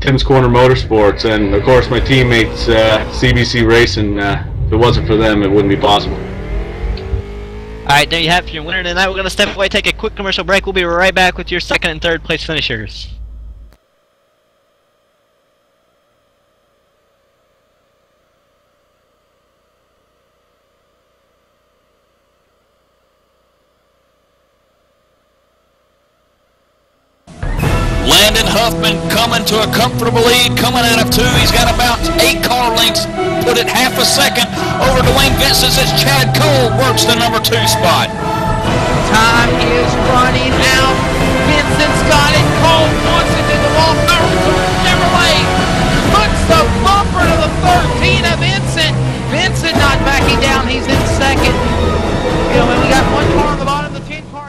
Tim's Corner Motorsports, and of course my teammates CBC Racing. If it wasn't for them, it wouldn't be possible. Alright, there you have your winner tonight. We're going to step away, take a quick commercial break. We'll be right back with your second and third place finishers. Landon Huffman coming to a comfortable lead, coming out of 2. He's got about 8 car lengths, put it half a second over to Wayne Vincent as Chad Cole works the number 2 spot. Time is running out. Vincent's got it. Cole wants it to the wall. Chevrolet puts the bumper to the 13 of Vincent. Vincent not backing down. He's in second. You know, when we got 1 car on the bottom of the 10 car.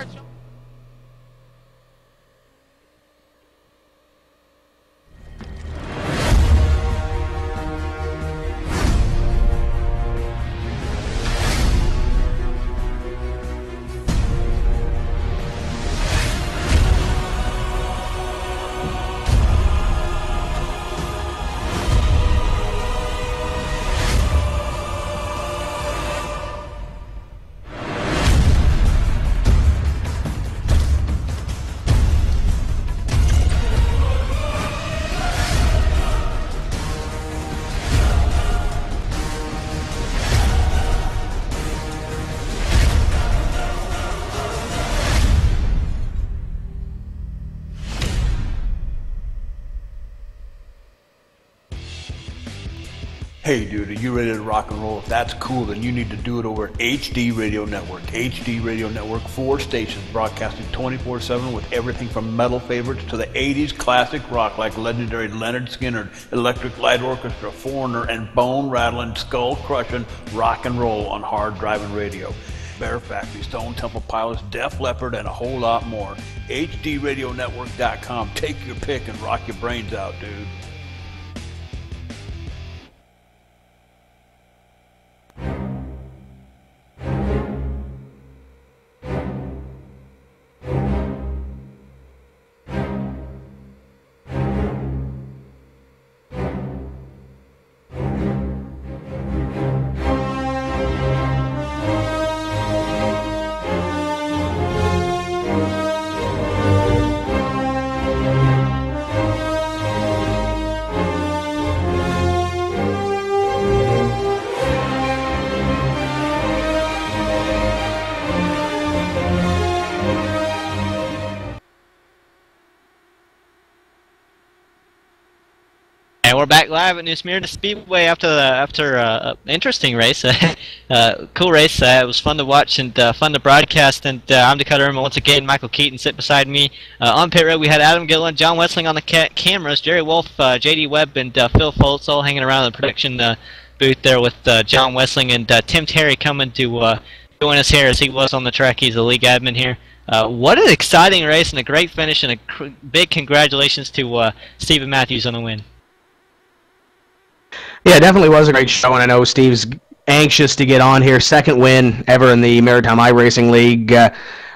Hey dude, are you ready to rock and roll? If that's cool, then you need to do it over HD Radio Network. HD Radio Network, 4 stations broadcasting 24/7 with everything from metal favorites to the 80s classic rock like legendary Leonard Skinner, Electric Light Orchestra, Foreigner, and bone-rattling, skull-crushing rock and roll on hard-driving radio. Bear Factory, Stone Temple Pilots, Def Leppard, and a whole lot more. HDRadionetwork.com. Take your pick and rock your brains out, dude. And we're back live at New Symirna Speedway after interesting race, cool race. It was fun to watch and fun to broadcast. And I'm Dakota Irma once again. Michael Keaton sitting beside me on pit road. We had Adam Gillen, John Wessling on the cameras, Jerry Wolf, J.D. Webb, and Phil Foltz all hanging around in the production booth there with John Wessling and Tim Terry coming to join us here as he was on the track. He's the league admin here. What an exciting race and a great finish, and a big congratulations to Stephen Matthews on the win. Yeah, it definitely was a great show, and I know Steve's anxious to get on here. Second win ever in the Maritime iRacing League.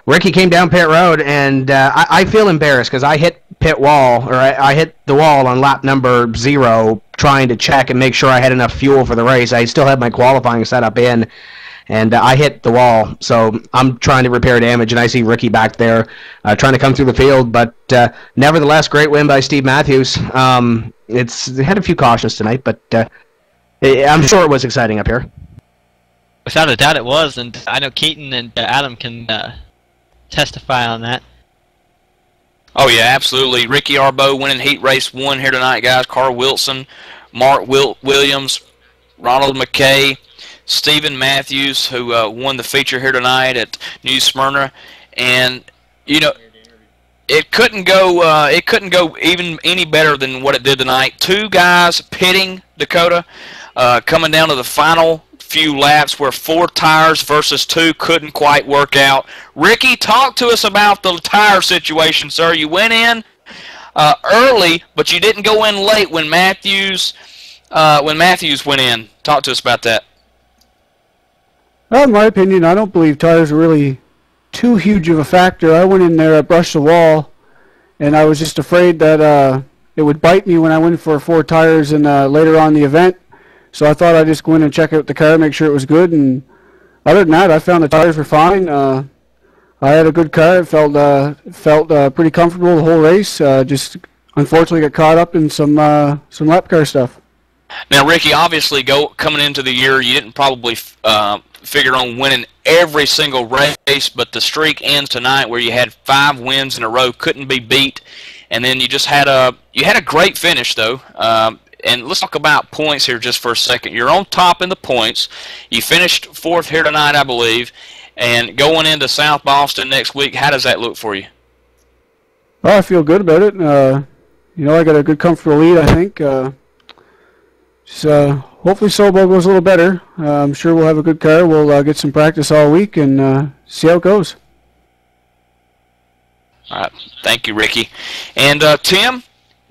Ricky came down pit road, and I feel embarrassed because I hit pit wall, or I hit the wall on lap number 0 trying to check and make sure I had enough fuel for the race. I still had my qualifying setup in, and I hit the wall, so I'm trying to repair damage, and I see Ricky back there trying to come through the field, but nevertheless, great win by Steve Matthews. They had a few cautions tonight, but I'm sure it was exciting up here. Without a doubt it was, and I know Keaton and Adam can testify on that. Oh yeah, absolutely. Ricky Arbo winning heat race 1 here tonight, guys. Carl Wilson, Mark Williams, Ronald McKay, Stephen Matthews, who won the feature here tonight at New Smyrna, and you know, it couldn't go even any better than what it did tonight. 2 guys pitting, Dakota, coming down to the final few laps where 4 tires versus 2 couldn't quite work out. Ricky, talk to us about the tire situation, sir. You went in early, but you didn't go in late when Matthews went in. Talk to us about that. Well, in my opinion, I don't believe tires were really too huge of a factor. I went in there, I brushed the wall, and I was just afraid that it would bite me when I went for 4 tires and later on in the event. So I thought I'd just go in and check out the car, make sure it was good, and other than that, I found the tires were fine. I had a good car. It felt pretty comfortable the whole race. Just unfortunately got caught up in some lap car stuff. Now, Ricky, obviously, coming into the year, you didn't probably figure on winning every single race, but the streak ends tonight where you had 5 wins in a row, couldn't be beat, and then you just had a great finish though. And let's talk about points here just for a second. You're on top in the points. You finished 4th here tonight, I believe, and going into South Boston next week. How does that look for you? Well, I feel good about it. I got a good, comfortable lead, I think. Hopefully Sobel goes a little better. I'm sure we'll have a good car. We'll get some practice all week and see how it goes. All right. Thank you, Ricky. And Tim,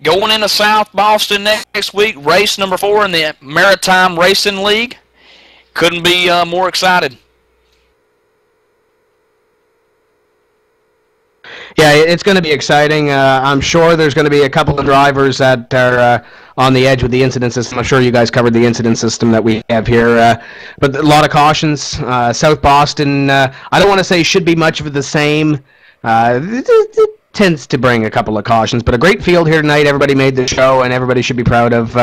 going into South Boston next week, race number 4 in the Maritime Racing League. Couldn't be more excited. Yeah, it's going to be exciting. I'm sure there's going to be a couple of drivers that are on the edge with the incident system. I'm sure you guys covered the incident system that we have here. But a lot of cautions. South Boston, I don't want to say should be much of the same. It tends to bring a couple of cautions. But a great field here tonight. Everybody made the show, and everybody should be proud of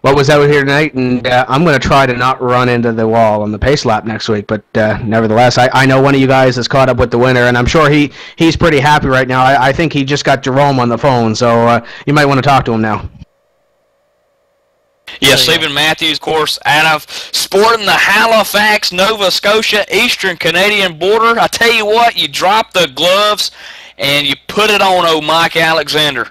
what was out here tonight. And I'm going to try to not run into the wall on the pace lap next week. But nevertheless, I know one of you guys is caught up with the winner, and I'm sure he's pretty happy right now. I think he just got Jerome on the phone, so you might want to talk to him now. Yeah, Stephen Matthews, of course, out of sporting the Halifax, Nova Scotia, Eastern Canadian border. I tell you what, you drop the gloves and you put it on old Mike Alexander.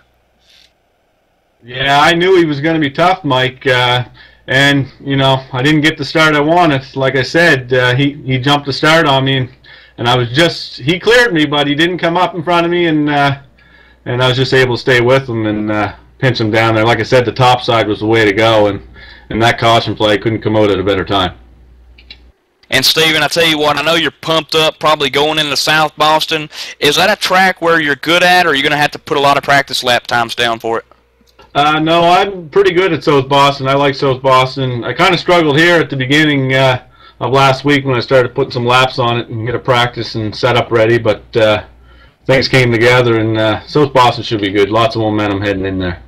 Yeah, I knew he was going to be tough, Mike, and, I didn't get the start I wanted. Like I said, he jumped the start on me, and I was he cleared me, but he didn't come up in front of me, and I was just able to stay with him and pinch him down there. Like I said, the top side was the way to go, and that caution play couldn't come out at a better time. And Stephen, I tell you what, I know you're pumped up probably going into South Boston. Is that a track where you're good at, or are you going to have to put a lot of practice lap times down for it? No, I'm pretty good at South Boston. I like South Boston. I kind of struggled here at the beginning of last week when I started putting some laps on it and get a practice and set up ready, but things came together, and South Boston should be good. Lots of momentum heading in there.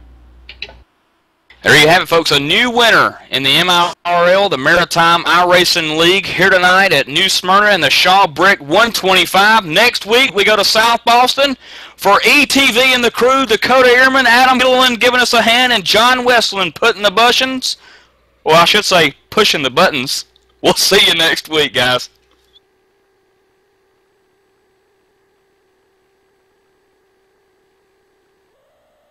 There you have it, folks. A new winner in the MIRL, the Maritime iRacing League, here tonight at New Smyrna in the Shaw Brick 125. Next week, we go to South Boston for ETV and the crew, Dakota Ehrman, Adam Gilliland giving us a hand, and John Westland putting the buttons. Well, I should say pushing the buttons. We'll see you next week, guys.